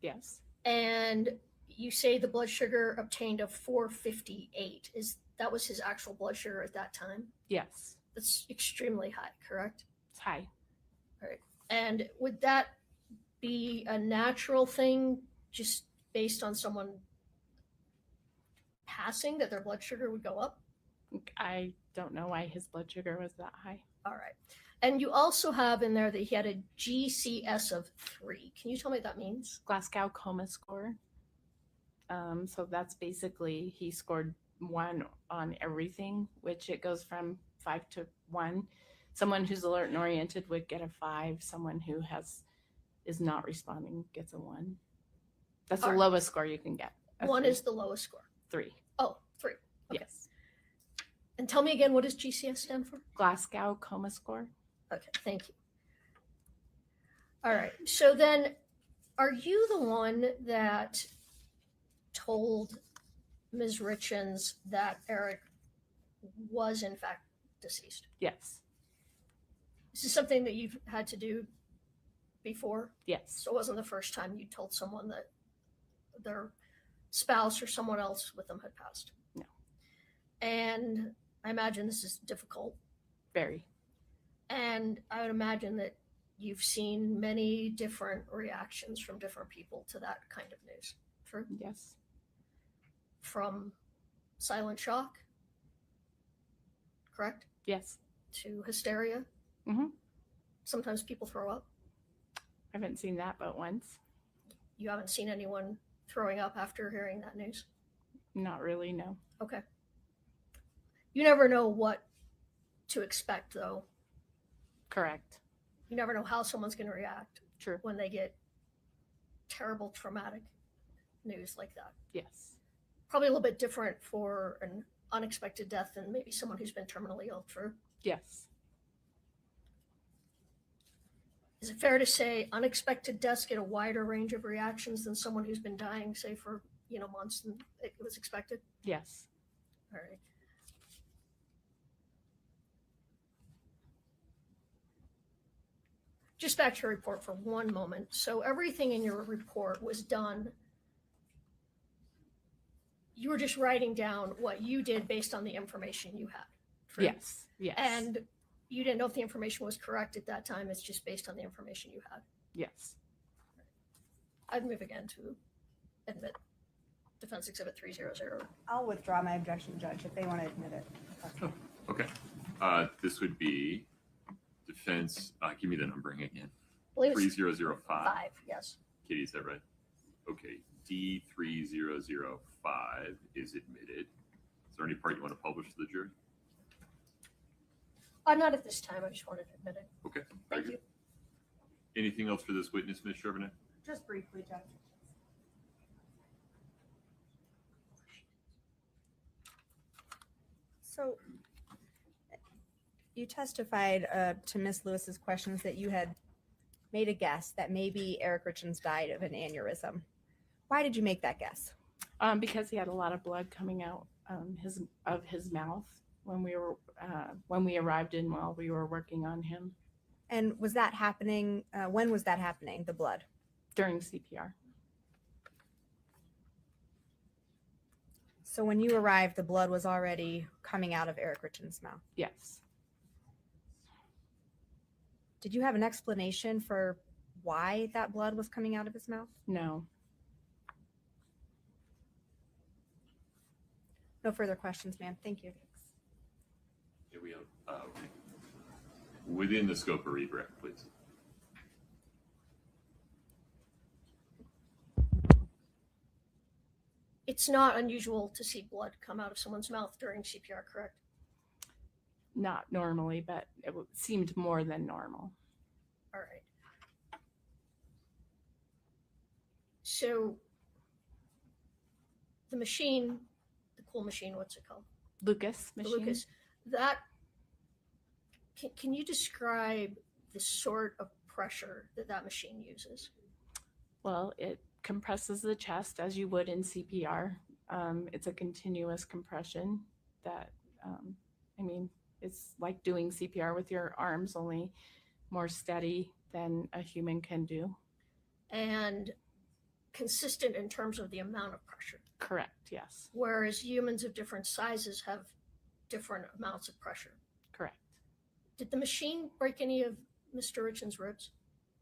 Yes. and you say the blood sugar obtained of 458. That was his actual blood sugar at that time? Yes. That's extremely high, correct? It's high. All right. And would that be a natural thing just based on someone passing that their blood sugar would go up? I don't know why his blood sugar was that high. All right. And you also have in there that he had a GCS of 3. Can you tell me what that means? Glasgow coma score. So that's basically he scored 1 on everything, which it goes from 5 to 1. Someone who's alert and oriented would get a 5. Someone who is not responding gets a 1. That's the All right. lowest score you can get. A 1 3. is the lowest score. 3. Oh, 3. Okay. Yes. And tell me again, what does GCS stand for? Glasgow coma score. Okay, thank you. All right. So then, are you the one that told Ms. Richins that Eric was in fact deceased? Yes. This is something that you've had to do before? Yes. So it wasn't the first time you told someone that their spouse or someone else with them had passed? No. And I imagine this is difficult. Very. And I would imagine that you've seen many different reactions from different people to that kind of news. True? Yes. From silent shock, correct? Yes. To hysteria. Mm-hmm. Sometimes people throw up. I haven't seen that but once. You haven't seen anyone throwing up after hearing that news? Not really, no. Okay. You never know what to expect, though. Correct. You never know how someone's going to react. True. When they get terrible, traumatic news like that. Yes. Probably a little bit different for an unexpected death than maybe someone who's been terminally ill. True. Yes. Is it fair to say unexpected deaths get a wider range of reactions than someone who's been dying, say, for months and it was expected? Yes. All right. Just back to your report for one moment. So everything in your report was done. You were just writing down what you did based on the information you had. True? Yes. Yes. And you didn't know if the information was correct at that time. It's just based on the information you had. Yes. I'd move again to admit Defense Exhibit 300. I'll withdraw my objection, Judge, if they want to admit it. Oh, okay. This would be defense. Give me the numbering again. I believe it's 3005. 5, yes. Katie, is that right? Okay. D3005 is admitted. Is there any part you want to publish to the jury? Not at this time. I just wanted to admit it. Okay. Thank you. Anything else for this witness, Ms. Charbonnet? Just briefly, Jeff. So you testified to Miss Lewis's questions that you had made a guess that maybe Eric Richins died of an aneurysm. Why did you make that guess? Because he had a lot of blood coming out of his mouth when we arrived in while we were working on him. And was that happening? When was that happening? The blood during CPR. So when you arrived, the blood was already coming out of Eric Richins' mouth. Yes. Did you have an explanation for why that blood was coming out of his mouth? No. No further questions, ma'am. Thank you. Here we go. Okay. Within the scope of redirect, please. It's not unusual to see blood come out of someone's mouth during CPR, correct? Not normally, but it seemed more than normal. All right. So the machine, the cool machine, what's it called? Lucas machine. Lucas, that, can you describe the sort of pressure that that machine uses? Well, it compresses the chest as you would in CPR. It's a continuous compression that, it's like doing CPR with your arms, only more steady than a human can do. And consistent in terms of the amount of pressure. Correct, yes. Whereas humans of different sizes have different amounts of pressure. Correct. Did the machine break any of Mr. Richins' ribs?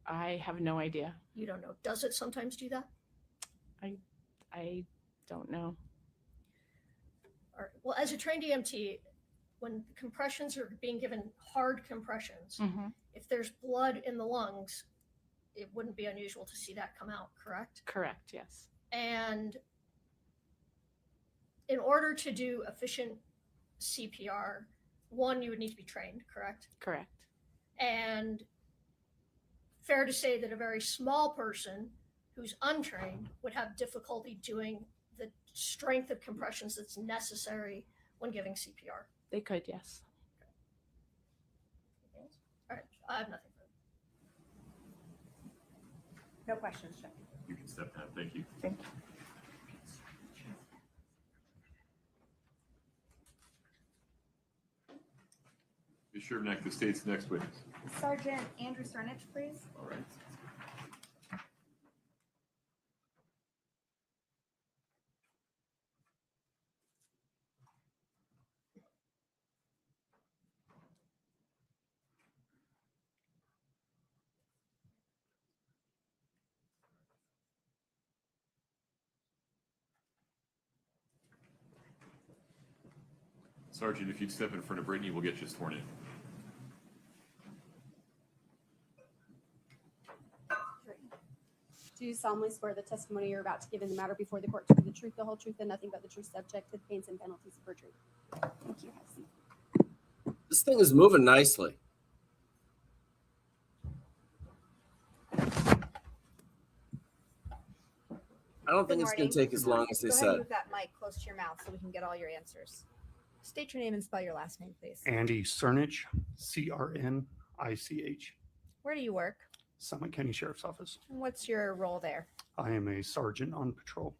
I have no idea. You don't know. Does it sometimes do that? I don't know. All right. Well, as a trained EMT, when compressions are being given hard compressions, if there's blood in the lungs, it wouldn't be unusual to see that come out, correct? Correct, yes. And in order to do efficient CPR, one, you would need to be trained, correct? Correct. And fair to say that a very small person who's untrained would have difficulty doing the strength of compressions that's necessary when giving CPR. They could, yes. All right, I have nothing further. No questions, Jeff. You can step down. Thank you. Thank you. Be sure to the state's next witness. Sergeant Andrew Cernich, please. All right. Sergeant, if you'd step in front of Brittany, we'll get you sworn in. Do you solemnly swear the testimony you're about to give in the matter before the court to be the truth, the whole truth, and nothing but the truth, subject to the pains and penalties of perjury? Thank you. Have a seat. This thing is moving nicely. I don't think it's going to take as long as they Go ahead said. and move that mic close to your mouth so we can get all your answers. State your name and spell your last name, please. Andy Cernich, Cernich. Where do you work? Summit County Sheriff's Office. And what's your role there? I am a sergeant on patrol.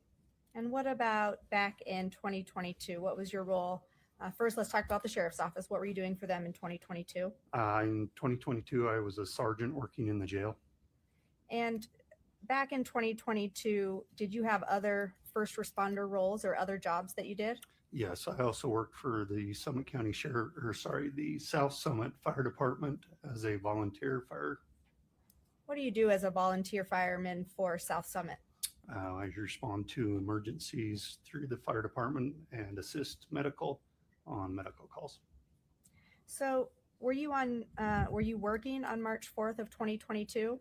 And what about back in 2022? What was your role? First, let's talk about the Sheriff's Office. What were you doing for them in 2022? In 2022, I was a sergeant working in the jail. And back in 2022, did you have other first responder roles or other jobs that you did? Yes, I also worked for the Summit County the South Summit Fire Department as a volunteer fire. What do you do as a volunteer fireman for South Summit? I respond to emergencies through the fire department and assist on medical calls. So were you working on March 4th of 2022?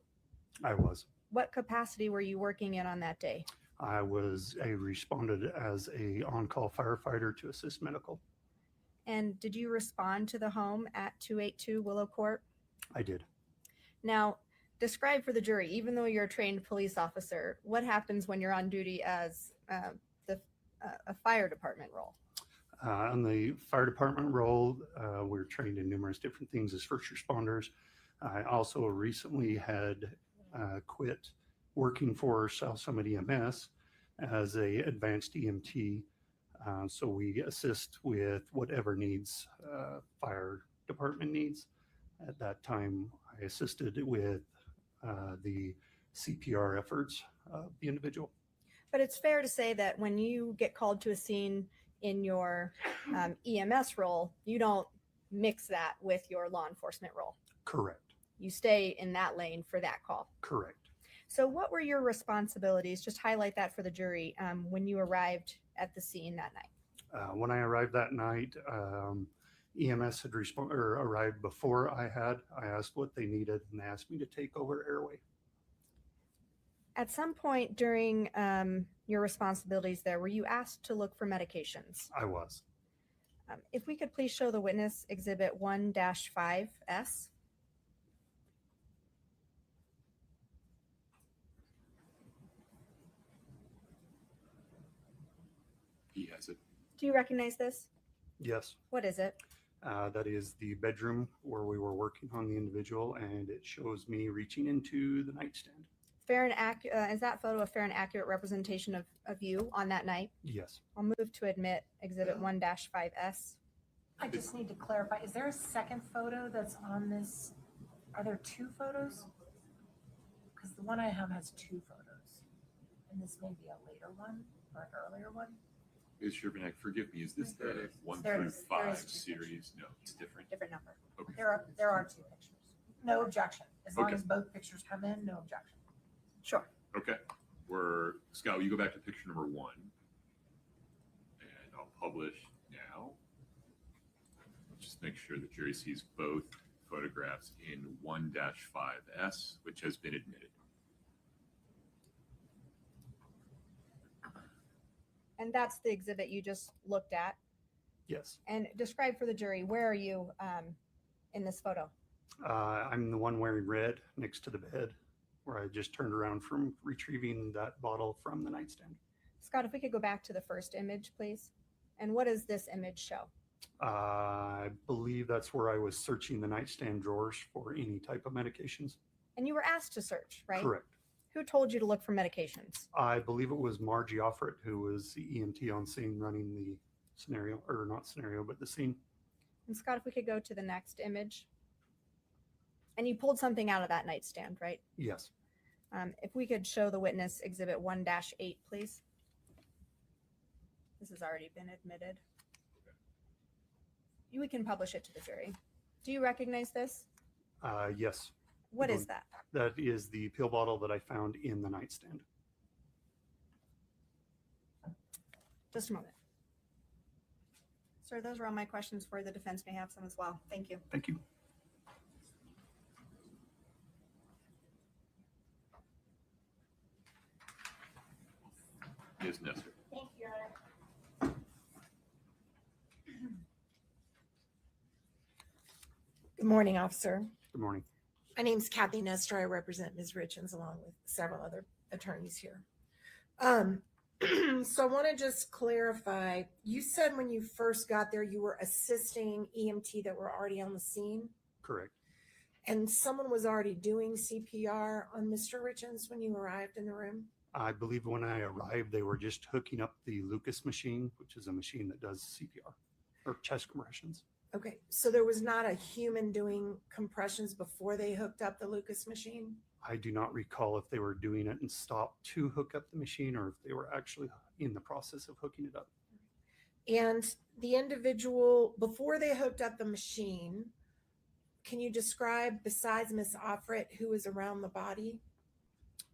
I was. What capacity were you working in on that day? I responded as a on-call firefighter to assist medical. And did you respond to the home at 282 Willow Court? I did. Now, describe for the jury, even though you're a trained police officer, what happens when you're on duty as a fire department role? On the fire department role, we're trained in numerous different things as first responders. I also recently had quit working for South Summit EMS as a advanced EMT. So we assist with whatever needs fire department needs. At that time, I assisted with the CPR efforts of the individual. But it's fair to say that when you get called to a scene in your EMS role, you don't mix that with your law enforcement role. Correct. You stay in that lane for that call. Correct. So what were your responsibilities? Just highlight that for the jury when you arrived at the scene that night. When I arrived that night, EMS had arrived before I had. I asked what they needed, and they asked me to take over airway. At some point during your responsibilities there, were you asked to look for medications? I was. If we could please show the witness exhibit 1-5S. He has it. Do you recognize this? Yes. What is it? That is the bedroom where we were working on the individual, and it shows me reaching into the nightstand. Fair and is that photo a fair and accurate representation of you on that night? Yes. I'll move to admit exhibit 1-5S. I just need to clarify, is there a second photo that's on this? Are there two photos? Because the one I have has two photos. And this may be a later one or an earlier one. Ms. Sherbanek, forgive me, is this the 1 There through is 5 two series? No, it's different. Different number. Okay. There are two pictures. No objection. As long Okay. as both pictures come in, no objection. Sure. Okay. Scott, you go back to picture number 1. And I'll publish now. Just make sure the jury sees both photographs in 1-5S, which has been admitted. And that's the exhibit you just looked at. Yes. And describe for the jury, where are you in this photo? I'm the one wearing red next to the bed, where I just turned around from retrieving that bottle from the nightstand. Scott, if we could go back to the first image, please. And what does this image show? I believe that's where I was searching the nightstand drawers for any type of medications. And you were asked to search, right? Correct. Who told you to look for medications? I believe it was Margie Offred, who was the EMT on scene running the scenario, or not scenario, but the scene. And Scott, if we could go to the next image. And you pulled something out of that nightstand, right? Yes. If we could show the witness exhibit 1-8, please. This has already been admitted. We can publish it to the jury. Do you recognize this? Yes. What is that? That is the pill bottle that I found in the nightstand. Just a moment. Sir, those are all my questions for the defense. May have some as well. Thank you. Thank you. Ms. Nestor. Thank you, Your Honor. Good morning, officer. Good morning. My name's Kathy Nestor. I represent Ms. Richins along with several other attorneys here. So I want to just clarify, you said when you first got there, you were assisting EMT that were already on the scene, Correct. and someone was already doing CPR on Mr. Richins when you arrived in the room? I believe when I arrived, they were just hooking up the Lucas machine, which is a machine that does CPR or chest compressions. Okay, so there was not a human doing compressions before they hooked up the Lucas machine? I do not recall if they were doing it and stopped to hook up the machine or if they were actually in the process of hooking it up. And the individual, before they hooked up the machine, can you describe, besides Miss Offred, who was around the body?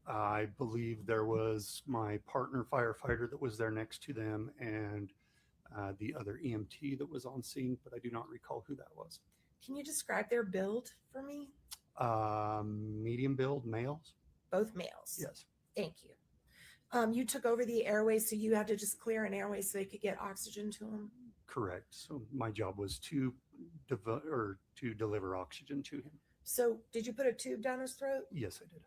I believe there was my partner firefighter that was there next to them and the other EMT that was on scene, but I do not recall who that was. Can you describe their build for me? Medium build males. Both males? Yes. Thank you. You took over the airway, so you had to just clear an airway so they could get oxygen to them? Correct. So my job was to deliver oxygen to him. So did you put a tube down his throat? Yes, I did.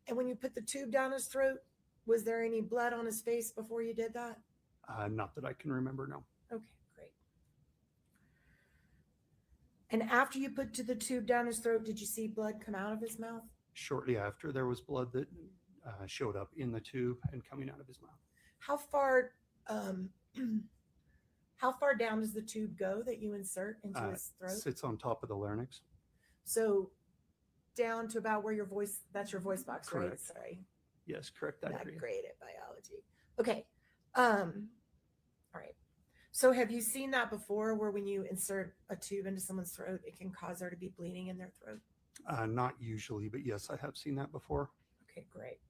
And when you put the tube down his throat, was there any blood on his face before you did that? Not that I can remember, no. Okay, great. And after you put the tube down his throat, did you see blood come out of his mouth? Shortly after, there was blood that showed up in the tube and coming out of his mouth. How far down does the tube go that you insert into his throat? Sits on top of the larynx. So down to about where your voice, that's your voice box, right? Correct. Sorry. Yes, correct. That Not area. great at biology. Okay. All right. So have you seen that before where when you insert a tube into someone's throat, it can cause there to be bleeding in their throat? Not usually, but yes, I have seen that before. Okay, great.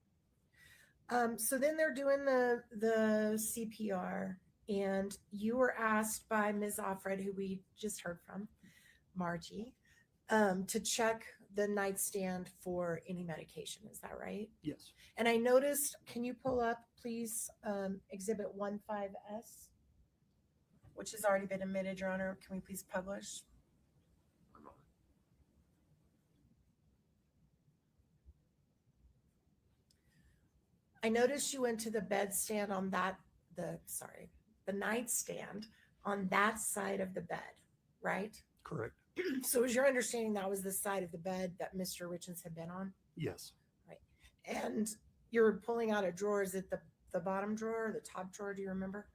So then they're doing the CPR, and you were asked by Ms. Offred, who we just heard from, Margie, to check the nightstand for any medication. Is that right? Yes. And I noticed, can you pull up, please, Exhibit 15S, which has already been admitted, Your Honor. Can we please publish? I noticed you went to the bedstand on the nightstand on that side of the bed, right? Correct. So is your understanding that was the side of the bed that Mr. Richins had been on? Yes. Right. And you're pulling out a drawer. Is it the bottom drawer or the top drawer? Do you remember?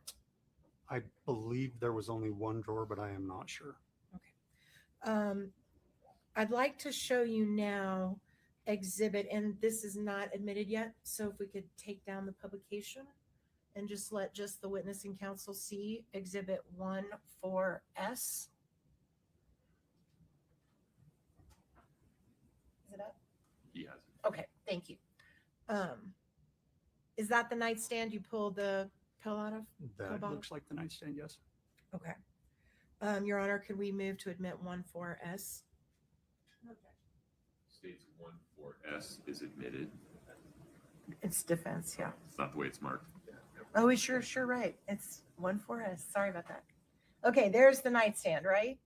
I believe there was only one drawer, but I am not sure. I'd like to show you now exhibit, and this is not admitted yet. So if we could take down the publication and just let the witness and counsel see exhibit 14S. Is it up? He has it. Okay, thank you. Is that the nightstand you pulled the pill out of? That looks like the nightstand, yes. Okay. Your Honor, could we move to admit 14S? States 14S is admitted. It's defense, yeah. It's not the way it's marked. Oh, it's sure right. It's 14S. Sorry about that. Okay, there's the nightstand, right?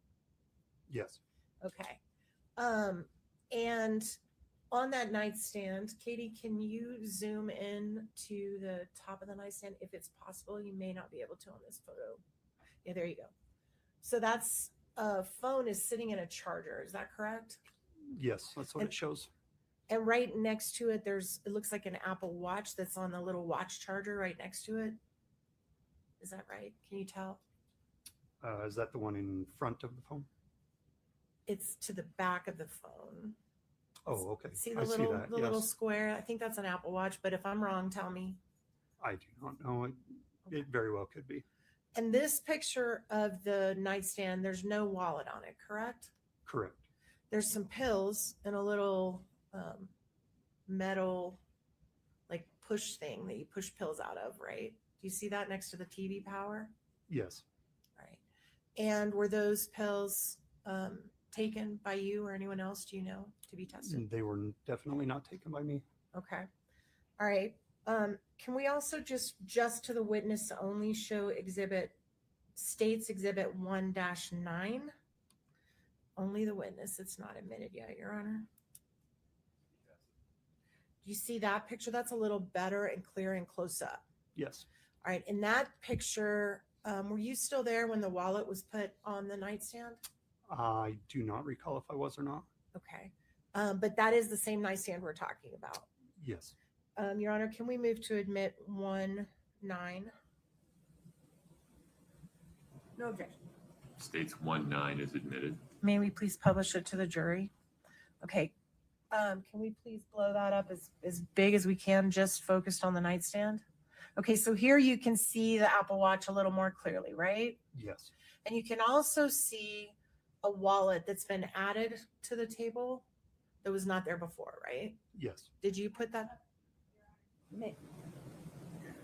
Yes. Okay. And on that nightstand, Katie, can you zoom in to the top of the nightstand if it's possible? You may not be able to on this photo. Yeah, there you go. So that's phone is sitting in a charger. Is that correct? Yes, that's what it shows. And right next to it, it looks like an Apple Watch that's on the little watch charger right next to it. Is that right? Can you tell? Is that the one in front of the phone? It's to the back of the phone. Oh, okay. See the I little see that. little Yes. square? I think that's an Apple Watch, but if I'm wrong, tell me. I do not know. It very well could be. And this picture of the nightstand, there's no wallet on it, correct? Correct. There's some pills and a little metal like push thing that you push pills out of, right? Do you see that next to the TV power? Yes. Right. And were those pills taken by you or anyone else, do you know, to be tested? They were definitely not taken by me. Okay. All right. Can we also just to the witness only show states exhibit 1-9? Only the witness. It's not admitted yet, Your Honor. Do you see that picture? That's a little better and clear and close up. Yes. All right. In that picture, were you still there when the wallet was put on the nightstand? I do not recall if I was or not. Okay. But that is the same nightstand we're talking about. Yes. Your Honor, can we move to admit 1-9? No objection. States 1-9 is admitted. May we please publish it to the jury? Okay. Can we please blow that up as big as we can, just focused on the nightstand? Okay, so here you can see the Apple Watch a little more clearly, right? Yes. And you can also see a wallet that's been added to the table that was not there before, right? Yes. Did you put that?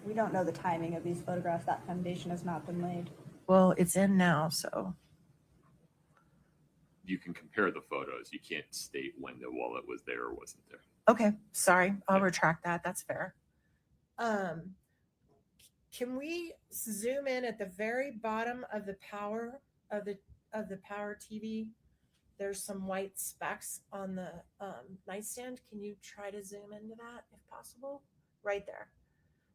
We don't know the timing of these photographs. That foundation has not been laid. Well, it's in now, so. You can compare the photos. You can't state when the wallet was there or wasn't there. Okay, sorry. I'll retract that. That's fair. Can we zoom in at the very bottom of the power of the power TV there's some white specks on the nightstand. Can you try to zoom into that if possible? Right there.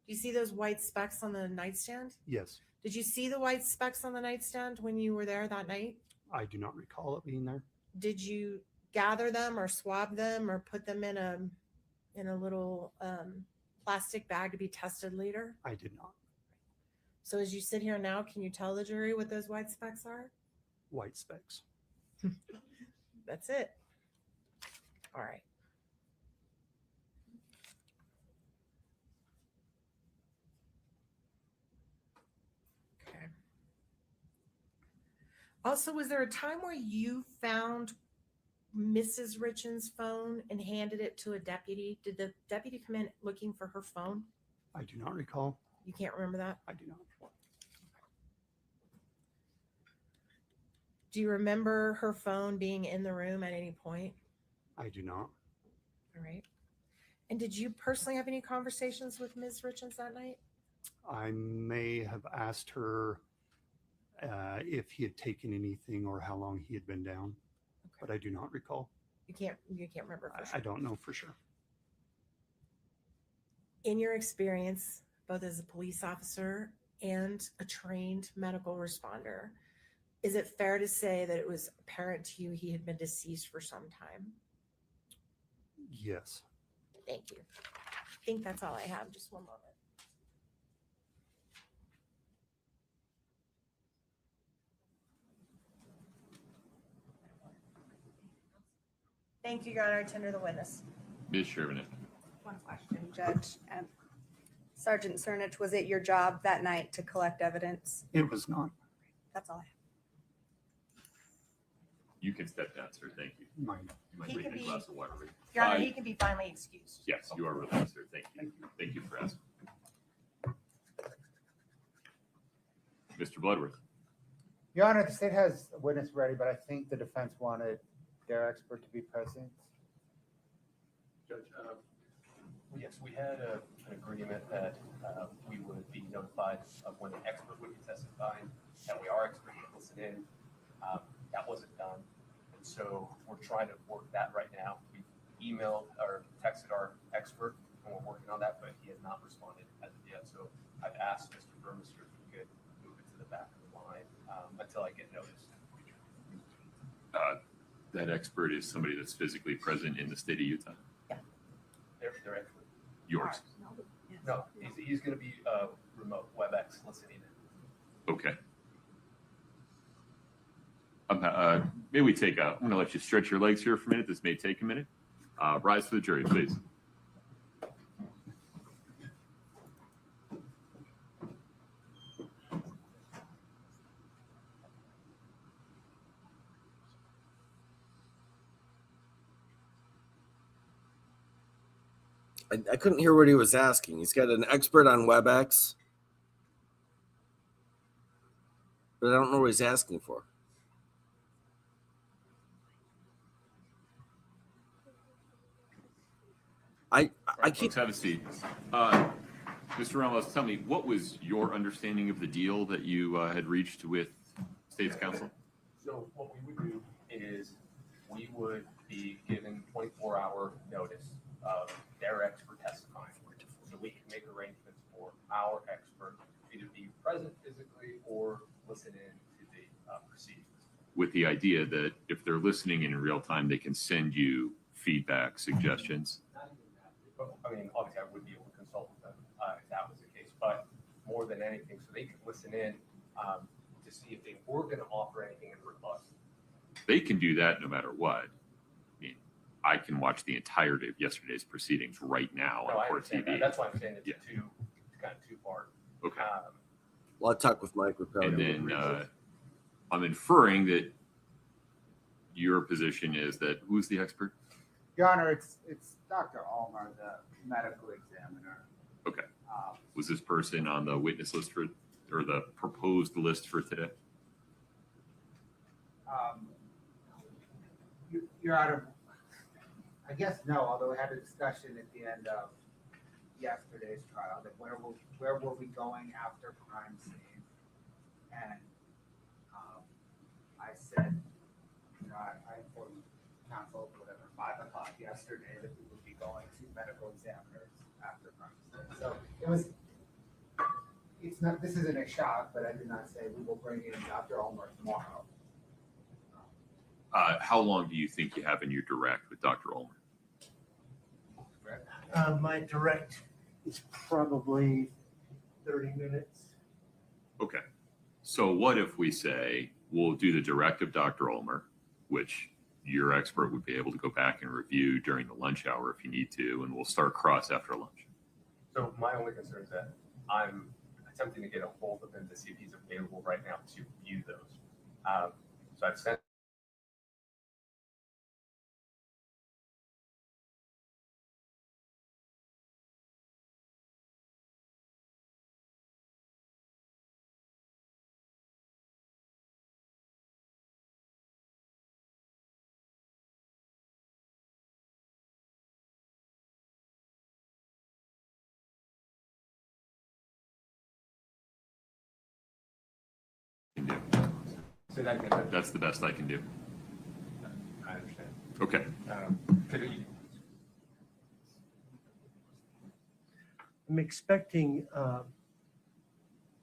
Do you see those white specks on the nightstand? Yes, Did you see the white specks on the nightstand when you were there that night? I do not recall it being there. Did you gather them or swab them or put them in a little plastic bag to be tested later? I did not. So as you sit here now, can you tell the jury what those white specks are? White specks. That's it. All right. Okay. Also, was there a time where you found Mrs. Richins' phone and handed it to a deputy? Did the deputy come in looking for her phone? I do not recall. You can't remember that? I do not. Do you remember her phone being in the room at any point? I do not. All right. And did you personally have any conversations with Ms. Richins that night? I may have asked her if he had taken anything or how long he had been down, but I do not recall. You can't remember for sure. I don't know for sure. In your experience, both as a police officer and a trained medical responder, is it fair to say that it was apparent to you he had been deceased for some time? Yes. Thank you. I think that's all I have. Just one moment. Thank you, Your Honor. I tender the witness. Ms. Sherman. One question, Judge. Sergeant Cernich, was it your job that night to collect evidence? It was not. That's all I have. You can step down, sir. Thank you. Mine. You might He wait can a be- glass of water. Your Honor, he can be finally excused. Yes, you are released, sir. Thank you. Thank you for asking. Mr. Bloodworth. Your Honor, the state has a witness ready, but I think the defense wanted their expert to be present. Judge, yes, we had an agreement that we would be notified of when the expert would be testifying, and we are expert to listen in. That wasn't done. And so we're trying to work that right now. We emailed or texted our expert, and we're working on that, but he has not responded as of yet. So I've asked Mr. Burmester if he could move it to the back of the line until I get notice. That expert is somebody that's physically present in the state of Utah. They're expert. Yours. No, he's going to be remote WebEx listening in. Okay. May we take I'm going to let you stretch your legs here for a minute. This may take a minute. Rise to the jury, please. I couldn't hear what he was asking. He's got an expert on WebEx, but I don't know what he's asking for. I keep Folks, have a seat. Mr. Ramos, tell me, what was your understanding of the deal that you had reached with State's Counsel? So what we would do is we would be given 24-hour notice of their expert testifying. So we can make arrangements for our expert to either be present physically or listen in to the proceedings. With the idea that if they're listening in real time, they can send you feedback, suggestions. But, I mean, obviously, I would be able to consult with them if that was the case, but more than anything, so they could listen in to see if they were going to offer anything in rebuttal. They can do that no matter what. I mean, I can watch the entirety of yesterday's proceedings right now No, I on Court understand TV. that. That's why I'm saying it's Yeah. kind of two part. Okay. Well, I'll talk with Mike. And then I'm inferring that your position is that who's the expert? Your Honor, it's Dr. Ulmer, the medical examiner. Okay. Was this person on the witness list for, or the proposed list for today? Your Honor, I guess no, although we had a discussion at the end of yesterday's trial that where were we going after crime scene? And I said, you know, I canceled, whatever, 5 o'clock yesterday that we would be going to medical examiners after Christmas. So it was, it's not, this isn't a shock, but I did not say we will bring in Dr. Ulmer tomorrow. How long do you think you have in your direct with Dr. Ulmer? My direct is probably 30 minutes. Okay. So what if we say we'll do the direct of Dr. Ulmer, which your expert would be able to go back and review during the lunch hour if you need to, and we'll start cross after lunch. So my only concern is that I'm attempting to get a hold of him to see if he's available right now to view those. So I've sent Say that again. That's the best I can do. I understand. Okay. Could you- I'm expecting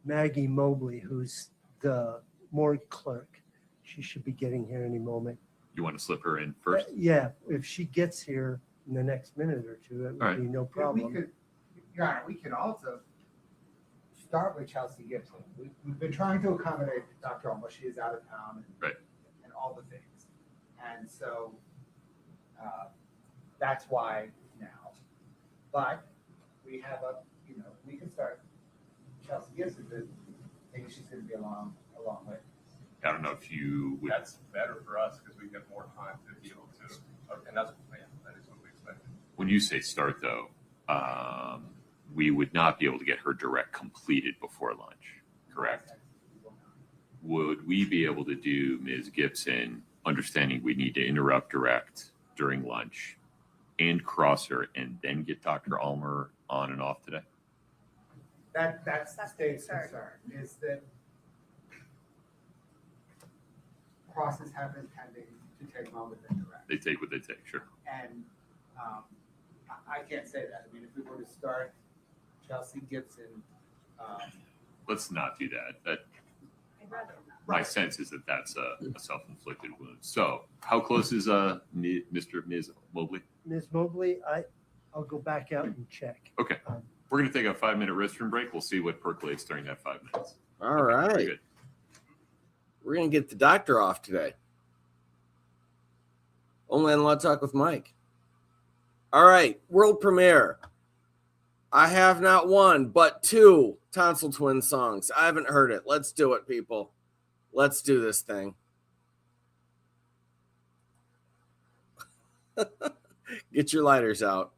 Maggie Mobley, who's the morgue clerk. She should be getting here any moment. You want to slip her in first? Yeah, if she gets here in the next minute or two, it would All right. be no We problem. could, Your Honor, we can also start with Chelsea Gibson. We've been trying to accommodate Dr. Ulmer. She is out of town and all the things. And so that's why now. But we have we can start Chelsea Gibson, but maybe she's going to be a long way. I don't know if you would. That's better for us because we get more time to be able to, and that's, yeah, that is what we expected. When you say start, though, we would not be able to get her direct completed before lunch, correct? Would we be able to do Ms. Gibson, understanding we need to interrupt direct during lunch and cross her and then get Dr. Ulmer on and off today? That's the state's concern, is that crosses have been tending to take longer than direct. They take what they take, sure. And I can't say that. I mean, if we were to start Chelsea Gibson, Let's not do that. My sense is that that's a self-inflicted wound. So how close is Ms. Mobley? Ms. Mobley, I'll go back out and check. Okay. We're going to take a 5-minute restroom break. We'll see what percolates during that 5 minutes. All right. Very good. We're going to get the doctor off today. Only on Law Talk with Mike. All right. World premiere. I have not one, but 2 Tonsil Twin songs. I haven't heard it. Let's do it, people. Let's do this thing. Get your lighters out.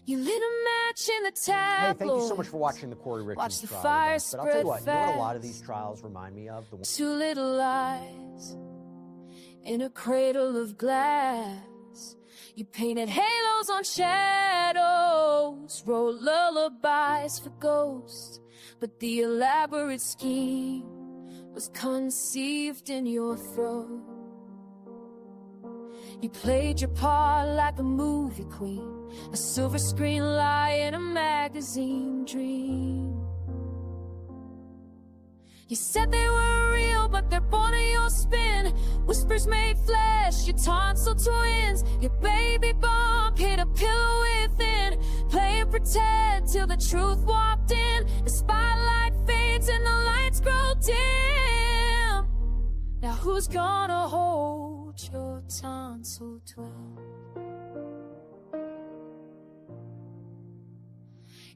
You lit a match in the Hey, tabloid. thank you so much for watching the Kouri Richins Watch the trial. fire But I'll tell you what, spread you know what a lot of fast. these trials remind me of? The one 2 little lies in a cradle of glass. You painted halos on shadows, wrote lullabies for ghosts. But the elaborate scheme was conceived in your throat. You played your part like a movie queen, a silver screen lie in a magazine dream. You said they were real, but they're born of your spin. Whispers made flesh, your tonsil twins. Your baby bump hit a pillow within. Playing pretend till the truth walked in. The spotlight fades and the lights grow dim. Now who's gonna hold your tonsil twin?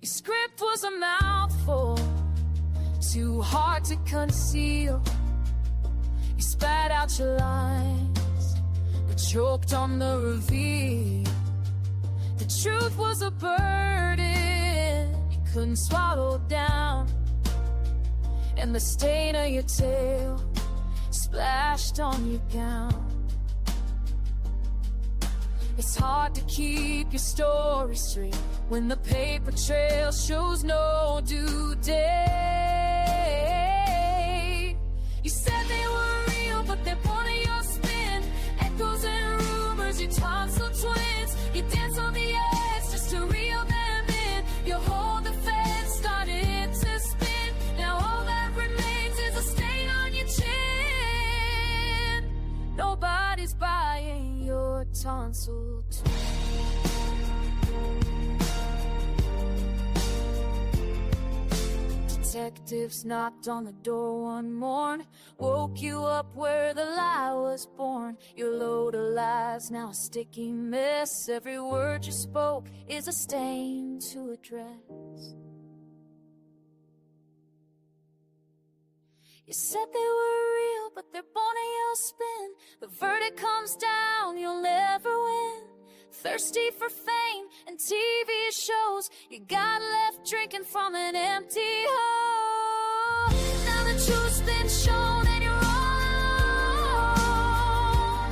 Your script was a mouthful, too hard to conceal. You spat out your lines, but choked on the reveal. The truth was a burden you couldn't swallow down, and the stain of your tail splashed on your gown. It's hard to keep your story straight when the paper trail shows no due date. tonsil twins. Detectives knocked on the door one morn, woke you up where the lie was born. Your load of lies now a sticky mess. Every word you spoke is a stain to address. You said they were real, but they're born in your spin. The verdict comes down, you'll never win. Thirsty for fame and TV shows, you got left drinking from an empty hole. Now the truth's been shown and you're all alone,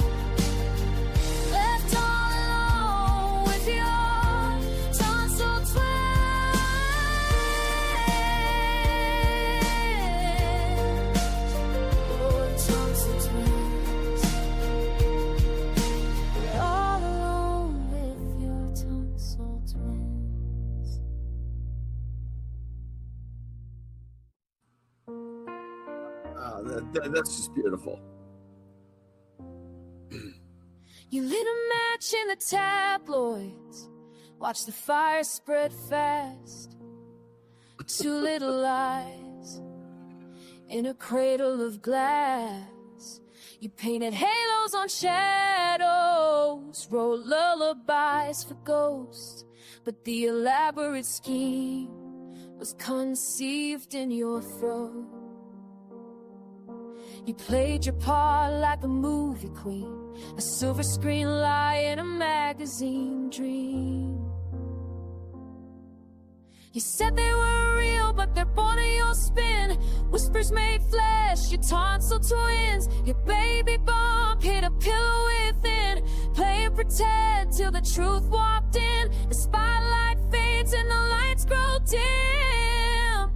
left all alone with your tonsil twins. Oh, tonsil twins. You're all alone with your tonsil twins. That's just beautiful. You lit a match in the tabloids, watch the fire spread fast. Two little lies in a cradle of glass. You painted halos on shadows, wrote lullabies for ghosts, but the elaborate scheme was conceived in your throat. You played your part like a movie queen, a silver screen lie in a magazine dream. You said they were real, but they're born in your spin. Whispers made flesh, your tonsil twins. Your baby bump hit a pillow within, playing pretend till the truth walked in. The spotlight fades and the lights grow dim.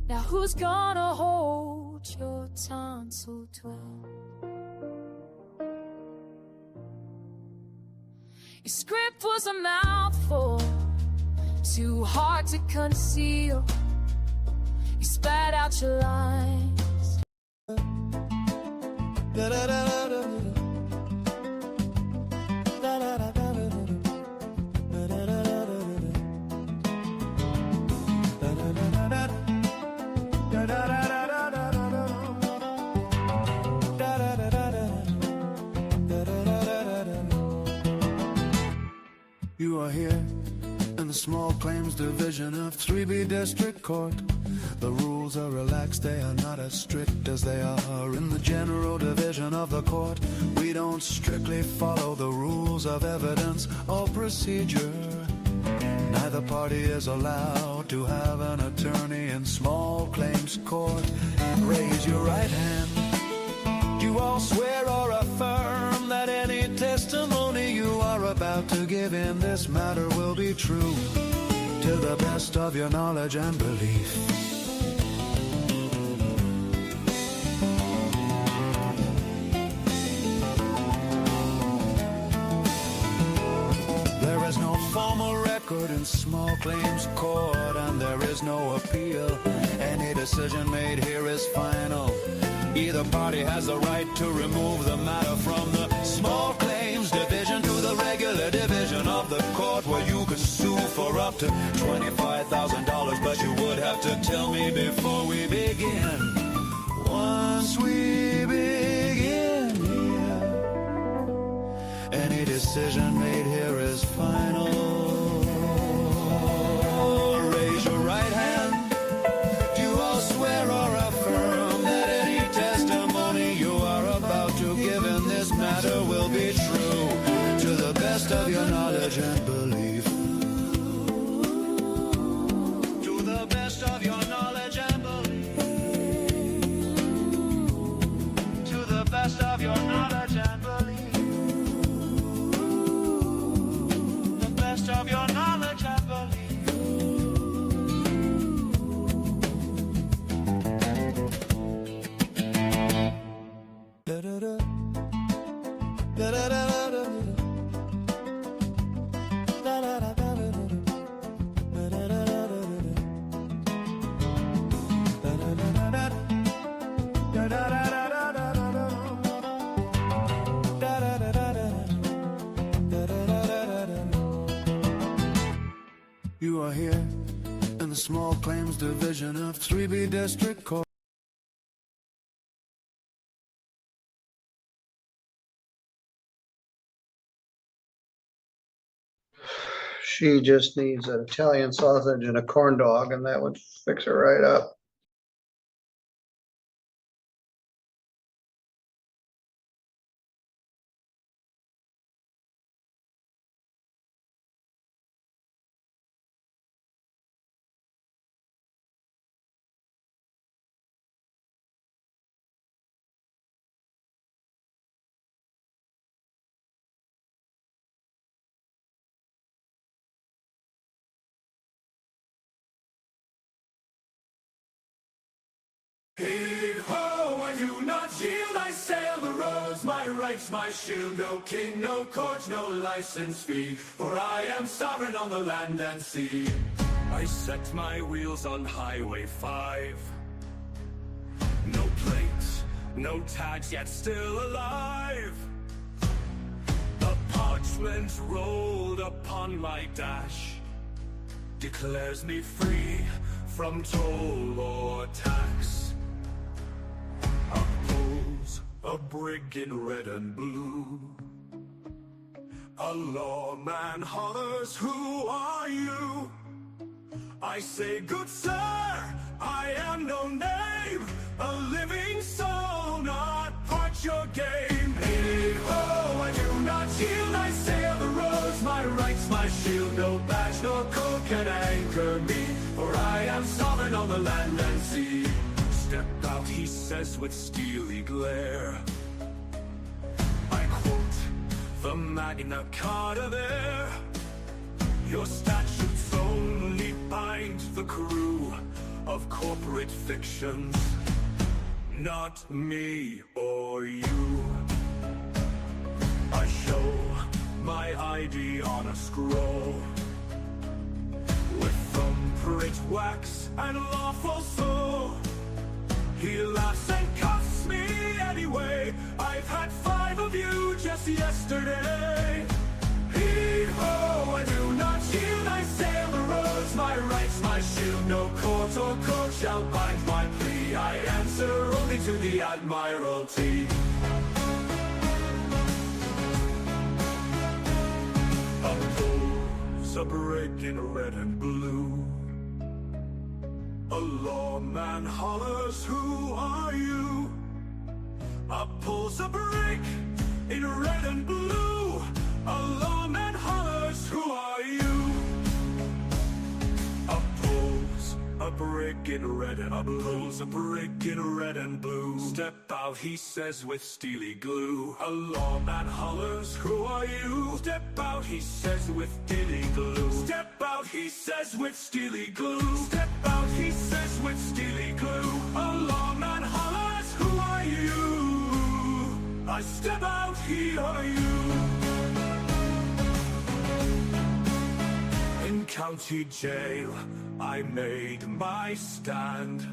Now who's gonna hold your tonsil twin? Your script was a mouthful, too hard to conceal. You spat out your lines. You are here in the small claims division of 3B District Court. The rules are relaxed, they are not as strict as they are in the general division of the court. We don't strictly follow the rules of evidence or procedure. Neither party is allowed to have an attorney in small claims court. Raise your right hand. You all swear or affirm that any testimony you are about to give in this matter will be true, to the best of your knowledge and belief. There is no formal record in small claims court, and there is no appeal. Any decision made here is final. Either party has the right to remove the matter from the small claims division to the regular division of the court, where you could sue for up to $25,000. But you would have to tell me before we begin. Once we begin here, any decision made here is final. Raise your right hand. Do you all swear or affirm that any testimony you are about to give in this matter will be true, to the best of your knowledge and belief? To the best of your knowledge and belief. To the best of your knowledge and belief. The best Small Claims Division of 3B District Court. She just needs an Italian sausage and a corn dog, and that would fix her right up. Heave ho, I do not yield, I sail the roads, my rights, my shield, no king, no court, no license fee, for I am sovereign on the land and sea. I set my wheels on Highway 5. No plates, no tags, yet still alive. The parchment rolled upon my dash declares me free from toll or tax. A brig in red and blue. A lawman hollers, who are you? I say, good sir, I am no name, a living soul, not part your game. Hey ho, I do not yield, I sail the roads, my rights, my shield, no badge, no code can anchor me, for I am sovereign on the land and sea. Step out, he says with steely glare. I quote the Magna Carta there. Your statutes only bind the crew of corporate fictions, not me or you. I show my ID on a scroll with thumbprint wax and lawful soul. He laughs and cuffs me anyway. I've had 5 of you just yesterday. Heave ho, I do not yield, I sail the roads, my rights, my shield, no court or court shall bind my plea. I answer only to the Admiralty. Oppose a brig in red and blue. A lawman hollers, who are you? Pulls a brig in red and blue. A lawman hollers, who are you? Pulls a brig in red and blue. A brig in red and blue. Step out, he says with steely glue. A lawman hollers, who are you? Step out, he says with steely glue. Step out, he says with steely glue. Step out, he says with steely glue. A lawman hollers, who are you? I step out, he are you. In county jail, I made my stand.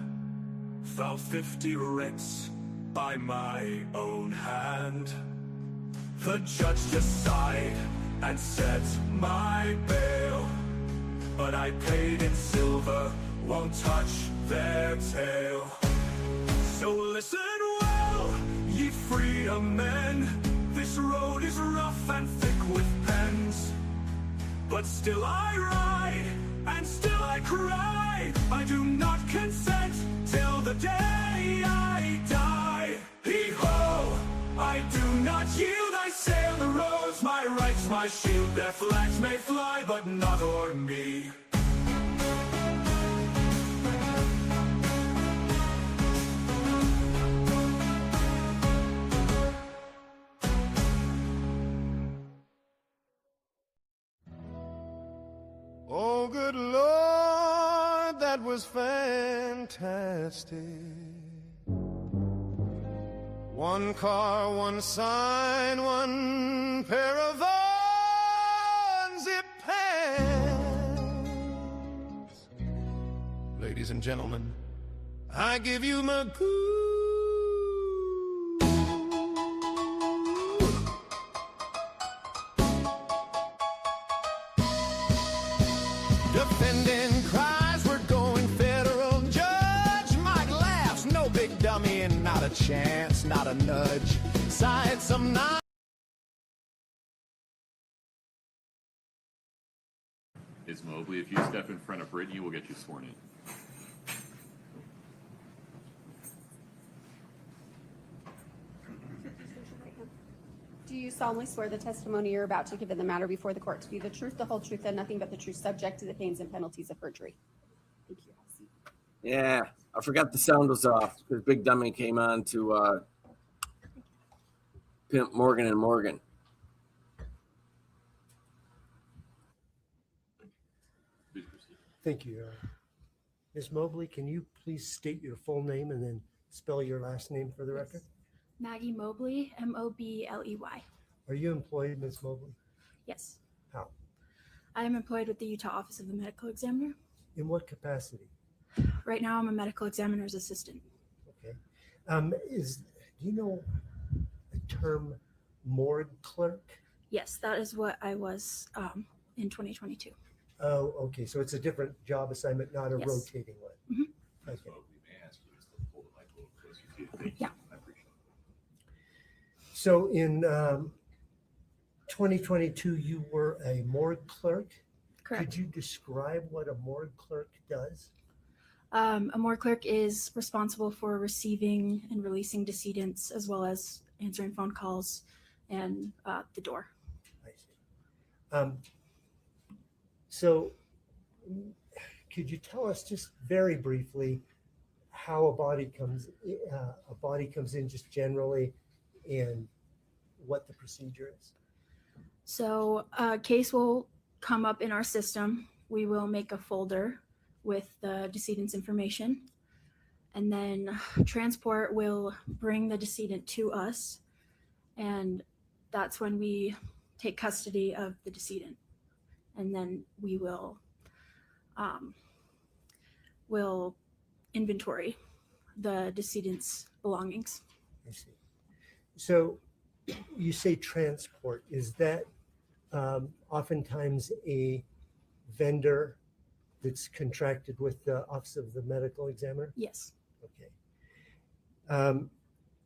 Fell 50 writs by my own hand. The judge just sighed and set my bail, but I paid in silver, won't touch their tail. So listen well, ye freedom men, this road is rough and thick with pens, but still I ride, and still I cry. I do not consent till the day I die. Hee-ho, I do not yield, I sail the roads, my rights, my shield. Their flags may fly, but not o'er me. Oh, good Lord, that was fantastic. One car, one sign, one pair of unzipped pants. Ladies and gentlemen, I give you my defending cries, we're going chance, not a nudge. Sign some nine. Ms. Mobley, if you step in front of Brittany, we'll get you sworn in. Do you solemnly swear the testimony you're about to give in the matter before the court to be the truth, the whole truth, and nothing but the truth, subject to the pains and penalties of perjury? Thank you. Yeah, I forgot the sound was off because Big Dummy came on to pimp Morgan and Morgan. Thank you, Your Honor. Ms. Mobley, can you please state your full name and then spell your last name for the record? Maggie Mobley, Mobley. Are you employed, Ms. Mobley? Yes. How? I am employed with the Utah Office of the Medical Examiner. In what capacity? Right now, I'm a medical examiner's assistant. Okay. Do you know a term morgue clerk? Yes, that is what I was in 2022. Oh, okay. So it's a different job assignment, not a Yes. rotating one. Mhm. Okay. Yeah. So in 2022, you were a morgue clerk. Correct. Could you describe what a morgue clerk does? A morgue clerk is responsible for receiving and releasing decedents, as well as answering phone calls and the door. I see. So could you tell us just very briefly how a body comes in just generally and what the procedure is? So a case will come up in our system. We will make a folder with the decedent's information, and then transport will bring the decedent to us, and that's when we take custody of the decedent, and then we will inventory the decedent's belongings. I see. So you say transport. Is that oftentimes a vendor that's contracted with the Office of the Medical Examiner? Yes. Okay.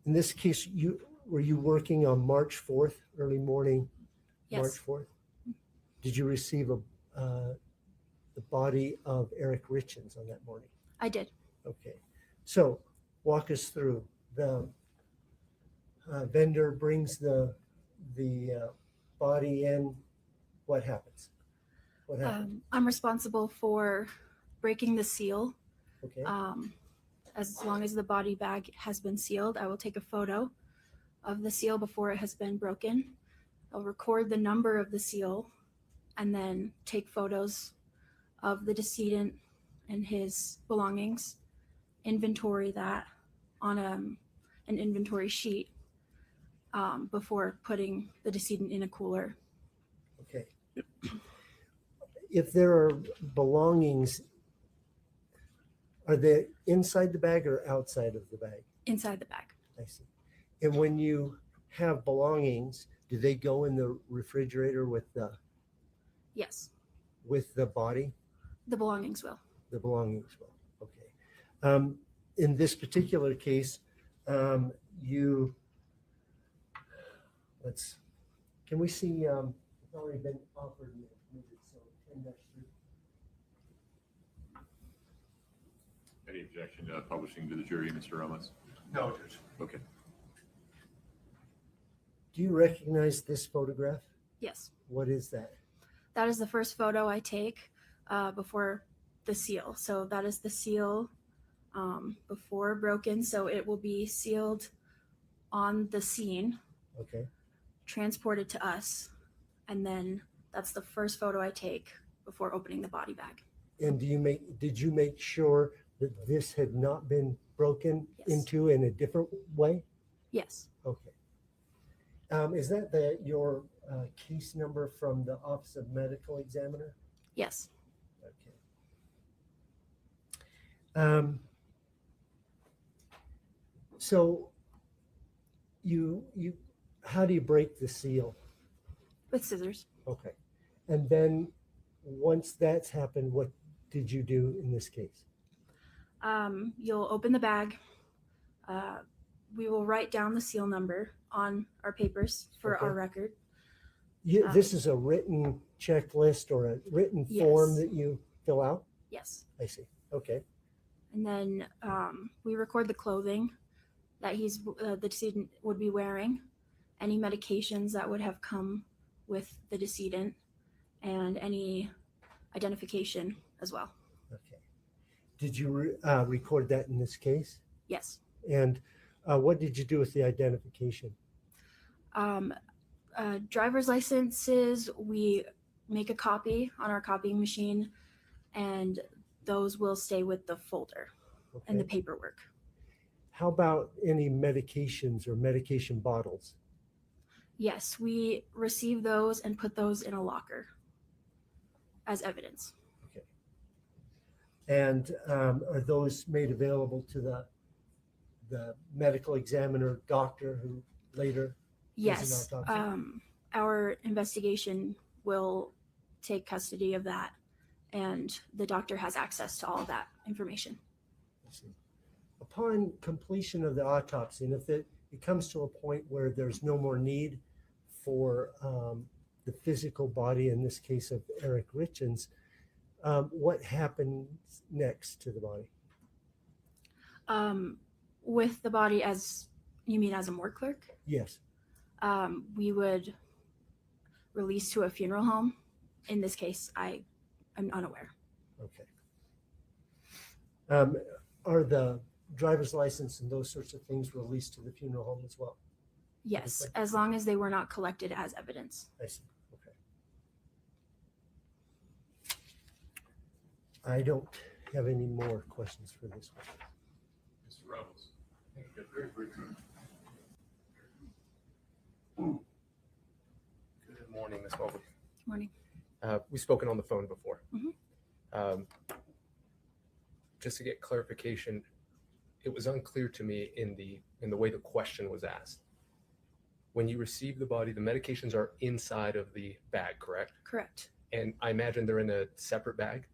In this case, were you working on March 4th, early morning? Yes. March 4th? Did you receive the body of Eric Richins on that morning? I did. Okay. So walk us through. The vendor brings the body in. What happens? What happens? I'm responsible for breaking the seal. Okay. As long as the body bag has been sealed, I will take a photo of the seal before it has been broken. I'll record the number of the seal and then take photos of the decedent and his belongings, inventory that on an inventory sheet before putting the decedent in a cooler. Okay. If there are belongings, are they inside the bag or outside of the bag? Inside the bag. I see. And when you have belongings, do they go in the refrigerator with the Yes, body? the belongings will. The belongings will. Okay. In this particular case, can we see, it's already been offered and admitted, so 10-3. Any objection to publishing to the jury, Mr. Ramos? No, Judge. Okay. Do you recognize this photograph? Yes. What is that? That is the first photo I take before the seal. So that is the seal before broken. So it will be sealed on the scene, Okay. transported to us, and then that's the first photo I take before opening the body bag. And did you make sure that this had not been broken into in a different way? Yes. Okay. Is that your case number from the Office of Medical Examiner? Yes. Okay. So how do you break the seal? With scissors. Okay. And then once that's happened, what did you do in this case? You'll open the bag, we will write down the seal number on our papers for our Okay. record. This is a written checklist or a written form that you fill out? Yes. I see. Okay. And then we record the clothing that the decedent would be wearing, any medications that would have come with the decedent, and any identification as well. Okay. Did you record that in this case? Yes. And what did you do with the identification? Driver's licenses, we make a copy on our copying machine, and those will stay with the folder and the Okay. paperwork. How about any medications or medication bottles? Yes, we receive those and put those in a locker as evidence. And are those made available to the medical examiner doctor who later does an Yes, autopsy? our investigation will take custody of that, and the doctor has access to all of that information. I see. Upon completion of the autopsy, and if it comes to a point where there's no more need for the physical body, in this case of Eric Richins, what happens next to the body? With the body, as you mean as a morgue clerk? Yes. We would release to a funeral home. In this case, I am unaware. Okay. Are the driver's license and those sorts of things released to the funeral home as well? Yes, as long as they were not collected as evidence. I see. Okay. I don't have any more questions for this one. Mr. Rebels. Good morning, Ms. Mobley. Good morning. We've spoken on the phone before. Mhm. Just to get clarification, it was unclear to me in the way the question was asked. When you receive the body, the medications are inside of the bag, correct? Correct. And I imagine they're in a separate bag.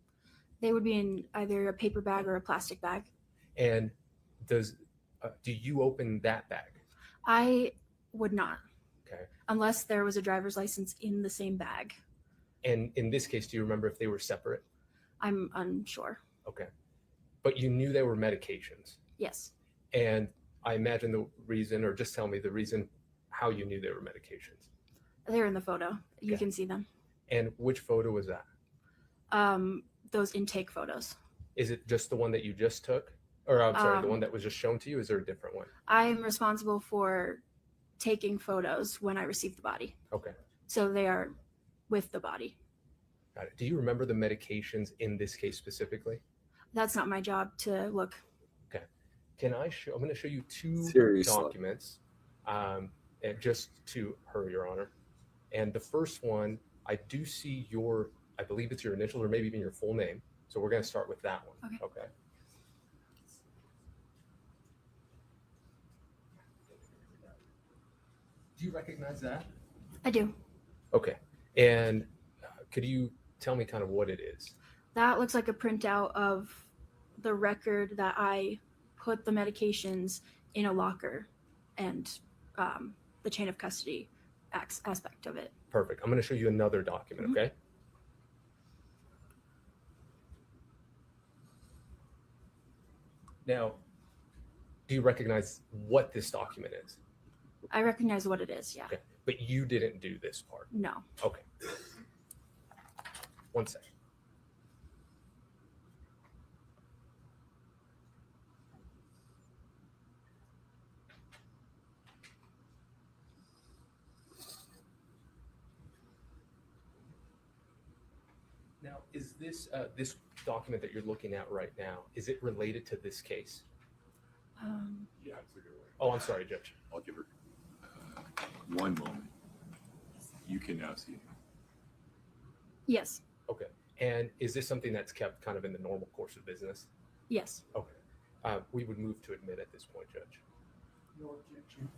They would be in either a paper bag or a plastic bag. And do you open that bag? I would not, Okay. unless there was a driver's license in the same bag. And in this case, do you remember if they were separate? I'm unsure. Okay. But you knew they were medications. Yes. And I imagine the reason, or just tell me the reason how you knew they were medications. They're in the photo. You Okay. can see them. And which photo was that? Those intake photos. Is it just the one that you just took? Or I'm sorry, the Um, one that was just shown to you? Is there a different one? I'm responsible for taking photos when I receive the body. Okay. So they are with the body. Got it. Do you remember the medications in this case specifically? That's not my job to look. Okay. I'm going to show you two Seriously. documents, and just to her, Your Honor. And the first one, I do see I believe it's your initials or maybe even your full name. So we're going to start with that one. Okay. Do you recognize that? I do. Okay. And could you tell me kind of what it is? That looks like a printout of the record that I put the medications in a locker and the chain of custody aspect of it. Perfect. I'm going to show you another document, okay? Now, do you recognize what this document is? I recognize what it is, yeah. Okay. But you didn't do this part. No. Okay. One second. Now, is this this document that you're looking at right now, is it related to this case? Yeah, it's a good one. Oh, I'm sorry, Judge. I'll give her one moment. You can now see it. Yes. Okay. And is this something that's kept kind of in the normal course of business? Yes. Okay. We would move to admit at this point, Judge. No objection.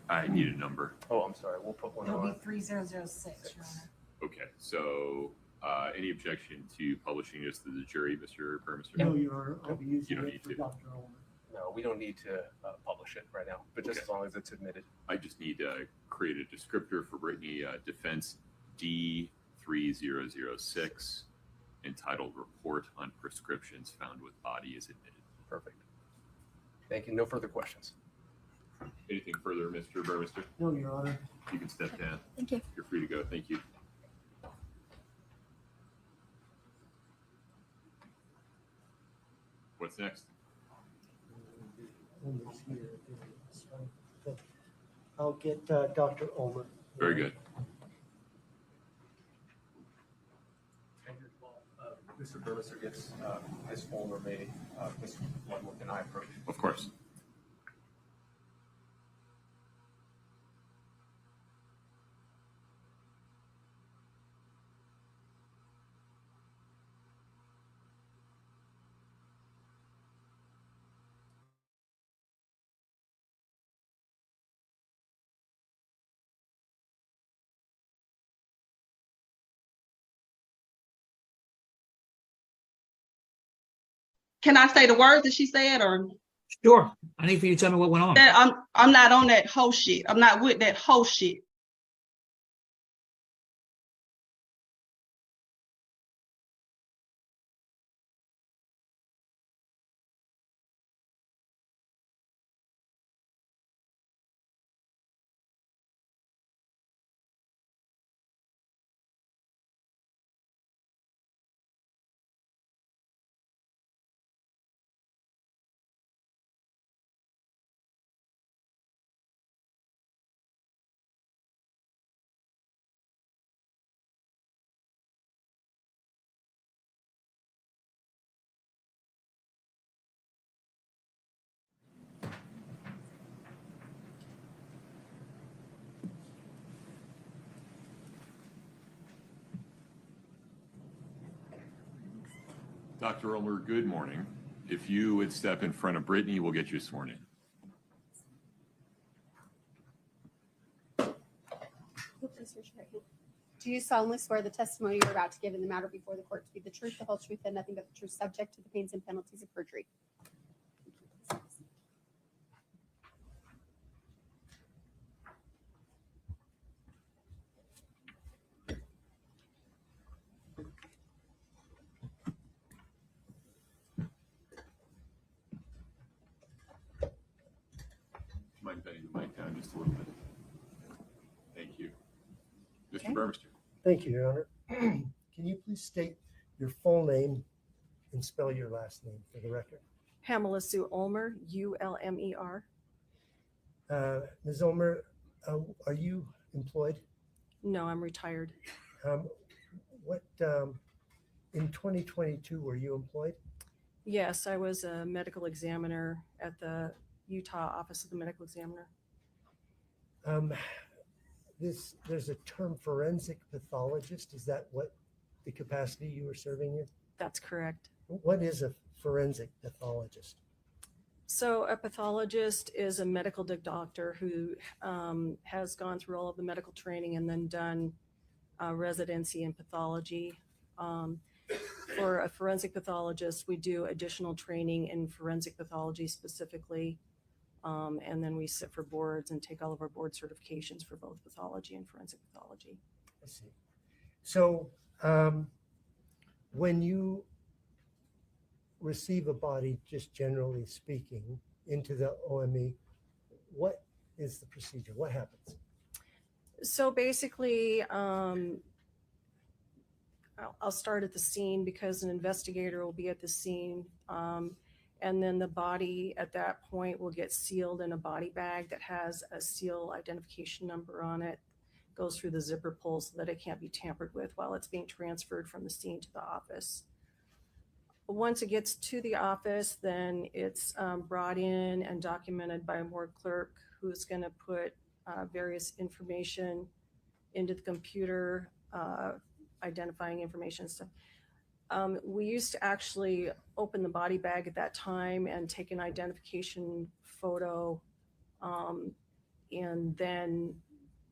I need a number. Oh, I'm sorry. We'll put one It'll be on. 3006, Your Honor. Okay, so any objection to publishing this to the jury, Mr. Burmester? No, Your Honor, I'll be You using don't it need for to. Dr. Ulmer. No, we don't need to publish it right now, but just Okay. as long as it's admitted. I just need to create a descriptor for Brittany, defense D3006, entitled Report on Prescriptions Found with Body is Admitted. Perfect. Thank you. No further questions. Anything further, Mr. Burmester? No, Your Honor. You can step down. Thank you. You're free to go. Thank you. What's next? I'll get Dr. Ulmer. Very good. Mr. Burmester gets Ms. Ulmer may, Mr. Ludwig and I approach. Of course. Can I say the words that she said, or Sure. I need for you to tell me what went on. that I'm not on that whole shit. I'm not with that whole shit. Dr. Ulmer, good morning. If you would step in front of Brittany, we'll get you sworn in. Please raise your right hand. Do you solemnly swear the testimony you're about to give in the matter before the court to be the truth, the whole truth, and nothing but the truth, subject to the pains and penalties of perjury? Mind bending the mic down just a little bit. Thank you. Mr. Okay. Burmester. Thank you, Your Honor. Can you please state your full name and spell your last name for the record? Pamela Sue Ulmer, Ulmer. Ms. Ulmer, are you employed? No, I'm retired. What, in 2022, were you employed? Yes, I was a medical examiner at the Utah Office of the Medical Examiner. There's a term forensic pathologist. Is that what the capacity you were serving in? That's correct. What is a forensic pathologist? So a pathologist is a medical doctor who has gone through all of the medical training and then done residency in pathology. For a forensic pathologist, we do additional training in forensic pathology specifically. And then we sit for boards and take all of our board certifications for both pathology and forensic pathology. I see. So when you receive a body, just generally speaking, into the OME, what is the procedure? What happens? So basically, I'll start at the scene because an investigator will be at the scene. And then the body at that point will get sealed in a body bag that has a seal identification number on it, goes through the zipper pull so that it can't be tampered with while it's being transferred from the scene to the office. Once it gets to the office, then it's brought in and documented by a morgue clerk who's going to put various information into the computer, identifying information and stuff. We used to actually open the body bag at that time and take an identification photo, and then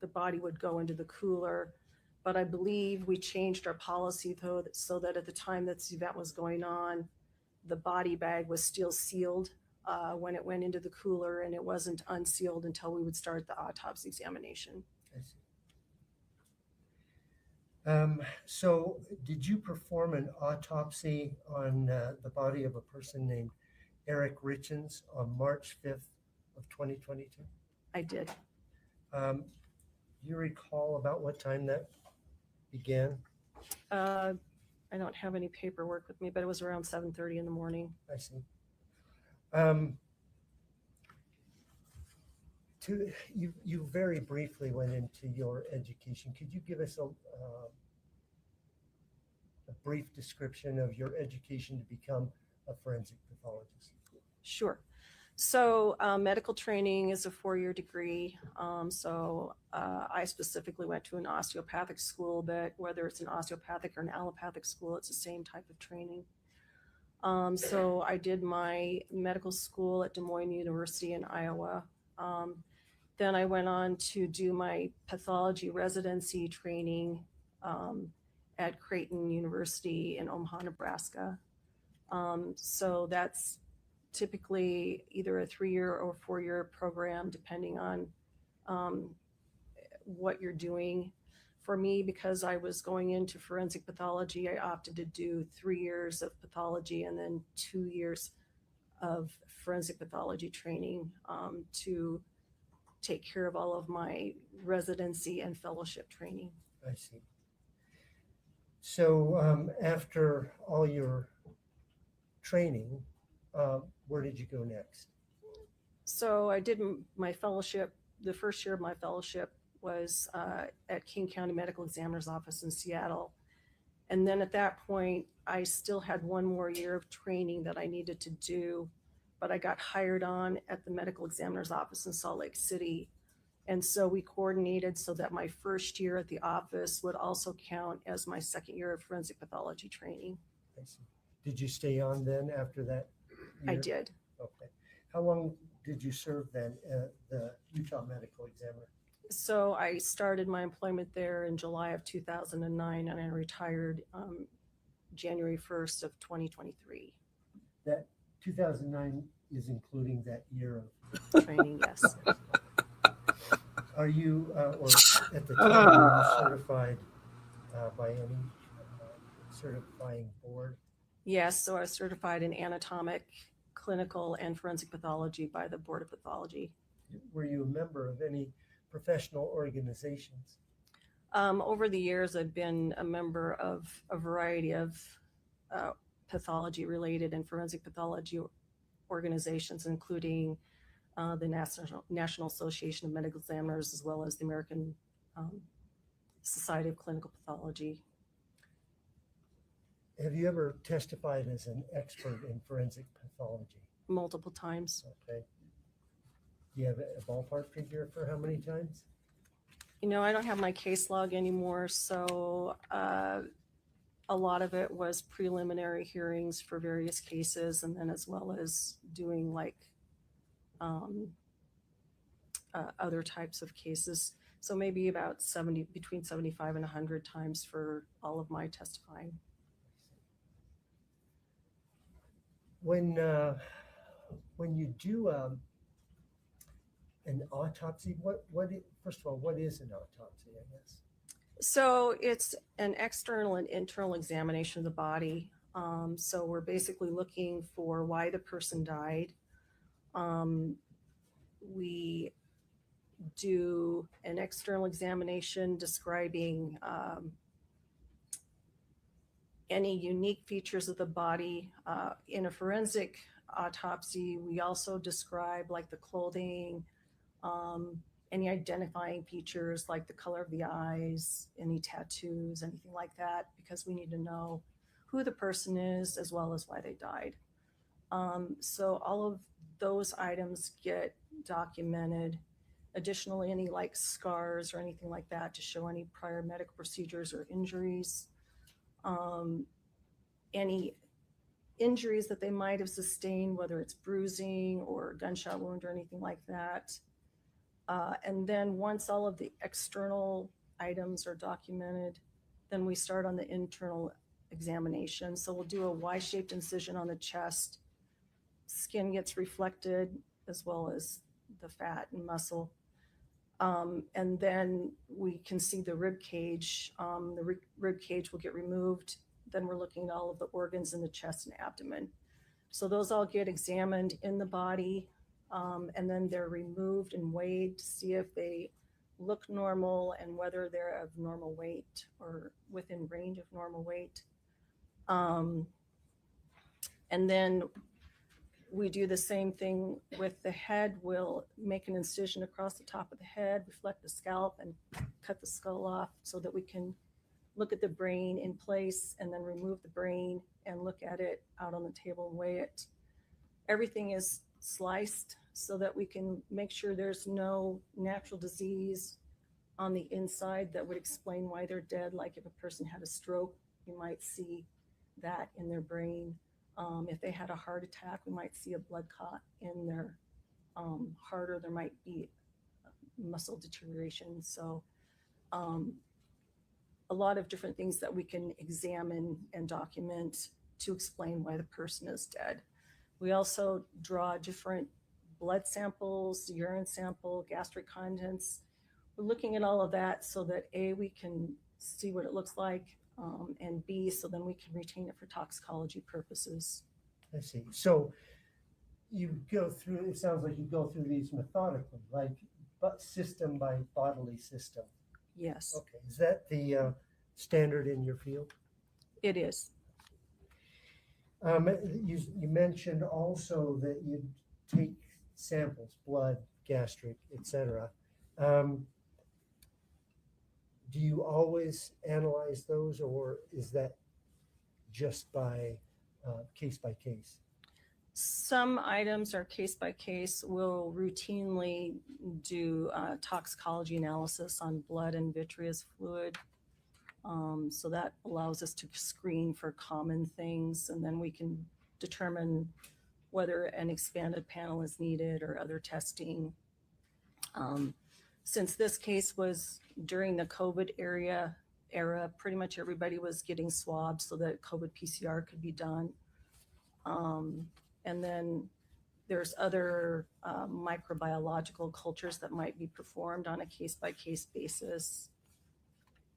the body would go into the cooler. But I believe we changed our policy though, so that at the time that this event was going on, the body bag was still sealed when it went into the cooler, and it wasn't unsealed until we would start the autopsy examination. I see. So did you perform an autopsy on the body of a person named Eric Richins on March 5th of 2022? I did. Do you recall about what time that began? I don't have any paperwork with me, but it was around 7:30 in the morning. I see. You very briefly went into your education. Could you give us a brief description of your education to become a forensic pathologist? Sure. So medical training is a 4-year degree. I specifically went to an osteopathic school, but whether it's an osteopathic or an allopathic school, it's the same type of training. So I did my medical school at Des Moines University in Iowa. Then I went on to do my pathology residency training at Creighton University in Omaha, Nebraska. So that's typically either a 3-year or 4-year program, depending on what you're doing. For me, because I was going into forensic pathology, I opted to do 3 years of pathology and then 2 years of forensic pathology training to take care of all of my residency and fellowship training. I see. So after all your training, where did you go next? So I did my fellowship. The first year of my fellowship was at King County Medical Examiner's Office in Seattle. And then at that point, I still had 1 more year of training that I needed to do, but I got hired on at the Medical Examiner's Office in Salt Lake City. And so we coordinated so that my first year at the office would also count as my 2nd year of forensic pathology training. I see. Did you stay on then after that year? I did. Okay. How long did you serve then at the Utah Medical Examiner? So I started my employment there in July of 2009, and I retired January 1st of 2023. That 2009 is including that year of training, yes. Are you, or at the time, were you certified by any certifying board? Yes, so I was certified in anatomic, clinical, and forensic pathology by the Board of Pathology. Were you a member of any professional organizations? Over the years, I've been a member of a variety of pathology-related and forensic pathology organizations, including the National Association of Medical Examiners, as well as the American Society of Clinical Pathology. Have you ever testified as an expert in forensic pathology? Multiple times. Okay. Do you have a ballpark figure for how many times? You know, I don't have my case log anymore, so a lot of it was preliminary hearings for various cases, and then as well as doing like other types of cases. So maybe about between 75 and 100 times for all of my testifying. When you do an autopsy, first of all, what is an autopsy, I guess? So it's an external and internal examination of the body. So we're basically looking for why the person died. We do an external examination describing any unique features of the body. In a forensic autopsy, we also describe like the clothing, any identifying features like the color of the eyes, any tattoos, anything like that, because we need to know who the person is as well as why they died. So all of those items get documented. Additionally, any like scars or anything like that to show any prior medical procedures or injuries. Any injuries that they might have sustained, whether it's bruising or gunshot wound or anything like that. And then once all of the external items are documented, then we start on the internal examination. So we'll do a Y-shaped incision on the chest skin gets reflected as well as the fat and muscle. And then we can see the rib cage. The rib cage will get removed. Then we're looking at all of the organs in the chest and abdomen. So those all get examined in the body, and then they're removed and weighed to see if they look normal and whether they're of normal weight or within range of normal weight. And then we do the same thing with the head. We'll make an incision across the top of the head, reflect the scalp, and cut the skull off so that we can look at the brain in place and then remove the brain and look at it out on the table and weigh it. Everything is sliced so that we can make sure there's no natural disease on the inside that would explain why they're dead. Like if a person had a stroke, you might see that in their brain. If they had a heart attack, we might see a blood clot in their heart, or there might be muscle deterioration. So a lot of different things that we can examine and document to explain why the person is dead. We also draw different blood samples, urine sample, gastric contents. We're looking at all of that so that A, we can see what it looks like, and B, so then we can retain it for toxicology purposes. I see. So you go through, it sounds like you go through these methodically, like but system by bodily system. Yes. Okay. Is that the standard in your field? It is. You mentioned also that you take samples, blood, gastric, etc. Do you always analyze those, or is that just by case by case? Some items are case by case. We'll routinely do toxicology analysis on blood and vitreous fluid. So that allows us to screen for common things, and then we can determine whether an expanded panel is needed or other testing. Since this case was during the COVID era, pretty much everybody was getting swabs so that COVID PCR could be done. And then there's other microbiological cultures that might be performed on a case-by-case basis,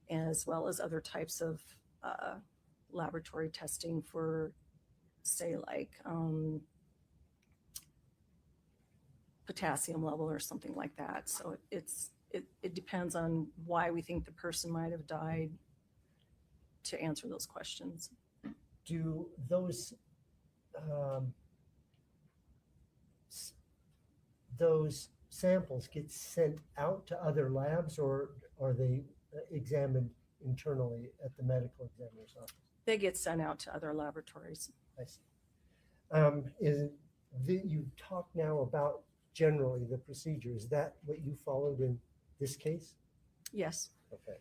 as well as other types of laboratory testing for, say, like potassium level or something like that. So it depends on why we think the person might have died to answer those questions. Do those samples get sent out to other labs, or are they examined internally at the medical examiner's office? They get sent out to other laboratories. I see. You talk now about generally the procedure. Is that what you followed in this case? Yes. Okay.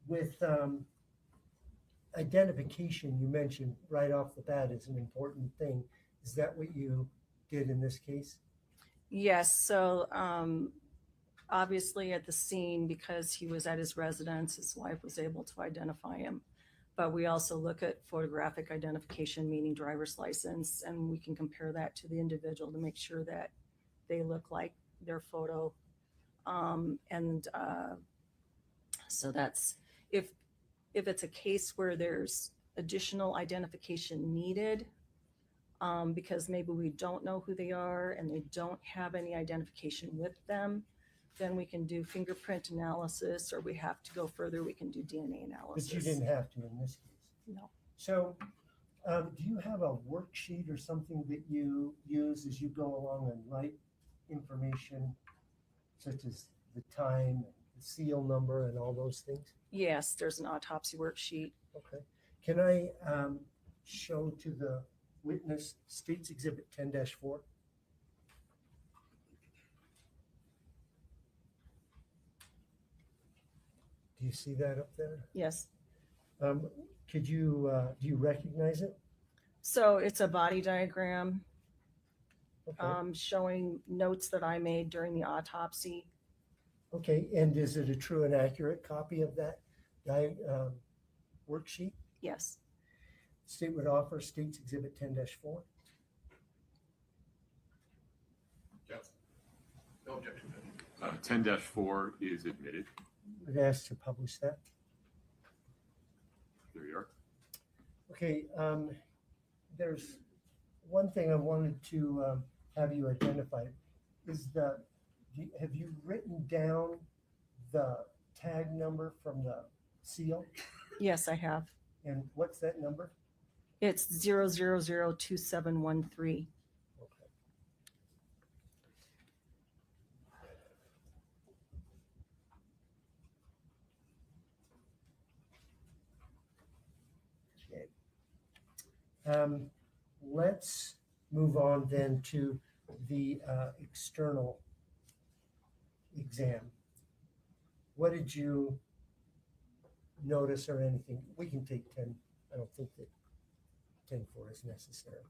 With identification, you mentioned right off the bat is an important thing. Is that what you did in this case? Yes. So obviously at the scene, because he was at his residence, his wife was able to identify him. But we also look at photographic identification, meaning driver's license, and we can compare that to the individual to make sure that they look like their photo. So that's, if it's a case where there's additional identification needed, because maybe we don't know who they are and they don't have any identification with them, then we can do fingerprint analysis, or we have to go further, we can do DNA analysis. But you didn't have to in this case. No. So do you have a worksheet or something that you use as you go along and write information, such as the time, the seal number, and all those things? Yes, there's an autopsy worksheet. Okay. Can I show to the witness States Exhibit 10-4? Do you see that up there? Yes. Could you, do you recognize it? So it's a body diagram Okay. showing notes that I made during the autopsy. Okay, and is it a true and accurate copy of that Worksheet? Yes. State would offer States Exhibit 10-4. Yes. No objection. 10-4 is admitted. Would ask to publish that. There you are. Okay, there's one thing I wanted to have you identify. Have you written down the tag number from the seal? Yes, I have. And what's that number? It's 0002713. Let's move on then to the external exam. What did you notice or anything? We can take 10. I don't think that 10-4 is necessary.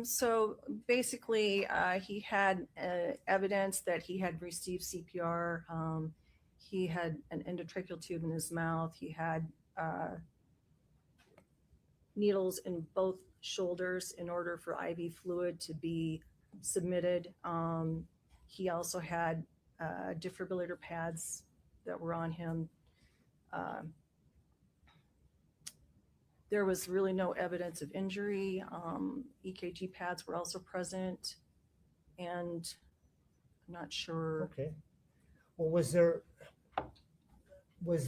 So basically, he had evidence that he had received CPR. He had an endotracheal tube in his mouth. He had needles in both shoulders in order for IV fluid to be submitted. He also had defibrillator pads that were on him. There was really no evidence of injury. EKG pads were also present, and I'm not sure. Okay. Well, was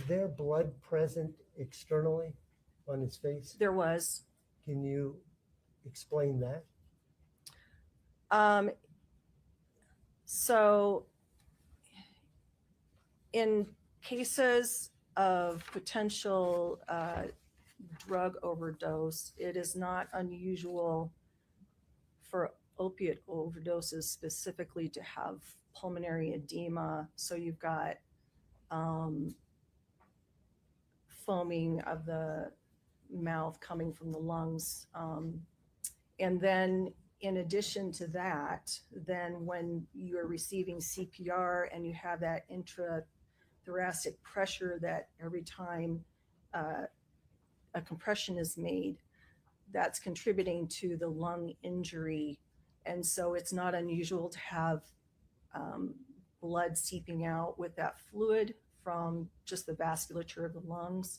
there blood present externally on his face? There was. Can you explain that? So in cases of potential drug overdose, it is not unusual for opiate overdoses specifically to have pulmonary edema. So you've got foaming of the mouth coming from the lungs. And then in addition to that, then when you're receiving CPR and you have that intrathoracic pressure that every time a compression is made, that's contributing to the lung injury. And so it's not unusual to have blood seeping out with that fluid from just the vasculature of the lungs.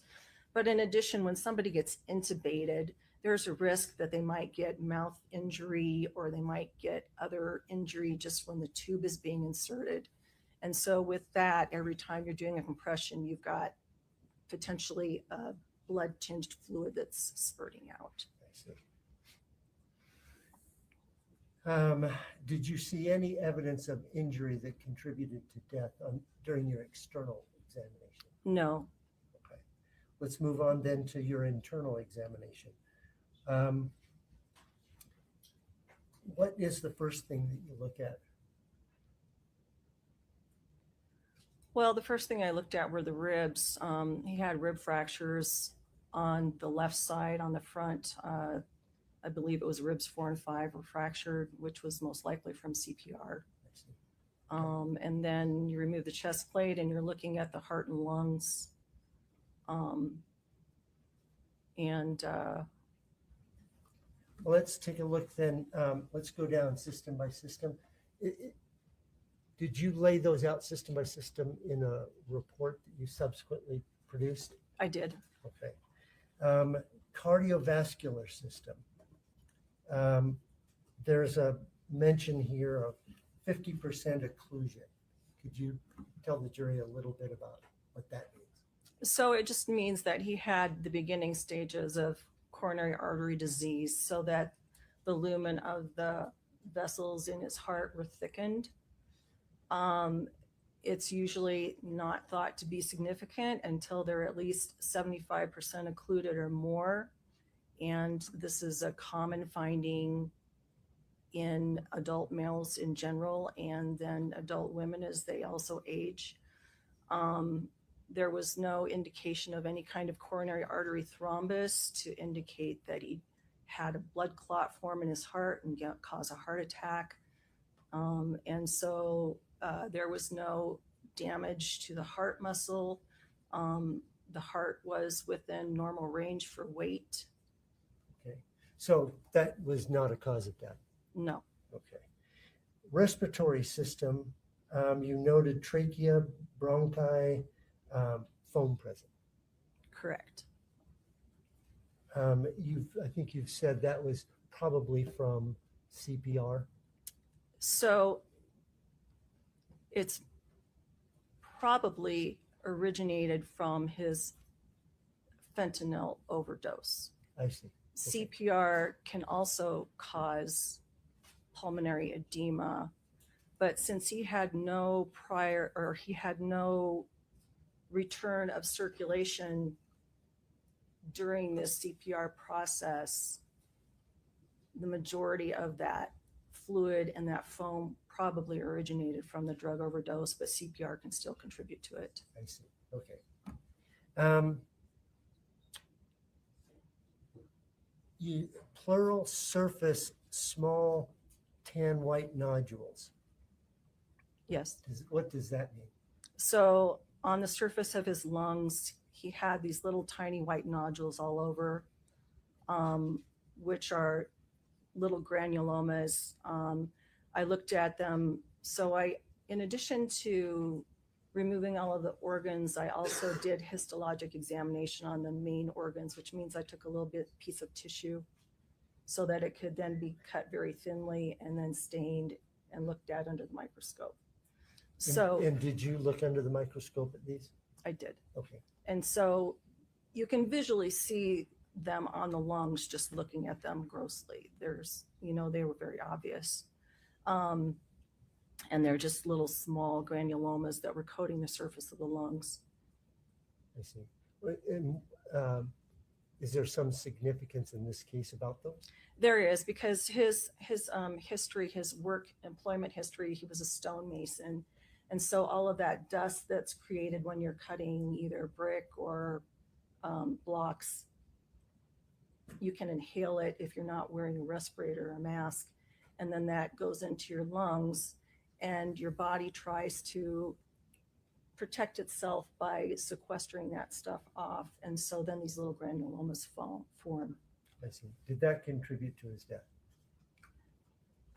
But in addition, when somebody gets intubated, there's a risk that they might get mouth injury or they might get other injury just when the tube is being inserted. And so with that, every time you're doing a compression, you've got potentially a blood-tinged fluid that's spurting out. Did you see any evidence of injury that contributed to death during your external examination? No. Okay. Let's move on then to your internal examination. What is the first thing that you look at? Well, the first thing I looked at were the ribs. He had rib fractures on the left side, on the front. I believe it was ribs 4 and 5 were fractured, which was most likely from CPR. And then you remove the chest plate and you're looking at the heart and lungs. Well, let's take a look then. Let's go down system by system. Did you lay those out system by system in a report that you subsequently produced? I did. Okay. Cardiovascular system. There's a mention here of 50% occlusion. Could you tell the jury a little bit about what that means? So it just means that he had the beginning stages of coronary artery disease, so that the lumen of the vessels in his heart were thickened. It's usually not thought to be significant until they're at least 75% occluded or more. And this is a common finding in adult males in general, and then adult women as they also age. There was no indication of any kind of coronary artery thrombus to indicate that he had a blood clot form in his heart and cause a heart attack. And so there was no damage to the heart muscle. the heart was within normal range for weight. Okay, so that was not a cause of death. No. Okay. Respiratory system, you noted trachea, bronchi, foam present. Correct. I think you've said that was probably from CPR. So it's probably originated from his fentanyl overdose. I see. Okay. CPR can also cause pulmonary edema, but since he had no return of circulation during this CPR process, the majority of that fluid and that foam probably originated from the drug overdose, but CPR can still contribute to it. I see. Okay. Pleural surface small tan white nodules. Yes. What does that mean? So on the surface of his lungs, he had these little tiny white nodules all over, which are little granulomas. I looked at them. So in addition to removing all of the organs, I also did histologic examination on the main organs, which means I took a little piece of tissue so that it could then be cut very thinly and then stained and looked at under the microscope. So, and did you look under the microscope at these? I did. Okay. And so you can visually see them on the lungs just looking at them grossly. They were very obvious. And they're just little small granulomas that were coating the surface of the lungs. I see. And is there some significance in this case about those? There is, because his history, his work employment history, he was a stonemason. And so all of that dust that's created when you're cutting either brick or blocks, you can inhale it if you're not wearing a respirator or a mask. And then that goes into your lungs, and your body tries to protect itself by sequestering that stuff off. And so then these little granulomas form. I see. Did that contribute to his death?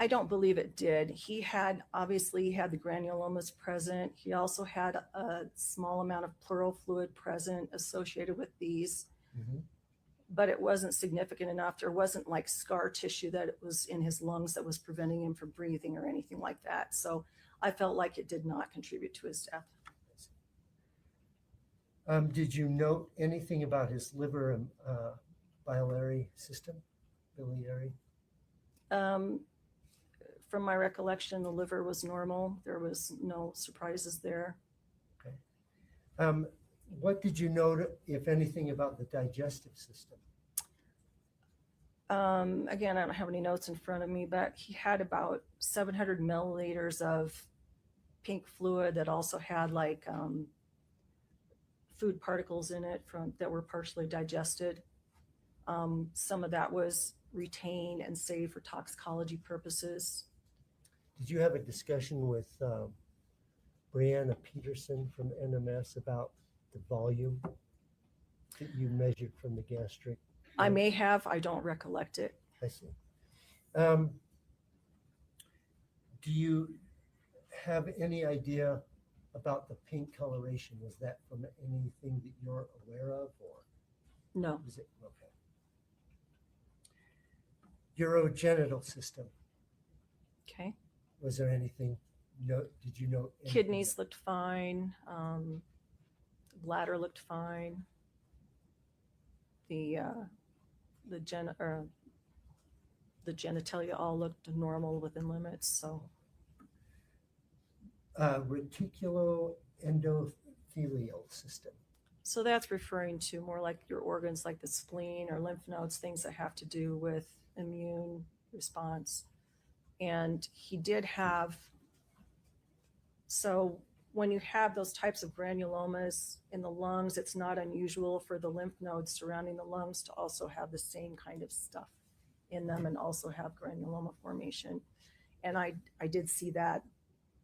I don't believe it did. He had the granulomas present. He also had a small amount of pleural fluid present associated with these, but it wasn't significant enough. There wasn't like scar tissue that it was in his lungs that was preventing him from breathing or anything like that. So I felt like it did not contribute to his death. Did you note anything about his liver and biliary system, biliary? From my recollection, the liver was normal. There was no surprises there. Okay. What did you note, if anything, about the digestive system? Again, I don't have any notes in front of me, but he had about 700 milliliters of pink fluid that also had like food particles in it that were partially digested. Some of that was retained and saved for toxicology purposes. Did you have a discussion with Brianna Peterson from NMS about the volume that you measured from the gastric? I may have. I don't recollect it. I see. Do you have any idea about the pink coloration? Was that from anything that you're aware of, or no? Was it okay? Urogenital system. Okay. Was there anything? Did you know? Kidneys looked fine. Bladder looked fine. The genitalia all looked normal within limits. So. Reticuloendothelial system. So that's referring to more like your organs, like the spleen or lymph nodes, things that have to do with immune response. And he did have, so when you have those types of granulomas in the lungs, it's not unusual for the lymph nodes surrounding the lungs to also have the same kind of stuff in them and also have granuloma formation. And I did see that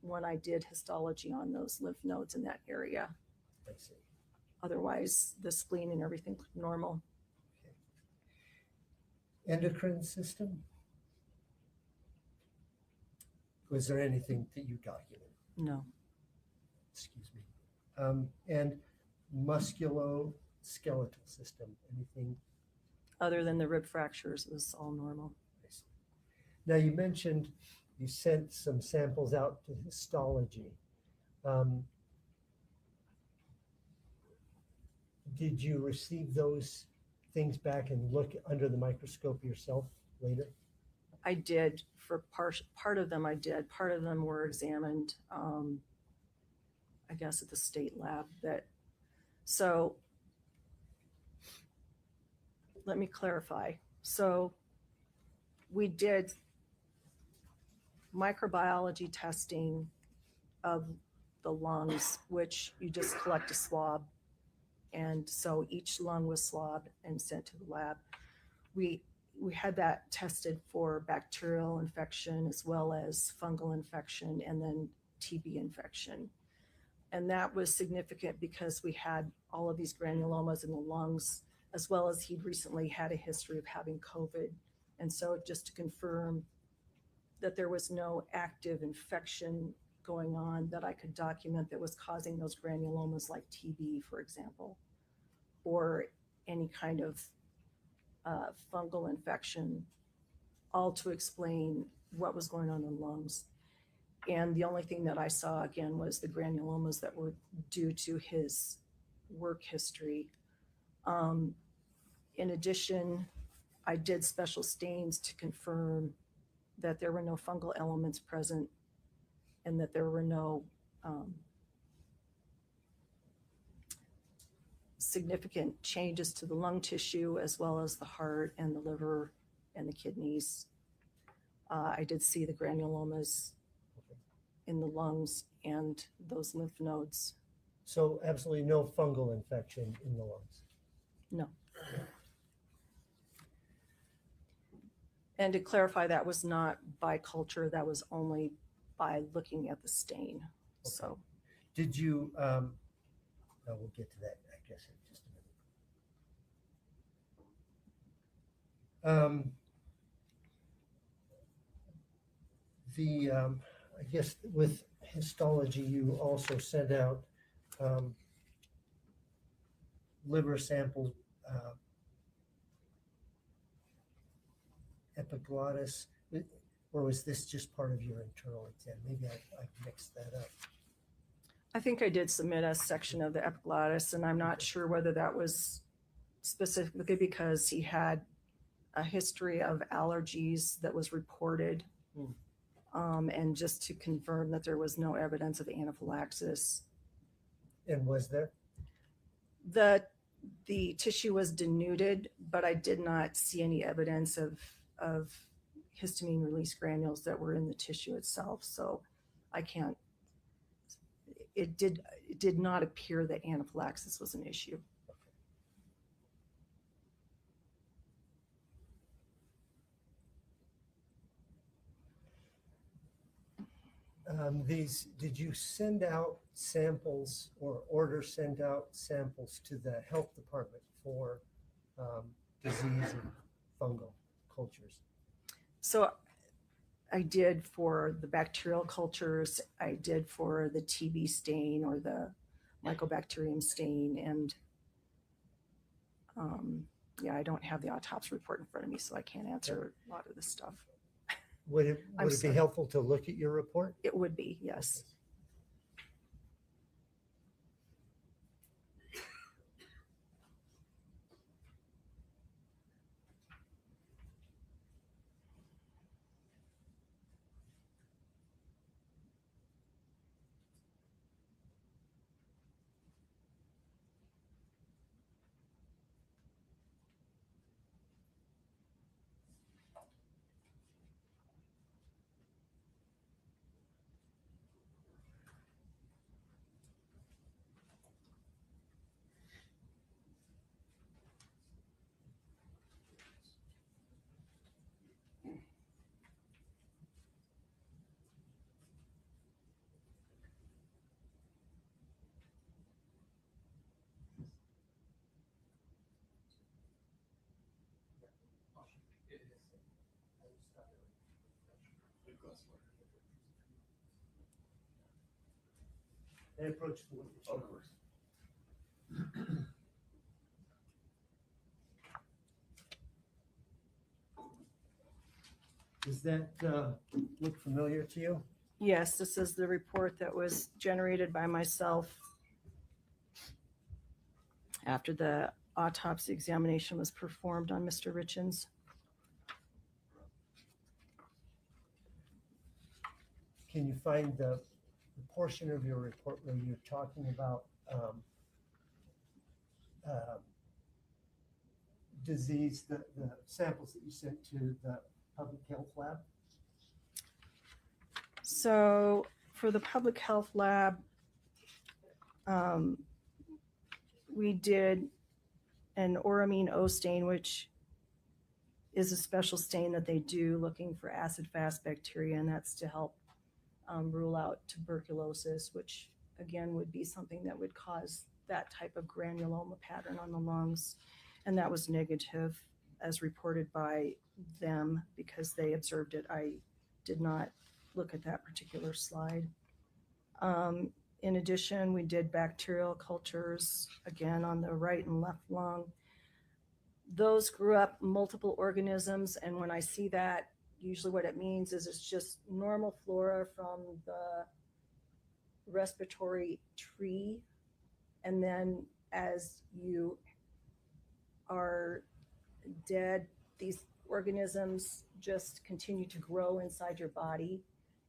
when I did histology on those lymph nodes in that area. I see. Otherwise, the spleen and everything looked normal. Endocrine system? Was there anything that you documented? No. Excuse me. And musculoskeletal system, anything? Other than the rib fractures, it was all normal. Now, you mentioned you sent some samples out to histology. Did you receive those things back and look under the microscope yourself later? I did for part of them. I did. Part of them were examined, I guess, at the state lab. So let me clarify. So we did microbiology testing of the lungs, which you just collect a swab. And so each lung was swabbed and sent to the lab. We had that tested for bacterial infection as well as fungal infection and then TB infection. And that was significant because we had all of these granulomas in the lungs, as well as he'd recently had a history of having COVID. And so just to confirm that there was no active infection going on that I could document that was causing those granulomas, like TB, for example, or any kind of fungal infection, all to explain what was going on in the lungs. And the only thing that I saw again was the granulomas that were due to his work history. In addition, I did special stains to confirm that there were no fungal elements present and that there were no significant changes to the lung tissue, as well as the heart and the liver and the kidneys. I did see the granulomas in the lungs and those lymph nodes. So absolutely no fungal infection in the lungs? No. And to clarify, that was not by culture, that was only by looking at the stain. Okay. So did you, no, we'll get to that, I guess, in just a minute. I guess with histology, you also sent out liver samples, epiglottis, or was this just part of your internal exam? Maybe I mixed that up. I think I did submit a section of the epiglottis, and I'm not sure whether that was specifically because he had a history of allergies that was reported, and just to confirm that there was no evidence of anaphylaxis. And was there? The tissue was denuded, but I did not see any evidence of histamine release granules that were in the tissue itself. So I can't, it did not appear that anaphylaxis was an issue. Did you send out samples or send out samples to the health department for disease and fungal cultures? So I did for the bacterial cultures, I did for the TB stain or the Mycobacterium stain, and yeah, I don't have the autopsy report in front of me, so I can't answer a lot of this stuff. Would it be helpful to look at your report? It would be, yes. And approach the witness. Of course. Does that look familiar to you? Yes, this is the report that was generated by myself after the autopsy examination was performed on Mr. Richins. Can you find the portion of your report where you're talking about disease, the samples that you sent to the public health lab? So for the public health lab, we did an auramine O stain, which is a special stain that they do looking for acid-fast bacteria, and that's to help rule out tuberculosis, which again would be something that would cause that type of granuloma pattern on the lungs. And that was negative as reported by them because they observed it. I did not look at that particular slide. In addition, we did bacterial cultures, again, on the right and left lung. Those grew up multiple organisms, and when I see that, usually what it means is it's just normal flora from the respiratory tree, and then as you are dead, these organisms just continue to grow inside your body,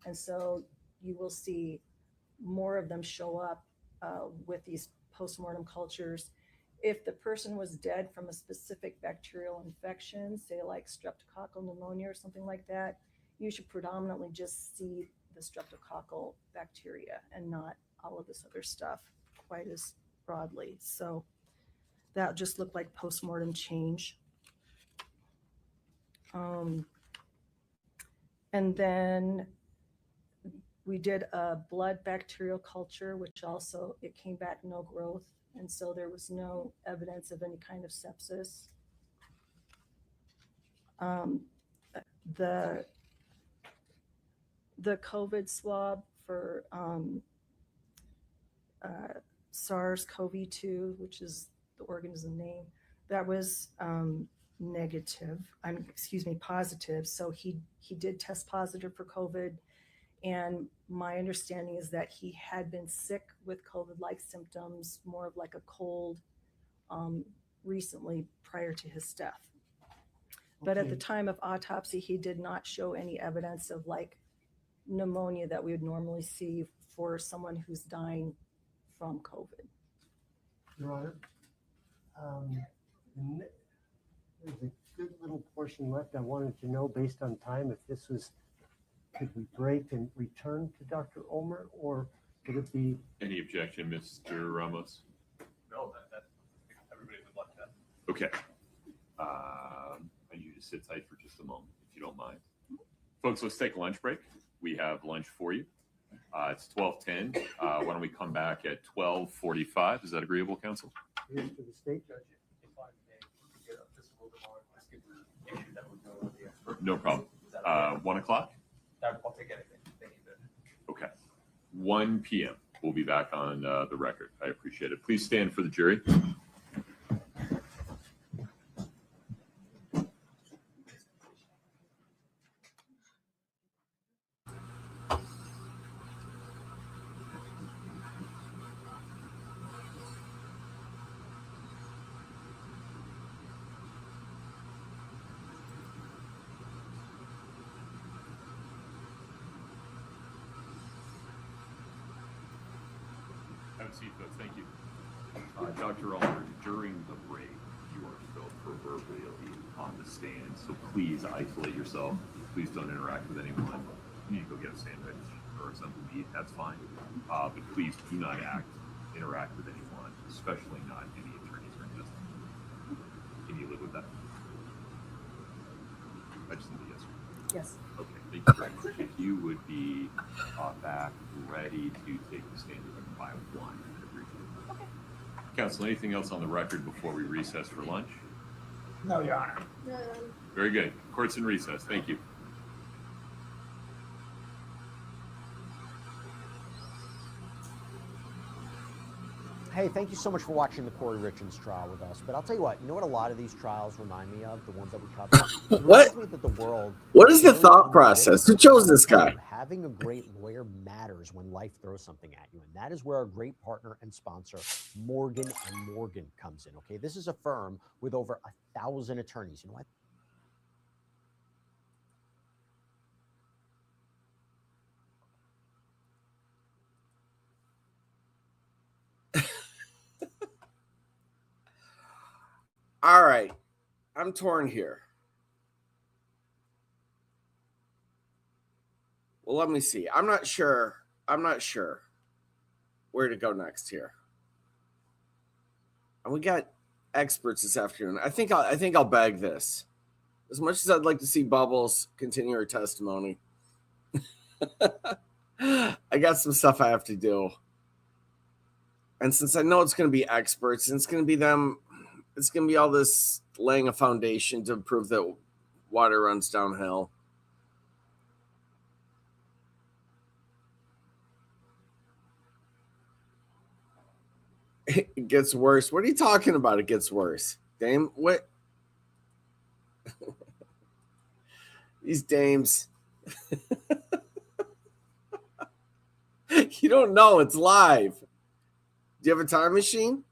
and so you will see more of them show up with these postmortem cultures. If the person was dead from a specific bacterial infection, say like streptococcal pneumonia or something like that, you should predominantly just see the streptococcal bacteria and not all of this other stuff quite as broadly. So that just looked like postmortem change. And then we did a blood bacterial culture, which also, it came back no growth. And so there was no evidence of any kind of sepsis. The COVID swab for SARS-CoV-2, which is the organism name, that was negative, positive. So he did test positive for COVID. And my understanding is that he had been sick with COVID-like symptoms, more of like a cold, recently prior to his death. But at the time of autopsy, he did not show any evidence of like pneumonia that we would normally see for someone who's dying from COVID. Your Honor, there's a good little portion left. I wanted to know, based on time, if this was, could we break and return to Dr. Ulmer, or would it be? Any objection, Mr. Ramos? No, that everybody would like that. Okay. I need you to sit tight for just a moment, if you don't mind. Folks, let's take a lunch break. We have lunch for you. It's 12:10. Why don't we come back at 12:45? Is that agreeable, counsel? Here's to the state judge. If I may, get up just a little bit more, just give the issue that would go with the expert. No problem. 1 o'clock? I'll take anything. Thank you. Okay. 1 p.m. We'll be back on the record. I appreciate it. Please stand for the jury. Have a seat, folks. Thank you. Dr. Ulmer, during the break, you are still proverbially on the stand, so please isolate yourself. Please don't interact with anyone. You need to go get a sandwich or something to eat, that's fine. But please do not interact with anyone, especially not any attorneys or investors. Can you live with that? I just need a yes. Yes. Okay, thank you very much. If you would be back ready to take the stand by 1, I'd appreciate it. Okay. Counsel, anything else on the record before we recess for lunch? No, Your Honor. Very good. Court's in recess. Thank you. Hey, thank you so much for watching the Kouri Richins trial with us. But I'll tell you what a lot of these trials remind me of, the ones that we cover? It reminds me that the world. What is the thought process? Who chose this guy? Having a great lawyer matters when life throws something at you. And that is where our great partner and sponsor, Morgan & Morgan, comes in, okay? This is a firm with over 1,000 attorneys. You know what? All right. I'm torn here. Well, let me see. I'm not sure where to go next here. And we got experts this afternoon. I think I'll bag this. As much as I'd like to see Bubbles continue her testimony, I got some stuff I have to do. And since I know it's going to be experts, and it's going to be them, it's going to be all this laying a foundation to prove that water runs downhill. It gets worse. What are you talking about? It gets worse. Dame, what? These dames. You don't know. It's live. Do you have a time machine?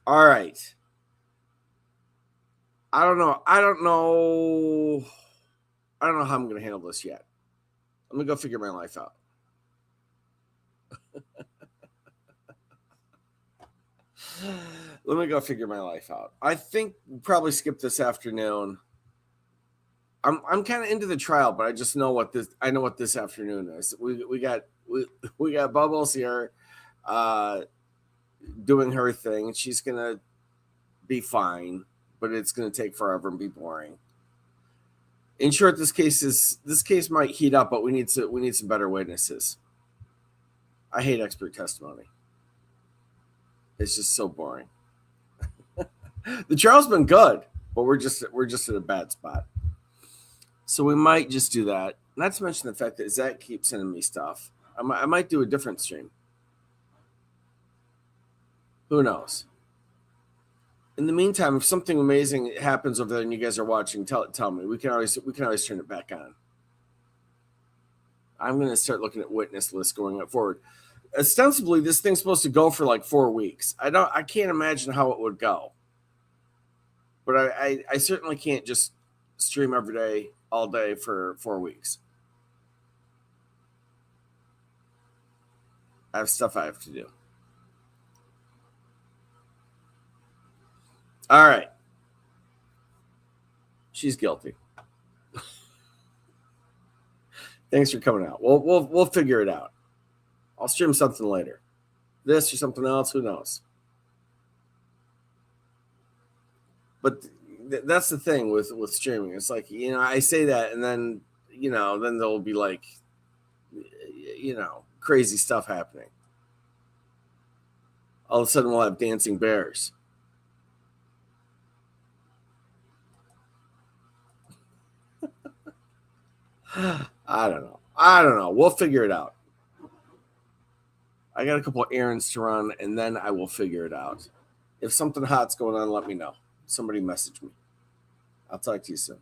All right. I don't know how I'm going to handle this yet. Let me go figure my life out. Let me go figure my life out. I think we'll probably skip this afternoon. I'm kind of into the trial, but I just know what this afternoon is. We got Bubbles here doing her thing, and she's gonna be fine, but it's gonna take forever and be boring. In short, this case might heat up, but we need some better witnesses. I hate expert testimony. It's just so boring. The trial's been good, but we're just at a bad spot. So we might just do that. Not to mention the fact that Zach keeps sending me stuff. I might do a different stream. Who knows? In the meantime, if something amazing happens over there and you guys are watching, tell me. We can always turn it back on. I'm going to start looking at witness lists going forward. Ostensibly, this thing's supposed to go for like 4 weeks. I can't imagine how it would go. But I certainly can't just stream every day, all day for 4 weeks. I have stuff I have to do. All right. She's guilty. Thanks for coming out. We'll figure it out. I'll stream something later. This or something else, who knows? But that's the thing with streaming. It's like, I say that and then, then there'll be like, crazy stuff happening. All of a sudden we'll have dancing bears. I don't know. We'll figure it out. I got a couple of errands to run, and then I will figure it out. If something hot's going on, let me know. Somebody message me. I'll talk to you soon.